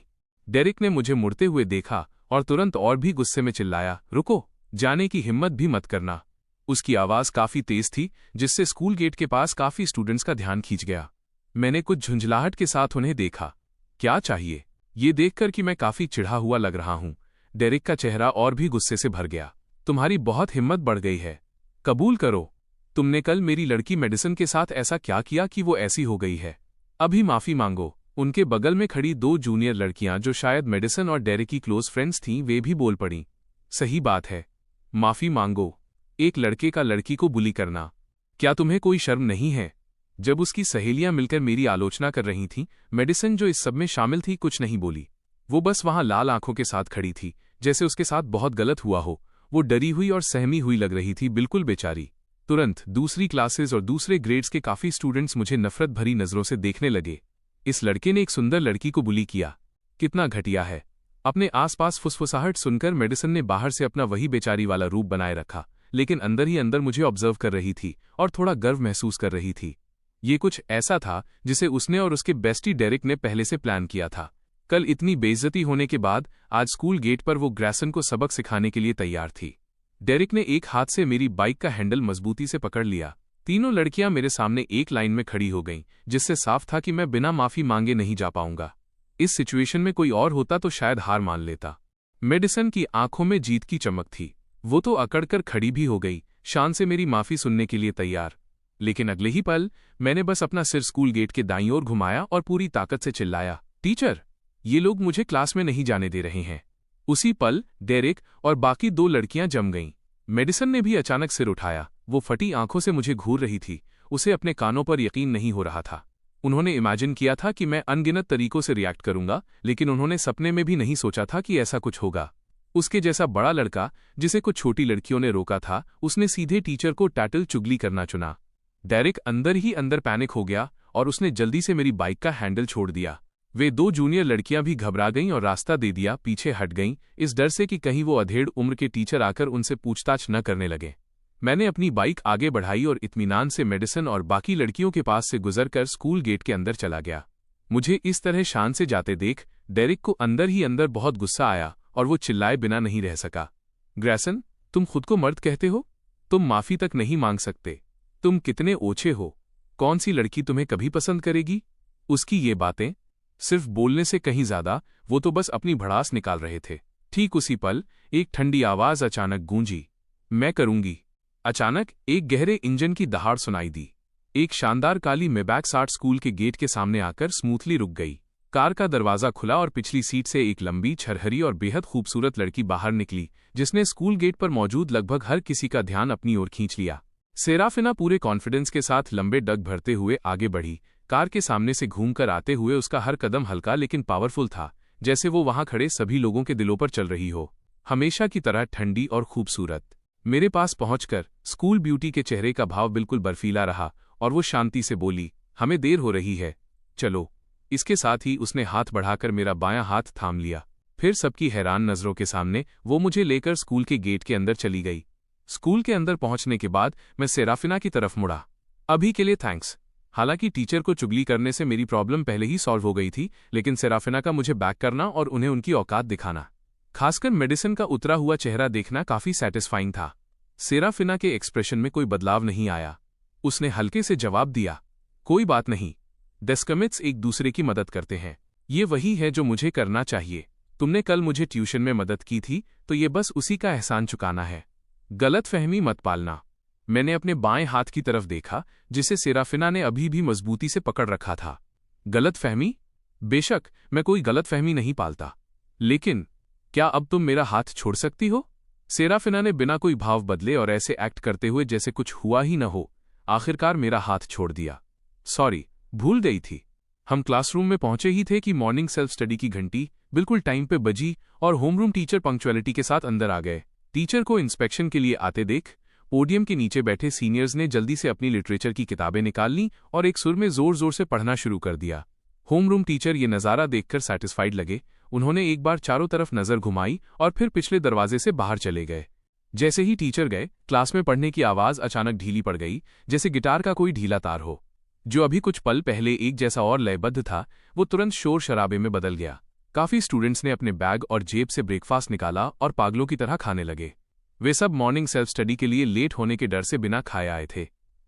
डेरिक ने मुझे मुड़ते हुए देखा और तुरंत और भी गुस्से में चिल्लाया, रुको, जाने की हिम्मत भी मत करना। उसकी आवाज काफी तेज थी, जिससे स्कूल गेट के पास काफी स्टूडेंट्स का ध्यान खींच गया। मैंने कुछ झुंझलाहट के साथ उन्हें देखा। क्या चाहिए? ये देखकर कि मैं काफी चिढ़ा हुआ लग रहा हूं, डेरिक का चेहरा और भी गुस्से से भर गया। तुम्हारी बहुत हिम्मत बढ़ गई है। कबूल करो, तुमने कल मेरी लड़की मेडिसन के साथ ऐसा क्या किया कि वो ऐसी हो गई है। अभी माफी मांगो। उनके बगल में खड़ी 2 जूनियर लड़कियां, जो शायद मेडिसन और डेरिक की क्लोज फ्रेंड्स थीं, वे भी बोल पड़ीं, सही बात है, माफी मांगो। एक लड़के का लड़की को बुली करना, क्या तुम्हें कोई शर्म नहीं है? जब उसकी सहेलियां मिलकर मेरी आलोचना कर रही थीं, मेडिसन, जो इस सब में शामिल थी, कुछ नहीं बोली। वो बस वहां लाल आंखों के साथ खड़ी थी, जैसे उसके साथ बहुत गलत हुआ हो। वो डरी हुई और सहमी हुई लग रही थी, बिल्कुल बेचारी। तुरंत दूसरी क्लासेस और दूसरे ग्रेड्स के काफी स्टूडेंट्स मुझे नफरत भरी नजरों से देखने लगे। इस लड़के ने एक सुंदर लड़की को बुली किया, कितना घटिया है। अपने आसपास फुसफुसाहट सुनकर मेडिसन ने बाहर से अपना वही बेचारी वाला रूप बनाए रखा, लेकिन अंदर ही अंदर मुझे ऑब्जर्व कर रही थी और थोड़ा गर्व महसूस कर रही थी। ये कुछ ऐसा था जिसे उसने और उसके बेस्टी डेरिक ने पहले से प्लान किया था। कल इतनी बेइज्जती होने के बाद आज स्कूल गेट पर वो ग्रैसन को सबक सिखाने के लिए तैयार थी। डेरिक ने एक हाथ से मेरी बाइक का हैंडल मजबूती से पकड़ लिया। तीनों लड़कियां मेरे सामने एक लाइन में खड़ी हो गईं, जिससे साफ था कि मैं बिना माफी मांगे नहीं जा पाऊंगा। इस सिचुएशन में कोई और होता तो शायद हार मान लेता। मेडिसन की आंखों में जीत की चमक थी। वो तो अकड़कर खड़ी भी हो गई, शान से मेरी माफी सुनने के लिए तैयार। लेकिन अगले ही पल मैंने बस अपना सिर स्कूल गेट के दाईं ओर घुमाया और पूरी ताकत से चिल्लाया, टीचर, ये लोग मुझे क्लास में नहीं जाने दे रहे हैं। उसी पल डेरिक और बाकी 2 लड़कियां जम गईं। मेडिसन ने भी अचानक सिर उठाया। वो फटी आंखों से मुझे घूर रही थी। उसे अपने कानों पर यकीन नहीं हो रहा था। उन्होंने इमेजिन किया था कि मैं अनगिनत तरीकों से रिएक्ट करूंगा, लेकिन उन्होंने सपने में भी नहीं सोचा था कि ऐसा कुछ होगा। उसके जैसा बड़ा लड़का, जिसे कुछ छोटी लड़कियों ने रोका था, उसने सीधे टीचर को टैटल चुगली करना चुना। डेरिक अंदर ही अंदर पैनिक हो गया और उसने जल्दी से मेरी बाइक का हैंडल छोड़ दिया। वे दो जूनियर लड़कियां भी घबरा गईं और रास्ता दे दिया, पीछे हट गईं, इस डर से कि कहीं वो अधेड़ उम्र के टीचर आकर उनसे पूछताछ न करने लगे। मैंने अपनी बाइक आगे बढ़ाई और इत्मीनान से मेडिसन और बाकी लड़कियों के पास से गुजरकर स्कूल गेट के अंदर चला गया। मुझे इस तरह शान से जाते देख डेरिक को अंदर ही अंदर बहुत गुस्सा आया और वो चिल्लाए बिना नहीं रह सका। ग्रैसन, तुम खुद को मर्द कहते हो? तुम माफी तक नहीं मांग सकते। तुम कितने ओछे हो। कौन सी लड़की तुम्हें कभी पसंद करेगी? उसकी ये बातें सिर्फ बोलने से कहीं ज्यादा, वो तो बस अपनी भड़ास निकाल रहे थे। ठीक उसी पल एक ठंडी आवाज अचानक गूंजी, मैं करूंगी। अचानक एक गहरे इंजन की दहाड़ सुनाई दी। एक शानदार काली मेबैक आर्ट स्कूल के गेट के सामने आकर स्मूथली रुक गई। कार का दरवाजा खुला और पिछली सीट से एक लंबी, छरहरी और बेहद खूबसूरत लड़की बाहर निकली, जिसने स्कूल गेट पर मौजूद लगभग हर किसी का ध्यान अपनी ओर खींच लिया। सेराफिना पूरे कॉन्फिडेंस के साथ लंबे डग भरते हुए आगे बढ़ी। कार के सामने से घूमकर आते हुए उसका हर कदम हल्का लेकिन पावरफुल था, जैसे वो वहां खड़े सभी लोगों के दिलों पर चल रही हो, हमेशा की तरह ठंडी और खूबसूरत। मेरे पास पहुंचकर स्कूल ब्यूटी के चेहरे का भाव बिल्कुल बर्फीला रहा और वो शांति से बोली, हमें देर हो रही है, चलो। इसके साथ ही उसने हाथ बढ़ाकर मेरा बायां हाथ थाम लिया। फिर सबकी हैरान नजरों के सामने वो मुझे लेकर स्कूल के गेट के अंदर चली गई। स्कूल के अंदर पहुंचने के बाद मैं सेराफिना की तरफ मुड़ा। अभी के लिए थैंक्स। हालांकि टीचर को चुगली करने से मेरी प्रॉब्लम पहले ही सॉल्व हो गई थी, लेकिन सेराफिना का मुझे बैक करना और उन्हें उनकी औकात दिखाना, खासकर मेडिसन का उतरा हुआ चेहरा देखना काफी सैटिस्फाइंग था। सेराफिना के एक्सप्रेशन में कोई बदलाव नहीं आया। उसने हल्के से जवाब दिया, कोई बात नहीं, डेस्कमेट्स एक दूसरे की मदद करते हैं। ये वही है जो मुझे करना चाहिए। तुमने कल मुझे ट्यूशन में मदद की थी, तो ये बस उसी का एहसान चुकाना है। गलतफहमी मत पालना। मैंने अपने बाएं हाथ की तरफ देखा, जिसे सेराफिना ने अभी भी मजबूती से पकड़ रखा था। गलतफहमी? बेशक, मैं कोई गलतफहमी नहीं पालता, लेकिन क्या अब तुम मेरा हाथ छोड़ सकती हो? सेराफिना ने बिना कोई भाव बदले और ऐसे एक्ट करते हुए जैसे कुछ हुआ ही न हो, आखिरकार मेरा हाथ छोड़ दिया। सॉरी, भूल गई थी। हम क्लासरूम में पहुंचे ही थे कि मॉर्निंग सेल्फ स्टडी की घंटी बिल्कुल टाइम पे बजी और होमरूम टीचर पंक्चुअलिटी के साथ अंदर आ गए। टीचर को इंस्पेक्शन के लिए आते देख पोडियम के नीचे बैठे सीनियर्स ने जल्दी से अपनी लिटरेचर की किताबें निकाल लीं और एक सुर में जोर जोर से पढ़ना शुरू कर दिया। होमरूम टीचर ये नज़ारा देखकर सैटिस्फाइड लगे। उन्होंने एक बार चारों तरफ नजर घुमाई और फिर पिछले दरवाजे से बाहर चले गए। जैसे ही टीचर गए, क्लास में पढ़ने की आवाज अचानक ढीली पड़ गई, जैसे गिटार का कोई ढीला तार हो। जो अभी कुछ पल पहले एक जैसा और लयबद्ध था, वो तुरंत शोर शराबे में बदल गया। काफी स्टूडेंट्स ने अपने बैग और जेब से ब्रेकफास्ट निकाला और पागलों की तरह खाने लगे। वे सब मॉर्निंग सेल्फ स्टडी के लिए लेट होने के डर से बिना खाए आए थे।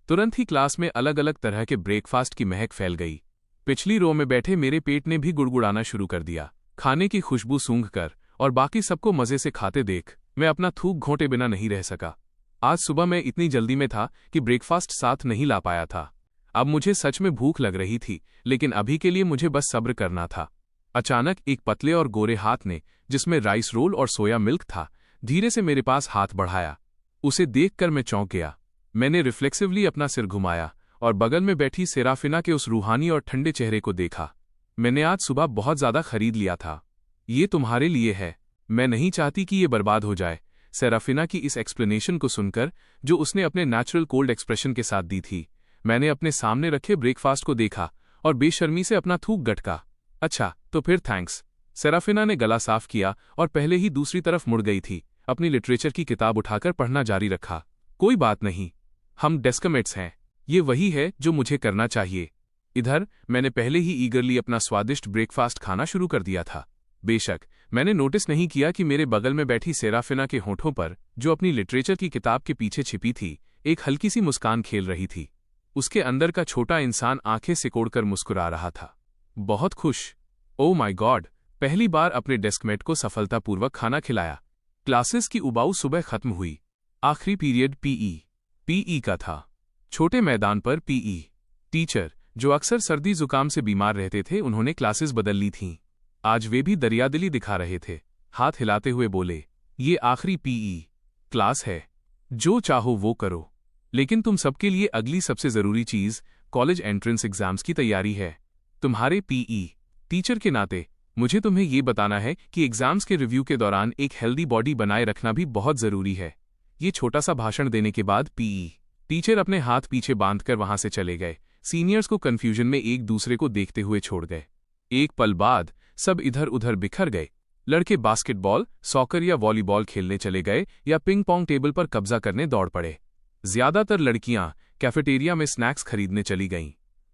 तुरंत ही क्लास में अलग अलग तरह के ब्रेकफास्ट की महक फैल गई। पिछली रो में बैठे मेरे पेट ने भी गुड़गुड़ाना शुरू कर दिया। खाने की खुशबू सूंघकर और बाकी सबको मजे से खाते देख मैं अपना थूक घोंटे बिना नहीं रह सका। आज सुबह मैं इतनी जल्दी में था कि ब्रेकफास्ट साथ नहीं ला पाया था। अब मुझे सच में भूख लग रही थी, लेकिन अभी के लिए मुझे बस सब्र करना था। अचानक एक पतले और गोरे हाथ ने, जिसमें राइस रोल और सोया मिल्क था, धीरे से मेरे पास हाथ बढ़ाया। उसे देखकर मैं चौंक गया। मैंने रिफ्लेक्सिवली अपना सिर घुमाया और बगल में बैठी सेराफिना के उस रूहानी और ठंडे चेहरे को देखा। मैंने आज सुबह बहुत ज्यादा खरीद लिया था। ये तुम्हारे लिए है। मैं नहीं चाहती कि ये बर्बाद हो जाए। सेराफिना की इस एक्सप्लेनेशन को सुनकर, जो उसने अपने नेचुरल कोल्ड एक्सप्रेशन के साथ दी थी, मैंने अपने सामने रखे ब्रेकफास्ट को देखा और बेशर्मी से अपना थूक गटका। अच्छा, तो फिर थैंक्स। सेराफिना ने गला साफ किया और पहले ही दूसरी तरफ मुड़ गई थी। अपनी लिटरेचर की किताब उठाकर पढ़ना जारी रखा। कोई बात नहीं, हम डेस्कमेट्स हैं। ये वही है जो मुझे करना चाहिए। इधर मैंने पहले ही ईगरली अपना स्वादिष्ट ब्रेकफास्ट खाना शुरू कर दिया था। बेशक, मैंने नोटिस नहीं किया कि मेरे बगल में बैठी सेराफिना के होठों पर, जो अपनी लिटरेचर की किताब के पीछे छिपी थी, एक हल्की सी मुस्कान खेल रही थी। उसके अंदर का छोटा इंसान आंखें सिकोड़कर मुस्कुरा रहा था, बहुत खुश। ओह माय गॉड, पहली बार अपने डेस्कमेट को सफलतापूर्वक खाना खिलाया। क्लासेस की उबाऊ सुबह खत्म हुई। आखिरी पीरियड पीई का था। छोटे मैदान पर पीई टीचर, जो अक्सर सर्दी जुकाम से बीमार रहते थे, उन्होंने क्लासेस बदल ली थीं। आज वे भी दरियादिली दिखा रहे थे। हाथ हिलाते हुए बोले, ये आखिरी पीई क्लास है, जो चाहो वो करो, लेकिन तुम सबके लिए अगली सबसे जरूरी चीज कॉलेज एंट्रेंस एग्जाम्स की तैयारी है। तुम्हारे पीई टीचर के नाते मुझे तुम्हें ये बताना है कि एग्जाम्स के रिव्यू के दौरान एक हेल्दी बॉडी बनाए रखना भी बहुत जरूरी है। ये छोटा सा भाषण देने के बाद पीई टीचर अपने हाथ पीछे बांधकर वहां से चले गए। सीनियर्स को कंफ्यूजन में एक दूसरे को देखते हुए छोड़ गए। एक पल बाद सब इधर उधर बिखर गए। लड़के बास्केटबॉल, सॉकर या वॉलीबॉल खेलने चले गए या पिंग पोंग टेबल पर कब्जा करने दौड़ पड़े। ज्यादातर लड़कियां कैफेटेरिया में स्नैक्स खरीदने चली गईं।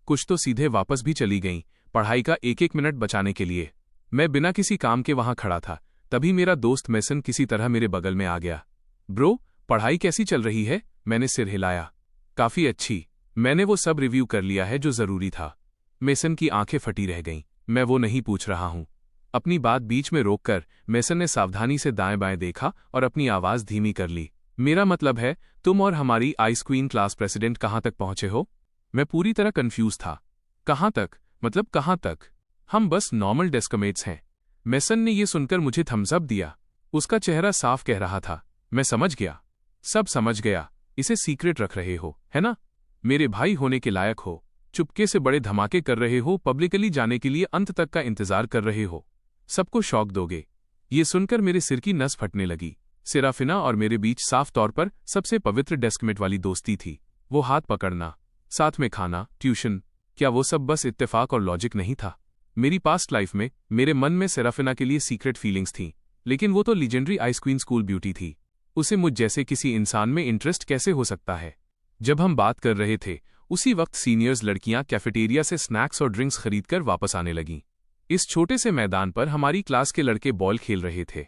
कुछ तो सीधे वापस भी चली गईं, पढ़ाई का एक एक मिनट बचाने के लिए। मैं बिना किसी काम के वहां खड़ा था, तभी मेरा दोस्त मेसन किसी तरह मेरे बगल में आ गया। ब्रो, पढ़ाई कैसी चल रही है? मैंने सिर हिलाया। काफी अच्छी, मैंने वो सब रिव्यू कर लिया है जो जरूरी था। मेसन की आंखें फटी रह गईं। मैं वो नहीं पूछ रहा हूं। अपनी बात बीच में रोककर मेसन ने सावधानी से दाएं बाएं देखा और अपनी आवाज धीमी कर ली। मेरा मतलब है, तुम और हमारी आइस क्वीन क्लास प्रेसिडेंट कहां तक पहुंचे हो? मैं पूरी तरह कंफ्यूज था। कहां तक? मतलब कहां तक? हम बस नॉर्मल डेस्कमेट्स हैं। मेसन ने ये सुनकर मुझे थम्स अप दिया। उसका चेहरा साफ कह रहा था, मैं समझ गया, सब समझ गया। इसे सीक्रेट रख रहे हो, है ना? मेरे भाई होने के लायक हो, चुपके से बड़े धमाके कर रहे हो, पब्लिकली जाने के लिए अंत तक का इंतजार कर रहे हो, सबको शॉक दोगे। ये सुनकर मेरे सिर की नस फटने लगी। सेराफिना और मेरे बीच साफ तौर पर सबसे पवित्र डेस्कमेट वाली दोस्ती थी। वो हाथ पकड़ना, साथ में खाना, ट्यूशन, क्या वो सब बस इत्तेफाक और लॉजिक नहीं था? मेरी पास्ट लाइफ में मेरे मन में सेराफिना के लिए सीक्रेट फीलिंग्स थीं, लेकिन वो तो legendary ice queen school beauty थी। उसे मुझ जैसे किसी इंसान में इंटरेस्ट कैसे हो सकता है? जब हम बात कर रहे थे, उसी वक्त सीनियर्स लड़कियां कैफेटेरिया से स्नैक्स और ड्रिंक्स खरीदकर वापस आने लगीं। इस छोटे से मैदान पर हमारी क्लास के लड़के बॉल खेल रहे थे।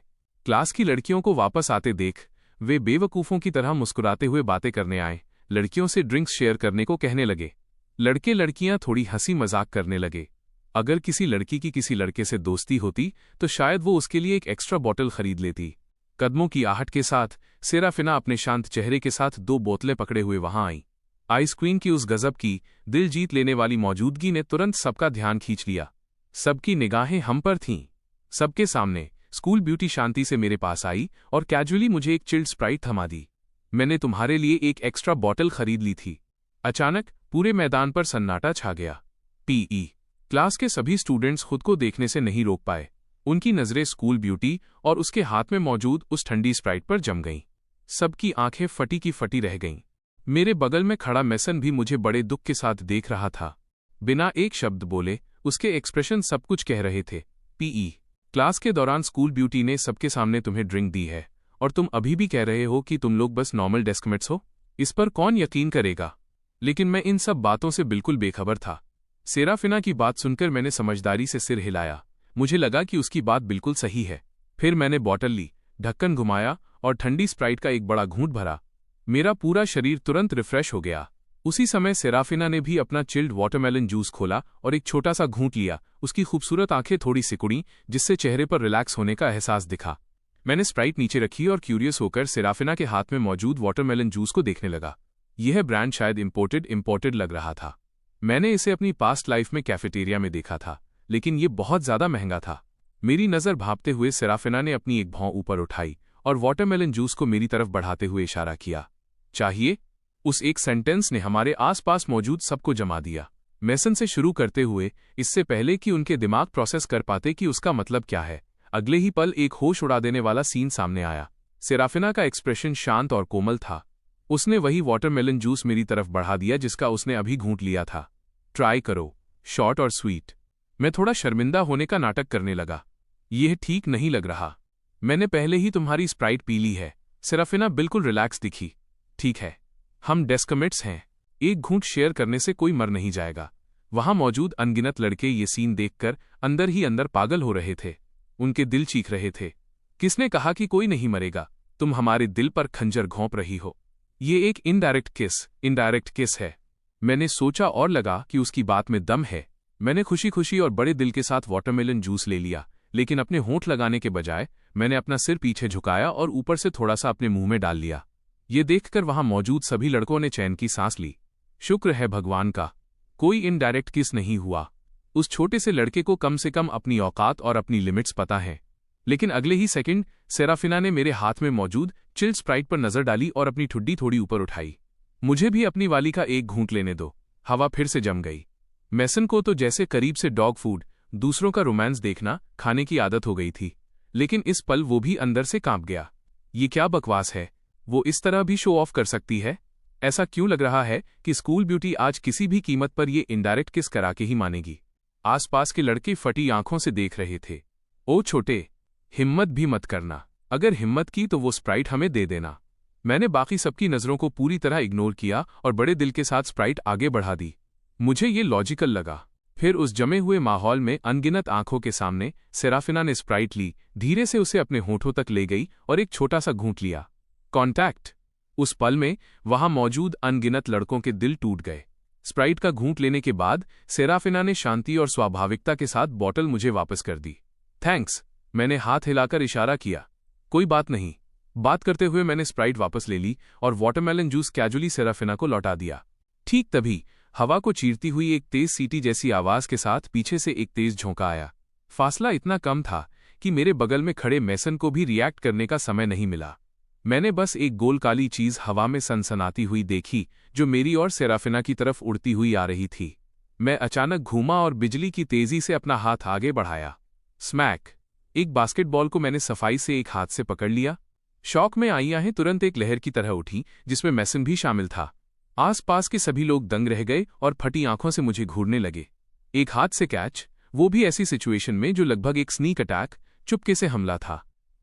क्लास की लड़कियों को वापस आते देख वे बेवकूफों की तरह मुस्कुराते हुए बातें करने आए, लड़कियों से ड्रिंक्स शेयर करने को कहने लगे। लड़के लड़कियां थोड़ी हंसी मजाक करने लगे। अगर किसी लड़की की किसी लड़के से दोस्ती होती तो शायद वो उसके लिए एक एक्स्ट्रा बॉटल खरीद लेती। कदमों की आहट के साथ सेराफिना अपने शांत चेहरे के साथ 2 बोतलें पकड़े हुए वहां आई। आइस क्वीन की उस गजब की दिल जीत लेने वाली मौजूदगी ने तुरंत सबका ध्यान खींच लिया। सबकी निगाहें हम पर थीं। सबके सामने स्कूल ब्यूटी शांति से मेरे पास आई और कैजुअली मुझे एक चिल्ड स्प्राइट थमा दी। मैंने तुम्हारे लिए एक एक्स्ट्रा बॉटल खरीद ली थी। अचानक पूरे मैदान पर सन्नाटा छा गया। पीई क्लास के सभी स्टूडेंट्स खुद को देखने से नहीं रोक पाए। उनकी नजरें स्कूल ब्यूटी और उसके हाथ में मौजूद उस ठंडी स्प्राइट पर जम गईं। सबकी आंखें फटी की फटी रह गईं। मेरे बगल में खड़ा मेसन भी मुझे बड़े दुख के साथ देख रहा था। बिना एक शब्द बोले उसके एक्सप्रेशन सब कुछ कह रहे थे। पीई क्लास के दौरान स्कूल ब्यूटी ने सबके सामने तुम्हें ड्रिंक दी है और तुम अभी भी कह रहे हो कि तुम लोग बस नॉर्मल डेस्कमेट्स हो? इस पर कौन यकीन करेगा? लेकिन मैं इन सब बातों से बिल्कुल बेखबर था। सेराफिना की बात सुनकर मैंने समझदारी से सिर हिलाया। मुझे लगा कि उसकी बात बिल्कुल सही है। फिर मैंने बॉटल ली, ढक्कन घुमाया और ठंडी स्प्राइट का एक बड़ा घूंट भरा। मेरा पूरा शरीर तुरंत रिफ्रेश हो गया। उसी समय सेराफिना ने भी अपना चिल्ड वाटरमेलन जूस खोला और एक छोटा सा घूंट लिया। उसकी खूबसूरत आंखें थोड़ी सिकुड़ी, जिससे चेहरे पर रिलैक्स होने का एहसास दिखा। मैंने स्प्राइट नीचे रखी और क्यूरियस होकर सेराफिना के हाथ में मौजूद वाटरमेलन जूस को देखने लगा। यह ब्रांड शायद इम्पोर्टेड लग रहा था। मैंने इसे अपनी पास्ट लाइफ में कैफेटेरिया में देखा था, लेकिन ये बहुत ज्यादा महंगा था। मेरी नजर भांपते हुए सेराफिना ने अपनी एक भौं ऊपर उठाई और वाटरमेलन जूस को मेरी तरफ बढ़ाते हुए इशारा किया। चाहिए? उस एक सेंटेंस ने हमारे आसपास मौजूद सबको जमा दिया। मेसन से शुरू करते हुए, इससे पहले कि उनके दिमाग प्रोसेस कर पाते कि उसका मतलब क्या है, अगले ही पल एक होश उड़ा देने वाला सीन सामने आया। सेराफिना का एक्सप्रेशन शांत और कोमल था। उसने वही वाटरमेलन जूस मेरी तरफ बढ़ा दिया जिसका उसने अभी घूंट लिया था। ट्राई करो, शॉर्ट और स्वीट। मैं थोड़ा शर्मिंदा होने का नाटक करने लगा। यह ठीक नहीं लग रहा। मैंने पहले ही तुम्हारी स्प्राइट पी ली है। सेराफिना बिल्कुल रिलैक्स दिखी। ठीक है, हम डेस्कमेट्स हैं, एक घूंट शेयर करने से कोई मर नहीं जाएगा। वहां मौजूद अनगिनत लड़के ये सीन देखकर अंदर ही अंदर पागल हो रहे थे। उनके दिल चीख रहे थे। किसने कहा कि कोई नहीं मरेगा? तुम हमारे दिल पर खंजर घोंप रही हो। ये एक इनडायरेक्ट किस है। मैंने सोचा और लगा कि उसकी बात में दम है। मैंने खुशी खुशी और बड़े दिल के साथ वाटरमेलन जूस ले लिया, लेकिन अपने होंठ लगाने के बजाय मैंने अपना सिर पीछे झुकाया और ऊपर से थोड़ा सा अपने मुंह में डाल लिया। ये देखकर वहां मौजूद सभी लड़कों ने चैन की सांस ली। शुक्र है भगवान का, कोई इनडायरेक्ट किस नहीं हुआ। उस छोटे से लड़के को कम से कम अपनी औकात और अपनी लिमिट्स पता है। लेकिन अगले ही सेकंड सेराफिना ने मेरे हाथ में मौजूद चिल्ड स्प्राइट पर नजर डाली और अपनी ठुड्डी थोड़ी ऊपर उठाई। मुझे भी अपनी वाली का एक घूंट लेने दो। हवा फिर से जम गई। मेसन को तो जैसे करीब से डॉग फूड, दूसरों का रोमांस देखना, खाने की आदत हो गई थी, लेकिन इस पल वो भी अंदर से कांप गया। ये क्या बकवास है? वो इस तरह भी शो ऑफ कर सकती है? ऐसा क्यों लग रहा है कि स्कूल ब्यूटी आज किसी भी कीमत पर ये इनडायरेक्ट किस करा के ही मानेगी? आसपास के लड़के फटी आंखों से देख रहे थे। ओ छोटे, हिम्मत भी मत करना, अगर हिम्मत की तो वो स्प्राइट हमें दे देना। मैंने बाकी सबकी नज़रों को पूरी तरह इग्नोर किया और बड़े दिल के साथ स्प्राइट आगे बढ़ा दी। मुझे ये लॉजिकल लगा। फिर उस जमे हुए माहौल में अनगिनत आंखों के सामने सेराफिना ने स्प्राइट ली, धीरे से उसे अपने होठों तक ले गई और एक छोटा सा घूंट लिया। कॉन्टैक्ट। उस पल में वहां मौजूद अनगिनत लड़कों के दिल टूट गए। स्प्राइट का घूंट लेने के बाद सेराफिना ने शांति और स्वाभाविकता के साथ बॉटल मुझे वापस कर दी। थैंक्स, मैंने हाथ हिलाकर इशारा किया। कोई बात नहीं। बात करते हुए मैंने स्प्राइट वापस ले ली और वाटरमेलन जूस कैजुअली सेराफिना को लौटा दिया। ठीक तभी हवा को चीरती हुई एक तेज सीटी जैसी आवाज के साथ पीछे से एक तेज झोंका आया। फासला इतना कम था कि मेरे बगल में खड़े मेसन को भी रिएक्ट करने का समय नहीं मिला। मैंने बस एक गोल काली चीज हवा में सनसनाती हुई देखी जो मेरी और सेराफिना की तरफ उड़ती हुई आ रही थी। मैं अचानक घूमा और बिजली की तेजी से अपना हाथ आगे बढ़ाया। स्मैक! एक बास्केटबॉल को मैंने सफाई से एक हाथ से पकड़ लिया। शौक में आई आहें तुरंत एक लहर की तरह उठी जिसमें मेसन भी शामिल था। आसपास के सभी लोग दंग रह गए और फटी आंखों से मुझे घूरने लगे। एक हाथ से कैच, वो भी ऐसी सिचुएशन में जो लगभग एक स्नीक अटैक, चुपके से हमला था।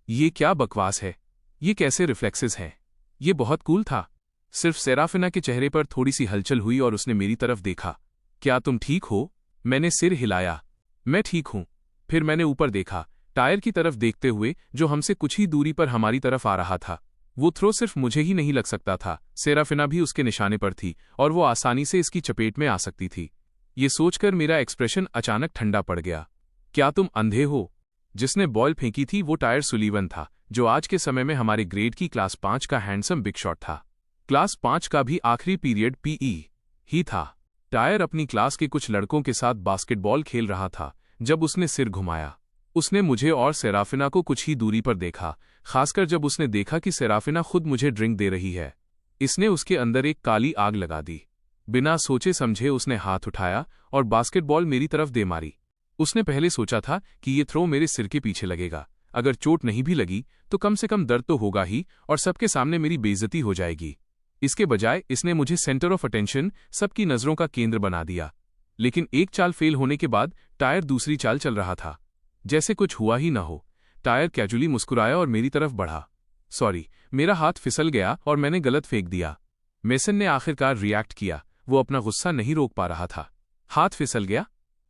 ये क्या बकवास है? ये कैसे रिफ्लेक्सेस हैं? ये बहुत कूल था। सिर्फ सेराफिना के चेहरे पर थोड़ी सी हलचल हुई और उसने मेरी तरफ देखा। क्या तुम ठीक हो? मैंने सिर हिलाया। मैं ठीक हूं। फिर मैंने ऊपर देखा, टायर की तरफ देखते हुए जो हमसे कुछ ही दूरी पर हमारी तरफ आ रहा था। वो थ्रो सिर्फ मुझे ही नहीं लग सकता था, सेराफिना भी उसके निशाने पर थी और वो आसानी से इसकी चपेट में आ सकती थी। ये सोचकर मेरा एक्सप्रेशन अचानक ठंडा पड़ गया। क्या तुम अंधे हो? जिसने बॉल फेंकी थी वो टायर सुलीवन था, जो आज के समय में हमारे ग्रेड की क्लास 5 का हैंडसम बिग शॉट था। क्लास 5 का भी आखिरी पीरियड पीई ही था। टायर अपनी क्लास के कुछ लड़कों के साथ बास्केटबॉल खेल रहा था जब उसने सिर घुमाया। उसने मुझे और सेराफिना को कुछ ही दूरी पर देखा, खासकर जब उसने देखा कि सेराफिना खुद मुझे ड्रिंक दे रही है। इसने उसके अंदर एक काली आग लगा दी। बिना सोचे समझे उसने हाथ उठाया और बास्केटबॉल मेरी तरफ दे मारी। उसने पहले सोचा था कि ये थ्रो मेरे सिर के पीछे लगेगा। अगर चोट नहीं भी लगी तो कम से कम दर्द तो होगा ही और सबके सामने मेरी बेइज्जती हो जाएगी। इसके बजाय इसने मुझे सेंटर ऑफ अटेंशन, सबकी नजरों का केंद्र बना दिया। लेकिन एक चाल फेल होने के बाद टायर दूसरी चाल चल रहा था, जैसे कुछ हुआ ही न हो। टायर कैजुअली मुस्कुराया और मेरी तरफ बढ़ा। सॉरी, मेरा हाथ फिसल गया और मैंने गलत फेंक दिया। मेसन ने आखिरकार रिएक्ट किया। वो अपना गुस्सा नहीं रोक पा रहा था। हाथ फिसल गया?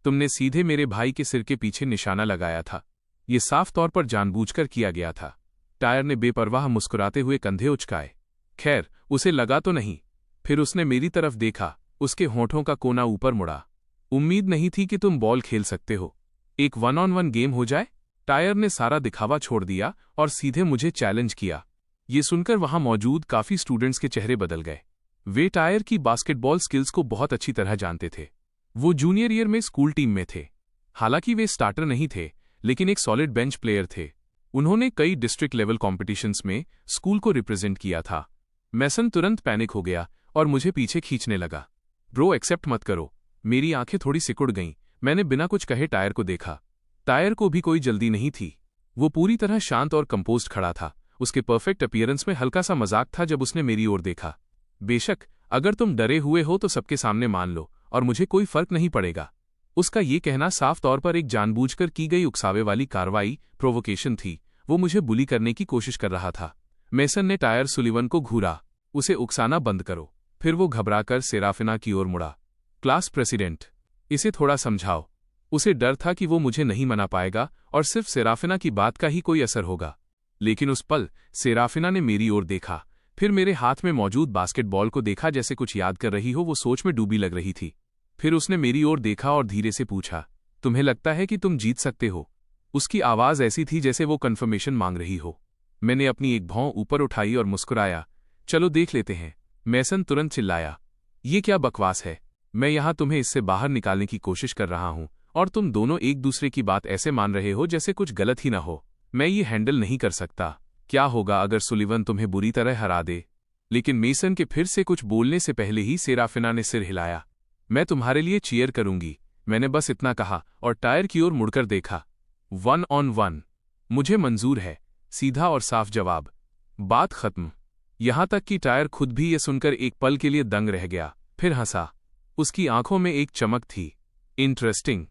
तुमने सीधे मेरे भाई के सिर के पीछे निशाना लगाया था। ये साफ तौर पर जानबूझकर किया गया था। टायर ने बेपरवाह मुस्कुराते हुए कंधे उचकाए। खैर, उसे लगा तो नहीं। फिर उसने मेरी तरफ देखा। उसके होठों का कोना ऊपर मुड़ा। उम्मीद नहीं थी कि तुम बॉल खेल सकते हो। एक 1-on-1 गेम हो जाए? टायर ने सारा दिखावा छोड़ दिया और सीधे मुझे चैलेंज किया। ये सुनकर वहां मौजूद काफी स्टूडेंट्स के चेहरे बदल गए। वे टायर की बास्केटबॉल स्किल्स को बहुत अच्छी तरह जानते थे। वो जूनियर ईयर में स्कूल टीम में थे। हालांकि वे स्टार्टर नहीं थे, लेकिन एक सॉलिड बेंच प्लेयर थे। उन्होंने कई डिस्ट्रिक्ट लेवल कॉम्पिटिशन्स में स्कूल को रिप्रेजेंट किया था। मेसन तुरंत पैनिक हो गया और मुझे पीछे खींचने लगा। ब्रो, एक्सेप्ट मत करो। मेरी आंखें थोड़ी सिकुड़ गईं। मैंने बिना कुछ कहे टायर को देखा। टायर को भी कोई जल्दी नहीं थी। वो पूरी तरह शांत और कंपोज्ड खड़ा था। उसके परफेक्ट अपीयरेंस में हल्का सा मजाक था जब उसने मेरी ओर देखा। बेशक, अगर तुम डरे हुए हो तो सबके सामने मान लो और मुझे कोई फर्क नहीं पड़ेगा। उसका ये कहना साफ तौर पर एक जानबूझकर की गई उकसावे वाली कार्रवाई, प्रोवोकेशन थी। वो मुझे बुली करने की कोशिश कर रहा था। मेसन ने टायर सुलिवन को घूरा। उसे उकसाना बंद करो। फिर वो घबराकर सेराफिना की ओर मुड़ा। क्लास प्रेसिडेंट, इसे थोड़ा समझाओ। उसे डर था कि वो मुझे नहीं मना पाएगा और सिर्फ सेराफिना की बात का ही कोई असर होगा। लेकिन उस पल सेराफिना ने मेरी ओर देखा, फिर मेरे हाथ में मौजूद बास्केटबॉल को देखा जैसे कुछ याद कर रही हो। वो सोच में डूबी लग रही थी। फिर उसने मेरी ओर देखा और धीरे से पूछा, तुम्हें लगता है कि तुम जीत सकते हो? उसकी आवाज ऐसी थी जैसे वो कन्फर्मेशन मांग रही हो। मैंने अपनी एक भौं ऊपर उठाई और मुस्कुराया। चलो देख लेते हैं। मेसन तुरंत चिल्लाया, ये क्या बकवास है? मैं यहां तुम्हें इससे बाहर निकालने की कोशिश कर रहा हूं और तुम दोनों एक दूसरे की बात ऐसे मान रहे हो जैसे कुछ गलत ही ना हो। मैं ये हैंडल नहीं कर सकता। क्या होगा अगर सुलिवन तुम्हें बुरी तरह हरा दे? लेकिन मेसन के फिर से कुछ बोलने से पहले ही सेराफिना ने सिर हिलाया। मैं तुम्हारे लिए चीयर करूंगी। मैंने बस इतना कहा और टायर की ओर मुड़कर देखा। 1-on-1 मुझे मंजूर है। सीधा और साफ जवाब। बात खत्म। यहां तक कि टायर खुद भी ये सुनकर एक पल के लिए दंग रह गया, फिर हंसा। उसकी आंखों में एक चमक थी। इंटरेस्टिंग।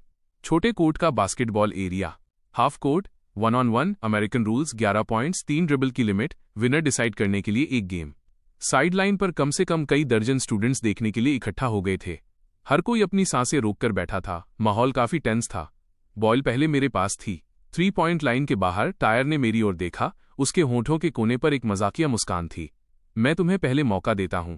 छोटे कोर्ट का basketball area, half court, 1-on-1, American rules, 11 points, 3 dribble की लिमिट, विनर डिसाइड करने के लिए एक गेम। साइड लाइन पर कम से कम कई दर्जन स्टूडेंट्स देखने के लिए इकट्ठा हो गए थे। हर कोई अपनी सांसें रोककर बैठा था। माहौल काफी टेंस था। बॉल पहले मेरे पास थी। 3 पॉइंट लाइन के बाहर टायर ने मेरी ओर देखा। उसके होठों के कोने पर एक मजाकिया मुस्कान थी। मैं तुम्हें पहले मौका देता हूं।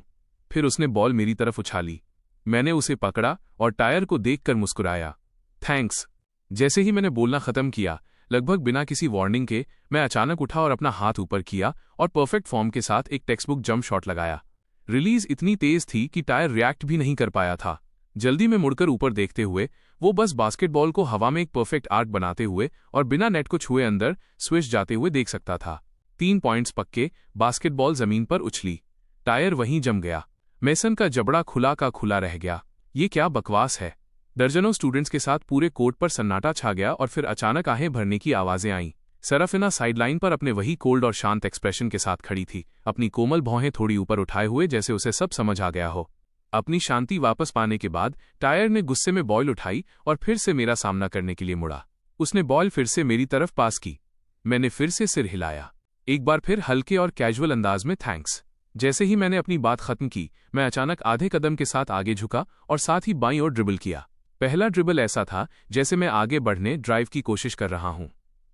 फिर उसने बॉल मेरी तरफ उछाली। मैंने उसे पकड़ा और टायर को देखकर मुस्कुराया। थैंक्स। जैसे ही मैंने बोलना खत्म किया, लगभग बिना किसी वार्निंग के, मैं अचानक उठा और अपना हाथ ऊपर किया और परफेक्ट फॉर्म के साथ एक टेक्स्टबुक जंप शॉट लगाया। रिलीज इतनी तेज थी कि टायर रिएक्ट भी नहीं कर पाया था। जल्दी में मुड़कर ऊपर देखते हुए वो बस बास्केटबॉल को हवा में एक परफेक्ट आर्क बनाते हुए और बिना नेट को छुए अंदर स्विश जाते हुए देख सकता था। 3 पॉइंट्स पक्के। बास्केटबॉल जमीन पर उछली। टायर वहीं जम गया। मेसन का जबड़ा खुला का खुला रह गया। ये क्या बकवास है। दर्जनों स्टूडेंट्स के साथ पूरे कोर्ट पर सन्नाटा छा गया और फिर अचानक आहें भरने की आवाजें आईं। सेराफिना साइडलाइन पर अपने वही कोल्ड और शांत एक्सप्रेशन के साथ खड़ी थी, अपनी कोमल भौहें थोड़ी ऊपर उठाए हुए, जैसे उसे सब समझ आ गया हो। अपनी शांति वापस पाने के बाद टायर ने गुस्से में बॉल उठाई और फिर से मेरा सामना करने के लिए मुड़ा। उसने बॉल फिर से मेरी तरफ पास की। मैंने फिर से सिर हिलाया, एक बार फिर हल्के और कैजुअल अंदाज में थैंक्स। जैसे ही मैंने अपनी बात खत्म की, मैं अचानक आधे कदम के साथ आगे झुका और साथ ही बाईं ओर ड्रिबल किया। पहला ड्रिबल ऐसा था जैसे मैं आगे बढ़ने ड्राइव की कोशिश कर रहा हूं।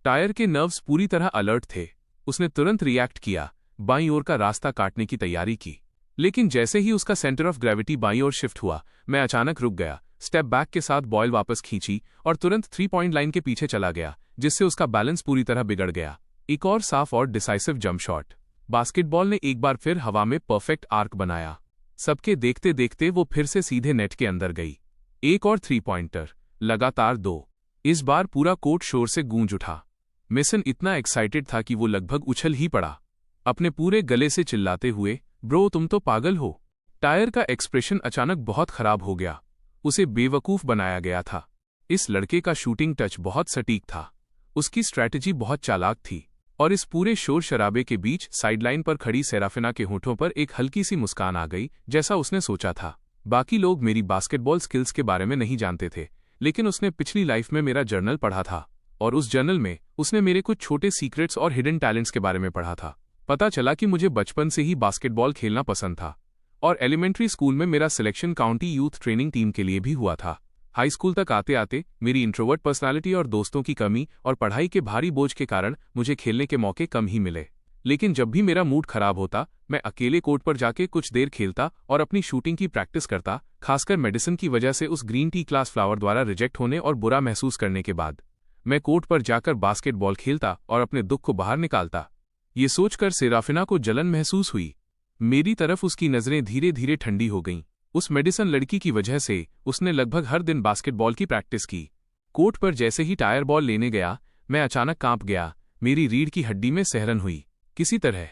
टायर के नर्व्स पूरी तरह अलर्ट थे। उसने तुरंत रिएक्ट किया, बाईं ओर का रास्ता काटने की तैयारी की। लेकिन जैसे ही उसका सेंटर ऑफ ग्रेविटी बाईं ओर शिफ्ट हुआ, मैं अचानक रुक गया, स्टेप बैक के साथ बॉल वापस खींची और तुरंत 3 पॉइंट लाइन के पीछे चला गया, जिससे उसका बैलेंस पूरी तरह बिगड़ गया। एक और साफ और डिसाइसिव जंप शॉट। बास्केटबॉल ने एक बार फिर हवा में परफेक्ट आर्क बनाया। सबके देखते देखते वो फिर से सीधे नेट के अंदर गई। एक और 3 पॉइंटर, लगातार 2। इस बार पूरा कोर्ट शोर से गूंज उठा। मेसन इतना एक्साइटेड था कि वो लगभग उछल ही पड़ा, अपने पूरे गले से चिल्लाते हुए, ब्रो तुम तो पागल हो। टायर का एक्सप्रेशन अचानक बहुत खराब हो गया। उसे बेवकूफ बनाया गया था। इस लड़के का शूटिंग टच बहुत सटीक था। उसकी स्ट्रैटेजी बहुत चालाक थी। और इस पूरे शोर शराबे के बीच साइडलाइन पर खड़ी सेराफिना के होठों पर एक हल्की सी मुस्कान आ गई, जैसा उसने सोचा था। बाकी लोग मेरी बास्केटबॉल स्किल्स के बारे में नहीं जानते थे, लेकिन उसने पिछली लाइफ में मेरा जर्नल पढ़ा था और उस जर्नल में उसने मेरे कुछ छोटे सीक्रेट्स और हिडन टैलेंट्स के बारे में पढ़ा था। पता चला कि मुझे बचपन से ही बास्केटबॉल खेलना पसंद था और एलिमेंट्री स्कूल में मेरा selection county youth training team के लिए भी हुआ था। हाई स्कूल तक आते आते मेरी इंट्रोवर्ट पर्सनालिटी और दोस्तों की कमी और पढ़ाई के भारी बोझ के कारण मुझे खेलने के मौके कम ही मिले। लेकिन जब भी मेरा मूड खराब होता, मैं अकेले कोर्ट पर जाके कुछ देर खेलता और अपनी शूटिंग की प्रैक्टिस करता, खासकर मेडिसिन की वजह से उस ग्रीन टी क्लास फ्लावर द्वारा रिजेक्ट होने और बुरा महसूस करने के बाद। मैं कोर्ट पर जाकर बास्केटबॉल खेलता और अपने दुख को बाहर निकालता। ये सोचकर सेराफिना को जलन महसूस हुई। मेरी तरफ उसकी नजरें धीरे धीरे ठंडी हो गईं। उस मेडिसिन लड़की की वजह से उसने लगभग हर दिन बास्केटबॉल की प्रैक्टिस की। कोर्ट पर जैसे ही टायर बॉल लेने गया, मैं अचानक कांप गया। मेरी रीढ़ की हड्डी में सहरन हुई। किसी तरह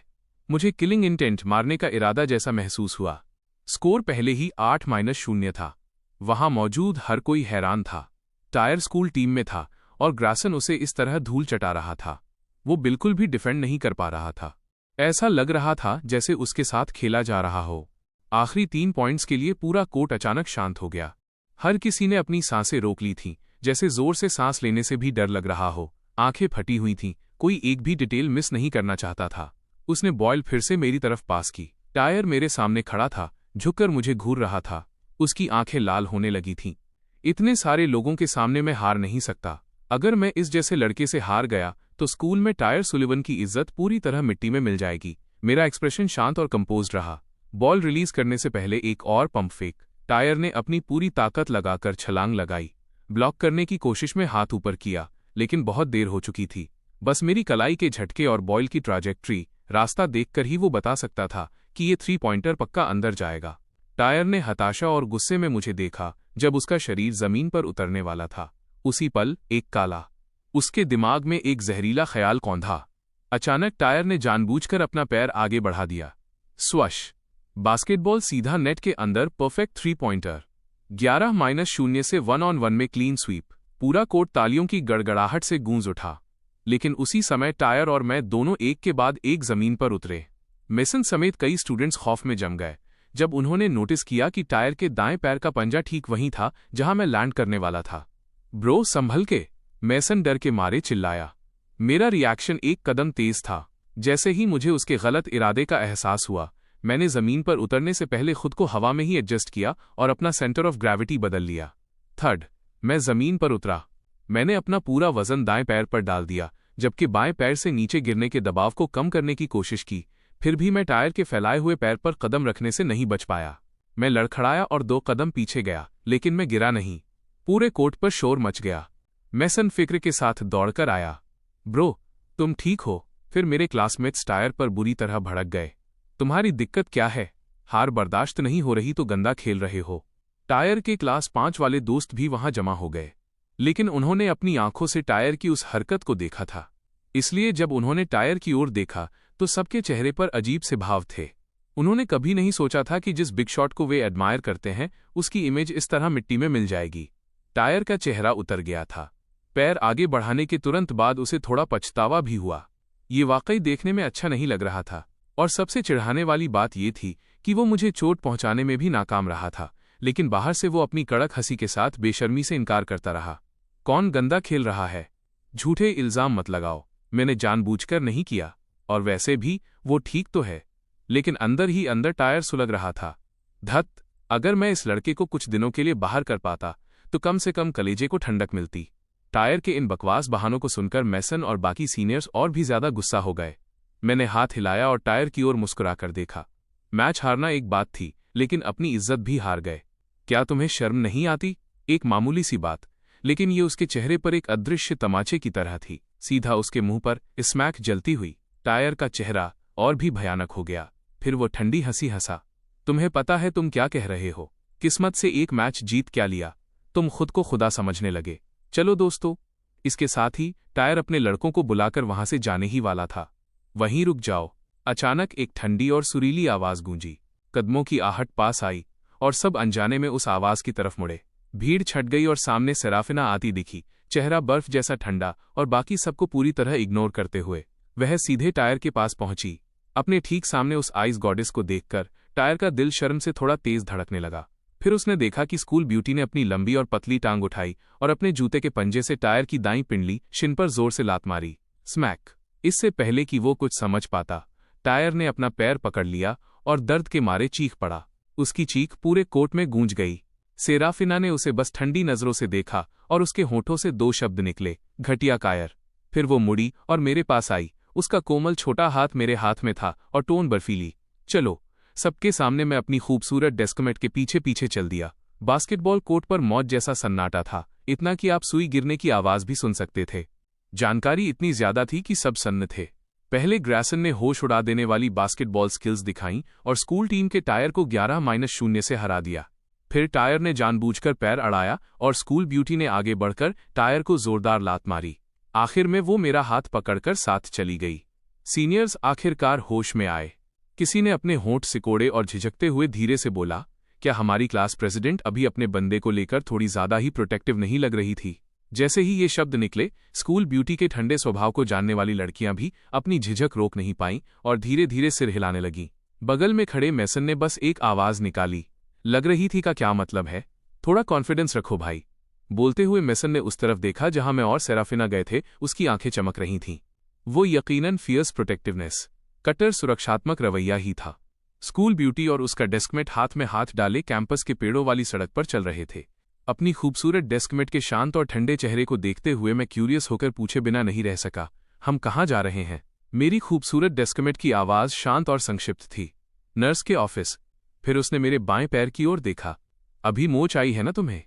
मुझे किलिंग इंटेंट, मारने का इरादा जैसा महसूस हुआ। स्कोर पहले ही 8-0 था। वहां मौजूद हर कोई हैरान था। टायर स्कूल टीम में था और ग्रासन उसे इस तरह धूल चटा रहा था। वो बिल्कुल भी डिफेंड नहीं कर पा रहा था। ऐसा लग रहा था जैसे उसके साथ खेला जा रहा हो। आखिरी 3 पॉइंट्स के लिए पूरा कोर्ट अचानक शांत हो गया। हर किसी ने अपनी सांसें रोक ली थीं, जैसे जोर से सांस लेने से भी डर लग रहा हो। आंखें फटी हुई थीं, कोई एक भी डिटेल मिस नहीं करना चाहता था। उसने बॉल फिर से मेरी तरफ पास की। टायर मेरे सामने खड़ा था, झुककर मुझे घूर रहा था। उसकी आंखें लाल होने लगी थीं। इतने सारे लोगों के सामने मैं हार नहीं सकता। अगर मैं इस जैसे लड़के से हार गया तो स्कूल में टायर सुलिवन की इज्जत पूरी तरह मिट्टी में मिल जाएगी। मेरा एक्सप्रेशन शांत और कंपोज्ड रहा। बॉल रिलीज करने से पहले एक और पंप फेक। टायर ने अपनी पूरी ताकत लगाकर छलांग लगाई। ब्लॉक करने की कोशिश में हाथ ऊपर किया, लेकिन बहुत देर हो चुकी थी। बस मेरी कलाई के झटके और बॉल की ट्रैजेक्टरी, रास्ता देखकर ही वो बता सकता था कि ये 3 पॉइंटर पक्का अंदर जाएगा। टायर ने हताशा और गुस्से में मुझे देखा जब उसका शरीर जमीन पर उतरने वाला था। उसी पल एक काला, उसके दिमाग में एक जहरीला ख्याल कौंधा। अचानक टायर ने जानबूझकर अपना पैर आगे बढ़ा दिया। स्वश! बास्केटबॉल सीधा नेट के अंदर, परफेक्ट 3 पॉइंटर। 11-0 से 1-on-1 में क्लीन स्वीप। पूरा कोर्ट तालियों की गड़गड़ाहट से गूंज उठा। लेकिन उसी समय टायर और मैं दोनों एक के बाद एक जमीन पर उतरे। मेसन समेत कई स्टूडेंट्स खौफ में जम गए जब उन्होंने नोटिस किया कि टायर के दाएं पैर का पंजा ठीक वहीं था जहां मैं लैंड करने वाला था। ब्रो संभल के, मैसन डर के मारे चिल्लाया। मेरा रिएक्शन एक कदम तेज था। जैसे ही मुझे उसके गलत इरादे का एहसास हुआ, मैंने जमीन पर उतरने से पहले खुद को हवा में ही एडजस्ट किया और अपना सेंटर ऑफ ग्रेविटी बदल लिया। थर्ड, मैं जमीन पर उतरा। मैंने अपना पूरा वजन दाएं पैर पर डाल दिया, जबकि बाएं पैर से नीचे गिरने के दबाव को कम करने की कोशिश की। फिर भी मैं टायर के फैलाए हुए पैर पर कदम रखने से नहीं बच पाया। मैं लड़खड़ाया और 2 कदम पीछे गया, लेकिन मैं गिरा नहीं। पूरे कोर्ट पर शोर मच गया। मैसन फिक्र के साथ दौड़कर आया। ब्रो, तुम ठीक हो? फिर मेरे क्लासमेट्स टायर पर बुरी तरह भड़क गए। तुम्हारी दिक्कत क्या है? हार बर्दाश्त नहीं हो रही तो गंदा खेल रहे हो? टायर के क्लास 5 वाले दोस्त भी वहां जमा हो गए, लेकिन उन्होंने अपनी आंखों से टायर की उस हरकत को देखा था। इसलिए जब उन्होंने टायर की ओर देखा तो सबके चेहरे पर अजीब से भाव थे। उन्होंने कभी नहीं सोचा था कि जिस बिग शॉट को वे एडमायर करते हैं उसकी इमेज इस तरह मिट्टी में मिल जाएगी। टायर का चेहरा उतर गया था। पैर आगे बढ़ाने के तुरंत बाद उसे थोड़ा पछतावा भी हुआ। ये वाकई देखने में अच्छा नहीं लग रहा था, और सबसे चिढ़ाने वाली बात ये थी कि वो मुझे चोट पहुंचाने में भी नाकाम रहा था, लेकिन बाहर से वो अपनी कड़क हंसी के साथ बेशर्मी से इनकार करता रहा। कौन गंदा खेल रहा है? झूठे इल्जाम मत लगाओ। मैंने जानबूझकर नहीं किया, और वैसे भी वो ठीक तो है। लेकिन अंदर ही अंदर टायर सुलग रहा था। धत, अगर मैं इस लड़के को कुछ दिनों के लिए बाहर कर पाता तो कम से कम कलेजे को ठंडक मिलती। टायर के इन बकवास बहानों को सुनकर मैसन और बाकी सीनियर्स और भी ज्यादा गुस्सा हो गए। मैंने हाथ हिलाया और टायर की ओर मुस्कुराकर देखा। मैच हारना एक बात थी, लेकिन अपनी इज्जत भी हार गए। क्या तुम्हें शर्म नहीं आती? एक मामूली सी बात, लेकिन ये उसके चेहरे पर एक अदृश्य तमाचे की तरह थी। सीधा उसके मुंह पर स्मैक जलती हुई। टायर का चेहरा और भी भयानक हो गया। फिर वो ठंडी हंसी हंसा। तुम्हें पता है तुम क्या कह रहे हो? किस्मत से एक मैच जीत क्या लिया? तुम खुद को खुदा समझने लगे। चलो दोस्तों, इसके साथ ही टायर अपने लड़कों को बुलाकर वहां से जाने ही वाला था। वहीं रुक जाओ। अचानक एक ठंडी और सुरीली आवाज गूंजी। कदमों की आहट पास आई और सब अनजाने में उस आवाज की तरफ मुड़े। भीड़ छट गई और सामने सेराफिना आती दिखी, चेहरा बर्फ जैसा ठंडा और बाकी सबको पूरी तरह इग्नोर करते हुए। वह सीधे टायर के पास पहुंची। अपने ठीक सामने उस आइस गॉडेस को देखकर टायर का दिल शर्म से थोड़ा तेज धड़कने लगा। फिर उसने देखा कि स्कूल ब्यूटी ने अपनी लंबी और पतली टांग उठाई और अपने जूते के पंजे से टायर की दाईं पिंडली शिन पर जोर से लात मारी। स्मैक! इससे पहले कि वो कुछ समझ पाता, टायर ने अपना पैर पकड़ लिया और दर्द के मारे चीख पड़ा। उसकी चीख पूरे कोर्ट में गूंज गई। सेराफिना ने उसे बस ठंडी नजरों से देखा और उसके होठों से 2 शब्द निकले, घटिया कायर। फिर वो मुड़ी और मेरे पास आई। उसका कोमल छोटा हाथ मेरे हाथ में था और टोन बर्फीली। चलो, सबके सामने मैं अपनी खूबसूरत डेस्कमेट के पीछे पीछे चल दिया। बास्केटबॉल कोर्ट पर मौत जैसा सन्नाटा था, इतना कि आप सुई गिरने की आवाज भी सुन सकते थे। जानकारी इतनी ज्यादा थी कि सब सन्न थे। पहले ग्रैसन ने होश उड़ा देने वाली बास्केटबॉल स्किल्स दिखाईं और स्कूल टीम के टायर को 11-0 से हरा दिया। फिर टायर ने जानबूझकर पैर अड़ाया और स्कूल ब्यूटी ने आगे बढ़कर टायर को जोरदार लात मारी। आखिर में वो मेरा हाथ पकड़कर साथ चली गई। सीनियर्स आखिरकार होश में आए। किसी ने अपने होंठ सिकोड़े और झिझकते हुए धीरे से बोला, क्या हमारी क्लास प्रेसिडेंट अभी अपने बंदे को लेकर थोड़ी ज्यादा ही प्रोटेक्टिव नहीं लग रही थी? जैसे ही ये शब्द निकले, स्कूल ब्यूटी के ठंडे स्वभाव को जानने वाली लड़कियां भी अपनी झिझक रोक नहीं पाईं और धीरे धीरे सिर हिलाने लगीं। बगल में खड़े मैसन ने बस एक आवाज निकाली, लग रही थी का क्या मतलब है? थोड़ा कॉन्फिडेंस रखो भाई। बोलते हुए मैसन ने उस तरफ देखा जहां मैं और सेराफिना गए थे। उसकी आंखें चमक रही थीं। वो यकीनन फियर्स प्रोटेक्टिवनेस, कट्टर सुरक्षात्मक रवैया ही था। स्कूल ब्यूटी और उसका डेस्कमेट हाथ में हाथ डाले कैंपस के पेड़ों वाली सड़क पर चल रहे थे। अपनी खूबसूरत डेस्कमेट के शांत और ठंडे चेहरे को देखते हुए मैं क्यूरियस होकर पूछे बिना नहीं रह सका, हम कहाँ जा रहे हैं? मेरी खूबसूरत डेस्कमेट की आवाज शांत और संक्षिप्त थी, नर्स के ऑफिस। फिर उसने मेरे बाएं पैर की ओर देखा। अभी मोच आई है ना तुम्हें?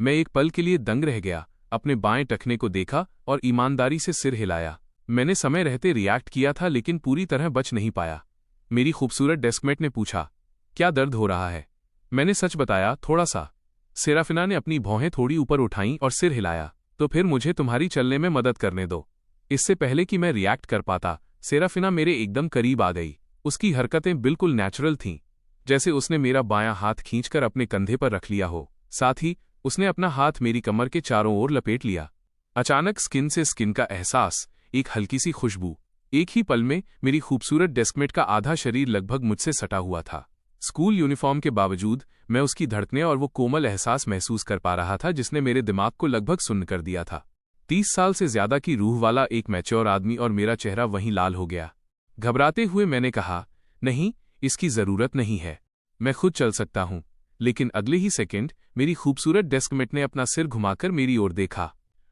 मैं एक पल के लिए दंग रह गया, अपने बाएं टखने को देखा और ईमानदारी से सिर हिलाया। मैंने समय रहते रिएक्ट किया था, लेकिन पूरी तरह बच नहीं पाया। मेरी खूबसूरत डेस्कमेट ने पूछा, क्या दर्द हो रहा है? मैंने सच बताया, थोड़ा सा। सेराफिना ने अपनी भौहें थोड़ी ऊपर उठाईं और सिर हिलाया। तो फिर मुझे तुम्हारी चलने में मदद करने दो। इससे पहले कि मैं रिएक्ट कर पाता, सेराफिना मेरे एकदम करीब आ गई। उसकी हरकतें बिल्कुल नेचुरल थीं, जैसे उसने मेरा बायां हाथ खींचकर अपने कंधे पर रख लिया हो। साथ ही उसने अपना हाथ मेरी कमर के चारों ओर लपेट लिया। अचानक स्किन से स्किन का एहसास, एक हल्की सी खुशबू। एक ही पल में मेरी खूबसूरत डेस्कमेट का आधा शरीर लगभग मुझसे सटा हुआ था। स्कूल यूनिफॉर्म के बावजूद मैं उसकी धड़कने और वो कोमल एहसास महसूस कर पा रहा था जिसने मेरे दिमाग को लगभग सुन्न कर दिया था। 30 साल से ज्यादा की रूह वाला एक मैच्योर आदमी और मेरा चेहरा वहीं लाल हो गया। घबराते हुए मैंने कहा, नहीं, इसकी जरूरत नहीं है, मैं खुद चल सकता हूं। लेकिन अगले ही सेकंड मेरी खूबसूरत डेस्कमेट ने अपना सिर घुमाकर मेरी ओर देखा।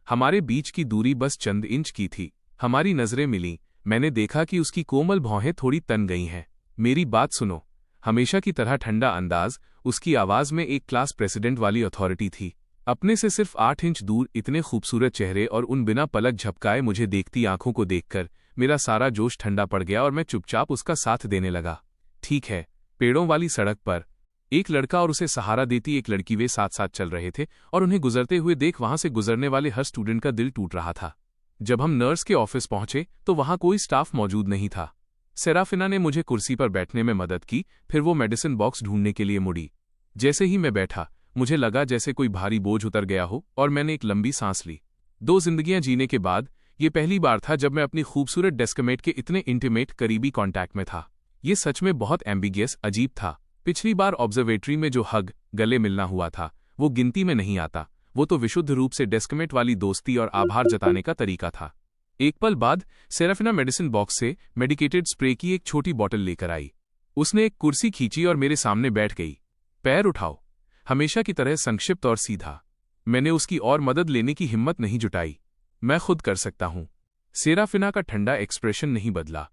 हमारे बीच की दूरी बस चंद इंच की थी। हमारी नजरें मिलीं। मैंने देखा कि उसकी कोमल भौहें थोड़ी तन गई हैं। मेरी बात सुनो। हमेशा की तरह ठंडा अंदाज, उसकी आवाज में एक क्लास प्रेसिडेंट वाली अथॉरिटी थी। अपने से सिर्फ 8 इंच दूर इतने खूबसूरत चेहरे और उन बिना पलक झपकाए मुझे देखती आंखों को देखकर मेरा सारा जोश ठंडा पड़ गया और मैं चुपचाप उसका साथ देने लगा। ठीक है, पेड़ों वाली सड़क पर एक लड़का और उसे सहारा देती एक लड़की वे साथ साथ चल रहे थे और उन्हें गुजरते हुए देख वहां से गुजरने वाले हर स्टूडेंट का दिल टूट रहा था। जब हम नर्स के ऑफिस पहुंचे तो वहां कोई स्टाफ मौजूद नहीं था। सेराफिना ने मुझे कुर्सी पर बैठने में मदद की, फिर वो मेडिसिन बॉक्स ढूंढने के लिए मुड़ी। जैसे ही मैं बैठा मुझे लगा जैसे कोई भारी बोझ उतर गया हो और मैंने एक लंबी सांस ली। 2 जिंदगियां जीने के बाद ये पहली बार था जब मैं अपनी खूबसूरत डेस्कमेट के इतने इंटीमेट करीबी कांटेक्ट में था। ये सच में बहुत एम्बिगियस, अजीब था। पिछली बार ऑब्जर्वेटरी में जो हग, गले मिलना हुआ था, वो गिनती में नहीं आता। वो तो विशुद्ध रूप से डेस्कमेट वाली दोस्ती और आभार जताने का तरीका था। एक पल बाद सेराफिना मेडिसिन बॉक्स से मेडिकेटेड स्प्रे की एक छोटी बोतल लेकर आई। उसने एक कुर्सी खींची और मेरे सामने बैठ गई। पैर उठाओ, हमेशा की तरह संक्षिप्त और सीधा। मैंने उसकी और मदद लेने की हिम्मत नहीं जुटाई। मैं खुद कर सकता हूं। सेराफिना का ठंडा एक्सप्रेशन नहीं बदला।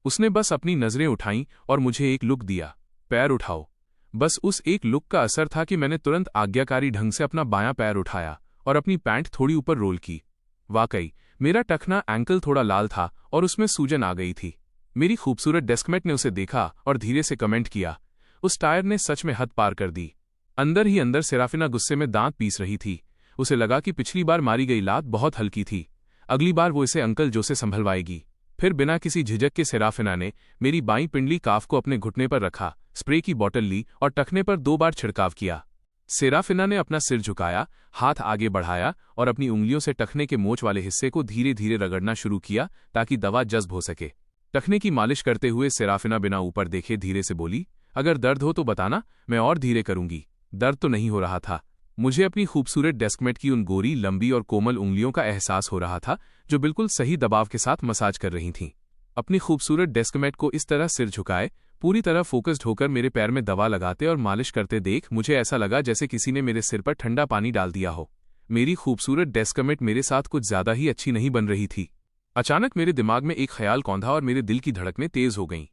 उसने बस अपनी नजरें उठाईं और मुझे एक लुक दिया। पैर उठाओ। बस उस एक लुक का असर था कि मैंने तुरंत आज्ञाकारी ढंग से अपना बायां पैर उठाया और अपनी पैंट थोड़ी ऊपर रोल की। वाकई मेरा टखना एंकल थोड़ा लाल था और उसमें सूजन आ गई थी। मेरी खूबसूरत डेस्कमेट ने उसे देखा और धीरे से कमेंट किया, उस टायर ने सच में हद पार कर दी। अंदर ही अंदर सेराफिना गुस्से में दांत पीस रही थी। उसे लगा कि पिछली बार मारी गई लात बहुत हल्की थी। अगली बार वो इसे अंकल जो से संभलवाएगी। फिर बिना किसी झिझक के सेराफिना ने मेरी बाईं पिंडली काफ को अपने घुटने पर रखा, स्प्रे की बोतल ली और टखने पर 2 बार छिड़काव किया। सेराफिना ने अपना सिर झुकाया, हाथ आगे बढ़ाया और अपनी उंगलियों से टखने के मोच वाले हिस्से को धीरे धीरे रगड़ना शुरू किया ताकि दवा जज्ब हो सके। टखने की मालिश करते हुए सेराफिना बिना ऊपर देखे धीरे से बोली, अगर दर्द हो तो बताना, मैं और धीरे करूंगी। दर्द तो नहीं हो रहा था। मुझे अपनी खूबसूरत डेस्कमेट की उन गोरी, लंबी और कोमल उंगलियों का एहसास हो रहा था जो बिल्कुल सही दबाव के साथ मसाज कर रही थीं। अपनी खूबसूरत डेस्कमेट को इस तरह सिर झुकाए, पूरी तरह फोकस्ड होकर मेरे पैर में दवा लगाते और मालिश करते देख मुझे ऐसा लगा जैसे किसी ने मेरे सिर पर ठंडा पानी डाल दिया हो। मेरी खूबसूरत डेस्कमेट मेरे साथ कुछ ज्यादा ही अच्छी नहीं बन रही थी। अचानक मेरे दिमाग में एक ख्याल कौंधा और मेरे दिल की धड़कनें तेज हो गईं।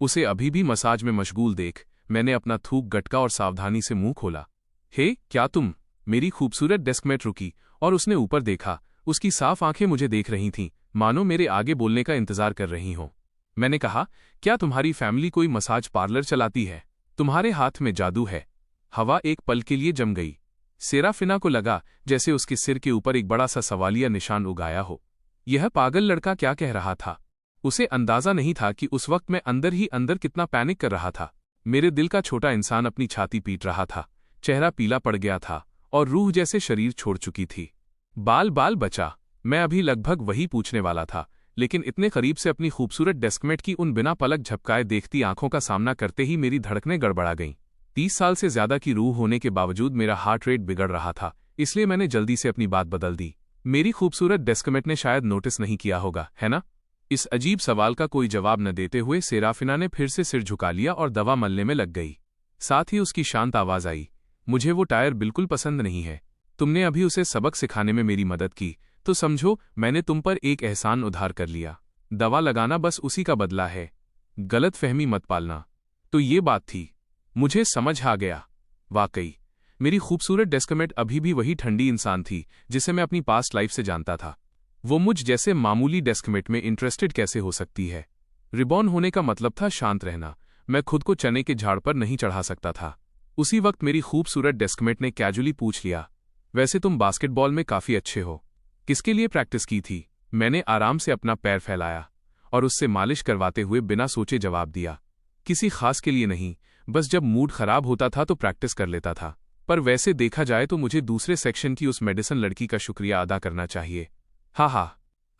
उसे अभी भी मसाज में मशगूल देख मैंने अपना थूक गटका और सावधानी से मुंह खोला। हे, क्या तुम? मेरी खूबसूरत डेस्कमेट रुकी और उसने ऊपर देखा। उसकी साफ आंखें मुझे देख रही थीं, मानो मेरे आगे बोलने का इंतजार कर रही हों। मैंने कहा, क्या तुम्हारी फैमिली कोई मसाज पार्लर चलाती है? तुम्हारे हाथ में जादू है। हवा एक पल के लिए जम गई। सेराफिना को लगा जैसे उसके सिर के ऊपर एक बड़ा सा सवालिया निशान उगाया हो। यह पागल लड़का क्या कह रहा था? उसे अंदाजा नहीं था कि उस वक्त मैं अंदर ही अंदर कितना पैनिक कर रहा था। मेरे दिल का छोटा इंसान अपनी छाती पीट रहा था। चेहरा पीला पड़ गया था और रूह जैसे शरीर छोड़ चुकी थी। बाल बाल बचा। मैं अभी लगभग वही पूछने वाला था, लेकिन इतने करीब से अपनी खूबसूरत डेस्कमेट की उन बिना पलक झपकाए देखती आंखों का सामना करते ही मेरी धड़कनें गड़बड़ा गईं। 30 साल से ज्यादा की रूह होने के बावजूद मेरा हार्ट रेट बिगड़ रहा था, इसलिए मैंने जल्दी से अपनी बात बदल दी। मेरी खूबसूरत डेस्कमेट ने शायद नोटिस नहीं किया होगा, है ना? इस अजीब सवाल का कोई जवाब न देते हुए सेराफिना ने फिर से सिर झुका लिया और दवा मलने में लग गई। साथ ही उसकी शांत आवाज आई, मुझे वो टायर बिल्कुल पसंद नहीं है। तुमने अभी उसे सबक सिखाने में मेरी मदद की, तो समझो मैंने तुम पर एक एहसान उधार कर लिया। दवा लगाना बस उसी का बदला है। गलत फहमी मत पालना। तो ये बात थी। मुझे समझ आ गया। वाकई मेरी खूबसूरत डेस्कमेट अभी भी वही ठंडी इंसान थी जिसे मैं अपनी पास्ट लाइफ से जानता था। वो मुझ जैसे मामूली डेस्कमेट में इंटरेस्टेड कैसे हो सकती है? रिबॉर्न होने का मतलब था शांत रहना। मैं खुद को चने के झाड़ पर नहीं चढ़ा सकता था। उसी वक्त मेरी खूबसूरत डेस्कमेट ने कैजुअली पूछ लिया, वैसे तुम बास्केटबॉल में काफी अच्छे हो, किसके लिए प्रैक्टिस की थी? मैंने आराम से अपना पैर फैलाया और उससे मालिश करवाते हुए बिना सोचे जवाब दिया, किसी खास के लिए नहीं, बस जब मूड खराब होता था तो प्रैक्टिस कर लेता था। पर वैसे देखा जाए तो मुझे दूसरे सेक्शन की उस मेडिसिन लड़की का शुक्रिया अदा करना चाहिए। हा।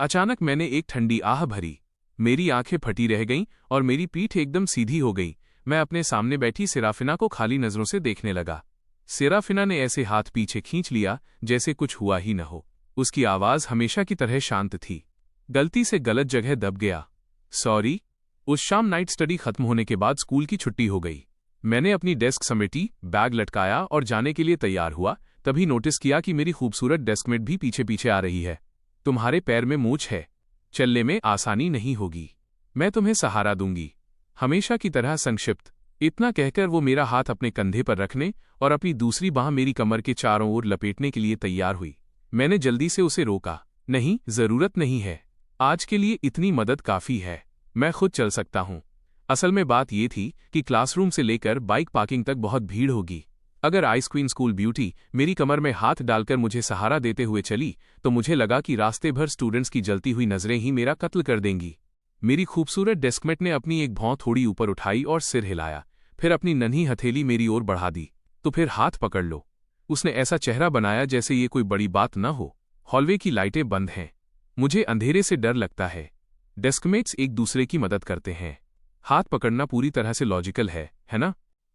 अचानक मैंने एक ठंडी आह भरी। मेरी आंखें फटी रह गईं और मेरी पीठ एकदम सीधी हो गई। मैं अपने सामने बैठी सेराफिना को खाली नजरों से देखने लगा। सेराफिना ने ऐसे हाथ पीछे खींच लिया जैसे कुछ हुआ ही न हो। उसकी आवाज हमेशा की तरह शांत थी। गलती से गलत जगह दब गया, सॉरी। उस शाम नाइट स्टडी खत्म होने के बाद स्कूल की छुट्टी हो गई। मैंने अपनी डेस्क समेटी, बैग लटकाया और जाने के लिए तैयार हुआ, तभी नोटिस किया कि मेरी खूबसूरत डेस्कमेट भी पीछे पीछे आ रही है। तुम्हारे पैर में मूंछ है, चलने में आसानी नहीं होगी, मैं तुम्हें सहारा दूंगी, हमेशा की तरह संक्षिप्त। इतना कहकर वो मेरा हाथ अपने कंधे पर रखने और अपनी दूसरी बांह मेरी कमर के चारों ओर लपेटने के लिए तैयार हुई। मैंने जल्दी से उसे रोका, नहीं, जरूरत नहीं है, आज के लिए इतनी मदद काफी है, मैं खुद चल सकता हूं। असल में बात ये थी कि क्लासरूम से लेकर बाइक पार्किंग तक बहुत भीड़ होगी। अगर आइस क्वीन स्कूल ब्यूटी मेरी कमर में हाथ डालकर मुझे सहारा देते हुए चली तो मुझे लगा कि रास्ते भर स्टूडेंट्स की जलती हुई नजरें ही मेरा कत्ल कर देंगी। मेरी खूबसूरत डेस्कमेट ने अपनी एक भौं थोड़ी ऊपर उठाई और सिर हिलाया, फिर अपनी नन्ही हथेली मेरी ओर बढ़ा दी। तो फिर हाथ पकड़ लो। उसने ऐसा चेहरा बनाया जैसे ये कोई बड़ी बात न हो। हॉलवे की लाइटें बंद हैं, मुझे अंधेरे से डर लगता है। डेस्कमेट्स एक दूसरे की मदद करते हैं। हाथ पकड़ना पूरी तरह से लॉजिकल है ना?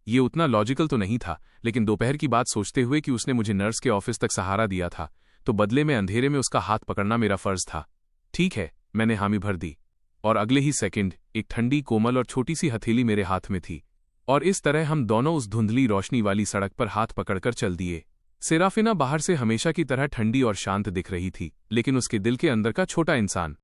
ये उतना लॉजिकल तो नहीं था, लेकिन दोपहर की बात सोचते हुए कि उसने मुझे नर्स के ऑफिस तक सहारा दिया था, तो बदले में अंधेरे में उसका हाथ पकड़ना मेरा फर्ज था। ठीक है, मैंने हामी भर दी, और अगले ही सेकंड एक ठंडी, कोमल और छोटी सी हथेली मेरे हाथ में थी, और इस तरह हम दोनों उस धुंधली रोशनी वाली सड़क पर हाथ पकड़कर चल दिए। सेराफिना बाहर से हमेशा की तरह ठंडी और शांत दिख रही थी, लेकिन उसके दिल के अंदर का छोटा इंसान